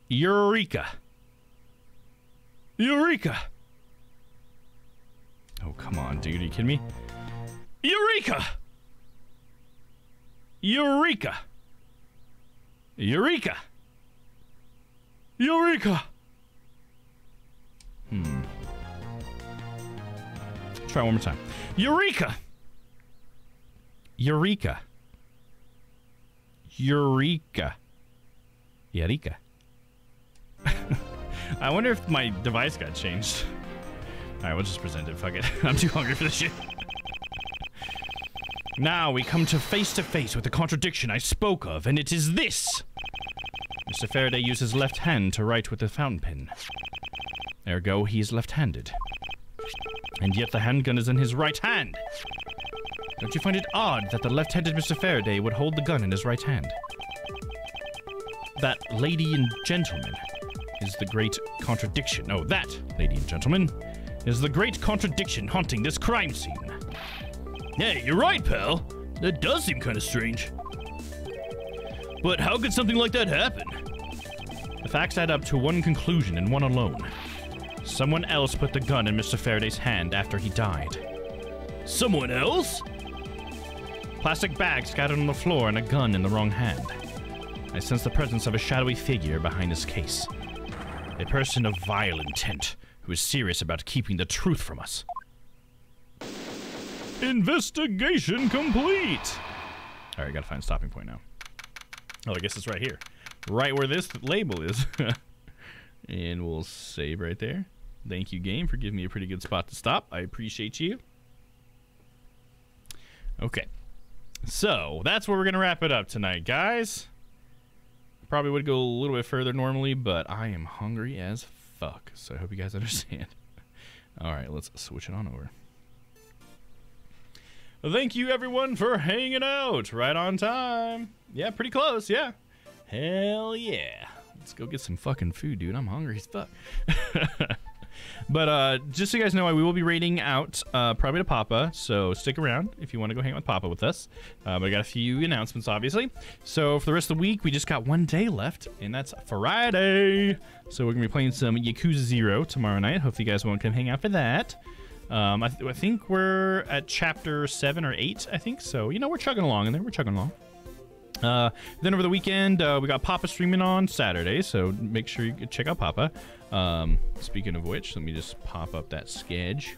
Eureka! Eureka! Oh, come on, dude. Are you kidding me? Eureka! Eureka! Eureka! Eureka! Try one more time. Eureka! Eureka! Eureka! Eureka! I wonder if my device got changed. Alright, we'll just present it. Fuck it. I'm too hungry for this shit. Now we come to face with the contradiction I spoke of, and it is this. Mr. Faraday used his left hand to write with the fountain pen. Ergo, he is left-handed. And yet the handgun is in his right hand. Don't you find it odd that the left-handed Mr. Faraday would hold the gun in his right hand? That, lady and gentlemen, is the great contradiction. Oh, that, lady and gentlemen, is the great contradiction haunting this crime scene. Hey, you're right, pal. That does seem kind of strange. But how could something like that happen? The facts add up to one conclusion and one alone. Someone else put the gun in Mr. Faraday's hand after he died. Someone else? Plastic bag scattered on the floor and a gun in the wrong hand. I sense the presence of a shadowy figure behind this case. A person of vile intent who is serious about keeping the truth from us. Investigation complete! Alright, gotta find a stopping point now. Oh, I guess it's right here. Right where this label is. And we'll save right there. Thank you, game, for giving me a pretty good spot to stop. I appreciate you. Okay. So, that's where we're going to wrap it up tonight, guys. Probably would go a little bit further normally, but I am hungry as fuck. So, I hope you guys understand. Alright, let's switch it on over. Thank you, everyone, for hanging out. Right on time. Yeah, pretty close, yeah. Hell yeah. Let's go get some fucking food, dude. I'm hungry as fuck. But just so you guys know, we will be raiding out probably to Papa, so stick around if you want to go hang out with Papa with us. But I got a few announcements, obviously. So for the rest of the week, we just got one day left, and that's Friday. So we're going to be playing some Yakuza 0 tomorrow night. Hopefully you guys want to come hang out for that. I think we're at chapter 7 or 8, I think. So, you know, we're chugging along in there. We're chugging along. Then over the weekend, we got Papa streaming on Saturday, so make sure you check out Papa. Speaking of which, let me just pop up that sketch.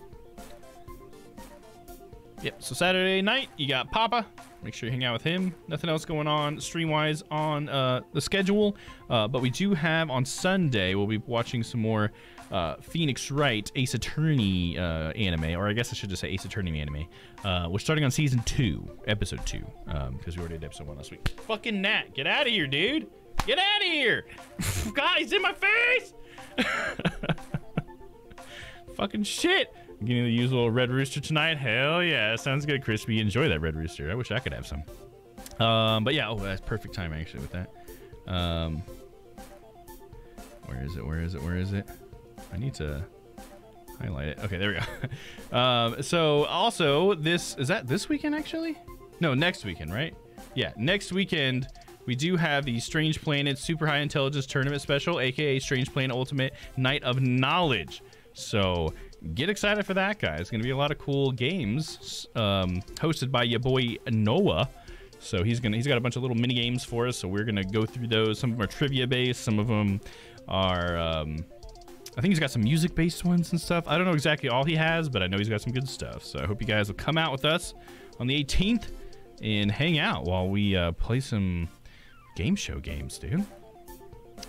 Yep, so Saturday night, you got Papa. Make sure you hang out with him. Nothing else going on stream-wise on the schedule, but we do have on Sunday, we'll be watching some more Phoenix Wright Ace Attorney anime, or I guess I should just say Ace Attorney anime. We're starting on season 2, episode 2, because we already did episode 1 last week. Fucking Nat, get out of here, dude! Get out of here! God, he's in my face! Fucking shit! I'm getting the usual Red Rooster tonight. Hell yeah, sounds good, Crispy. Enjoy that Red Rooster. I wish I could have some. But yeah, oh, that's perfect timing actually with that. Where is it? Where is it? Where is it? I need to highlight it. Okay, there we go. So also is that this weekend actually? No, next weekend, right? Yeah, next weekend we do have the Strange Planet Super High Intelligence Tournament Special, aka Strange Planet Ultimate Night of Knowledge. So get excited for that, guys. It's gonna be a lot of cool games, hosted by your boy Noah. So he's got a bunch of little mini games for us. So we're gonna go through those. Some of them are trivia based. Some of them are, I think he's got some music based ones and stuff. I don't know exactly all he has, but I know he's got some good stuff. So I hope you guys will come out with us on the 18th and hang out while we play some game show games, dude.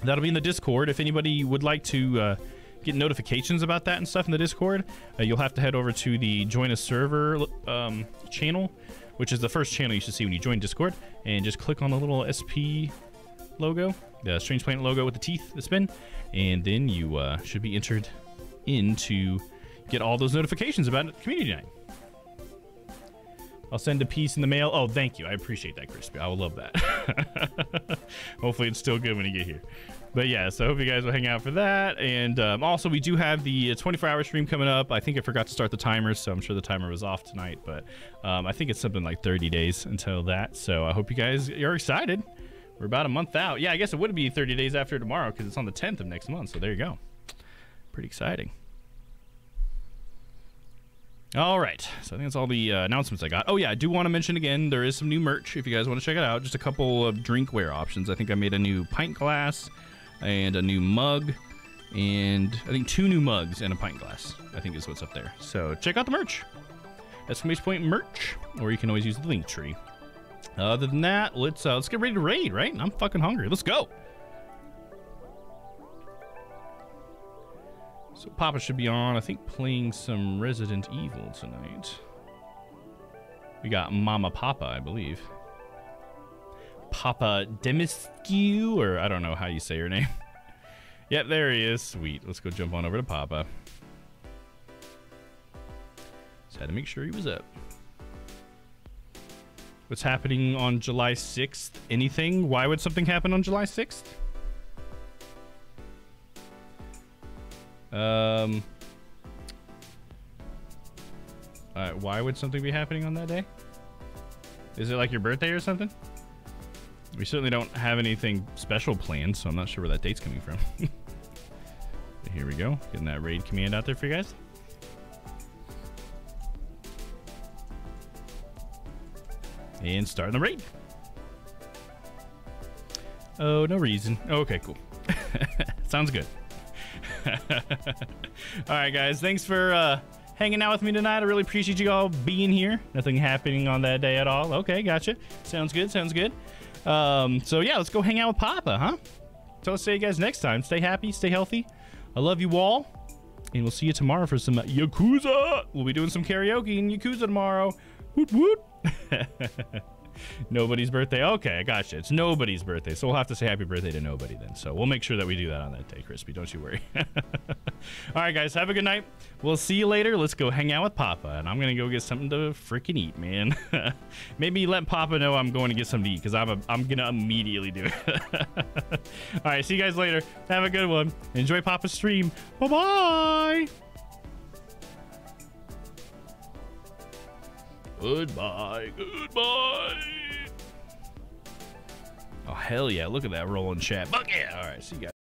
That'll be in the Discord. If anybody would like to get notifications about that and stuff in the Discord, you'll have to head over to the Join a Server channel, which is the first channel you should see when you join Discord, and just click on the little SP logo, the Strange Planet logo with the teeth that spin, and then you should be entered in to get all those notifications about Community Night. I'll send a piece in the mail. Oh, thank you. I appreciate that, Crispy. I will love that. Hopefully it's still good when you get here. But yeah, so I hope you guys will hang out for that. And also, we do have the 24-hour stream coming up. I think I forgot to start the timer, so I'm sure the timer was off tonight. But I think it's something like 30 days until that. So I hope you guys are excited. We're about a month out. Yeah, I guess it would be 30 days after tomorrow because it's on the 10th of next month. So there you go. Pretty exciting. All right, so I think that's all the announcements I got. Oh yeah, I do want to mention again, there is some new merch if you guys want to check it out. Just a couple of drinkware options. I think I made a new pint glass and a new mug, and I think 2 new mugs and a pint glass, I think is what's up there. So check out the merch. Exclamation point merch, or you can always use the link tree. Other than that, let's get ready to raid, right? I'm fucking hungry. Let's go. So Papa should be on, I think, playing some Resident Evil tonight. We got Mama Papa, I believe. Papa Demiscu, or I don't know how you say her name. Yep, there he is. Sweet. Let's go jump on over to Papa. Just had to make sure he was up. What's happening on July 6th? Anything? Why would something happen on July 6th? Why would something be happening on that day? Is it like your birthday or something? We certainly don't have anything special planned, so I'm not sure where that date's coming from. Here we go. Getting that raid command out there for you guys. And starting the raid. Oh, no reason. Okay, cool. Sounds good. Alright, guys. Thanks for hanging out with me tonight. I really appreciate you all being here. Nothing happening on that day at all. Okay, gotcha. Sounds good. Sounds good. So, yeah, let's go hang out with Papa, huh? So I'll see you guys next time. Stay happy. Stay healthy. I love you all. And we'll see you tomorrow for some Yakuza. We'll be doing some karaoke in Yakuza tomorrow. Woot woot. Nobody's birthday. Okay, I gotcha. It's nobody's birthday, so we'll have to say happy birthday to nobody then. So we'll make sure that we do that on that day, Crispy. Don't you worry. All right, guys, have a good night. We'll see you later. Let's go hang out with Papa, and I'm gonna go get something to freaking eat, man. Maybe let Papa know I'm going to get something to eat, because I'm gonna immediately do it. All right, see you guys later. Have a good one. Enjoy Papa's stream. Bye-bye. Goodbye. Goodbye. Oh, hell yeah. Look at that rolling chat. Fuck yeah. All right. See you guys.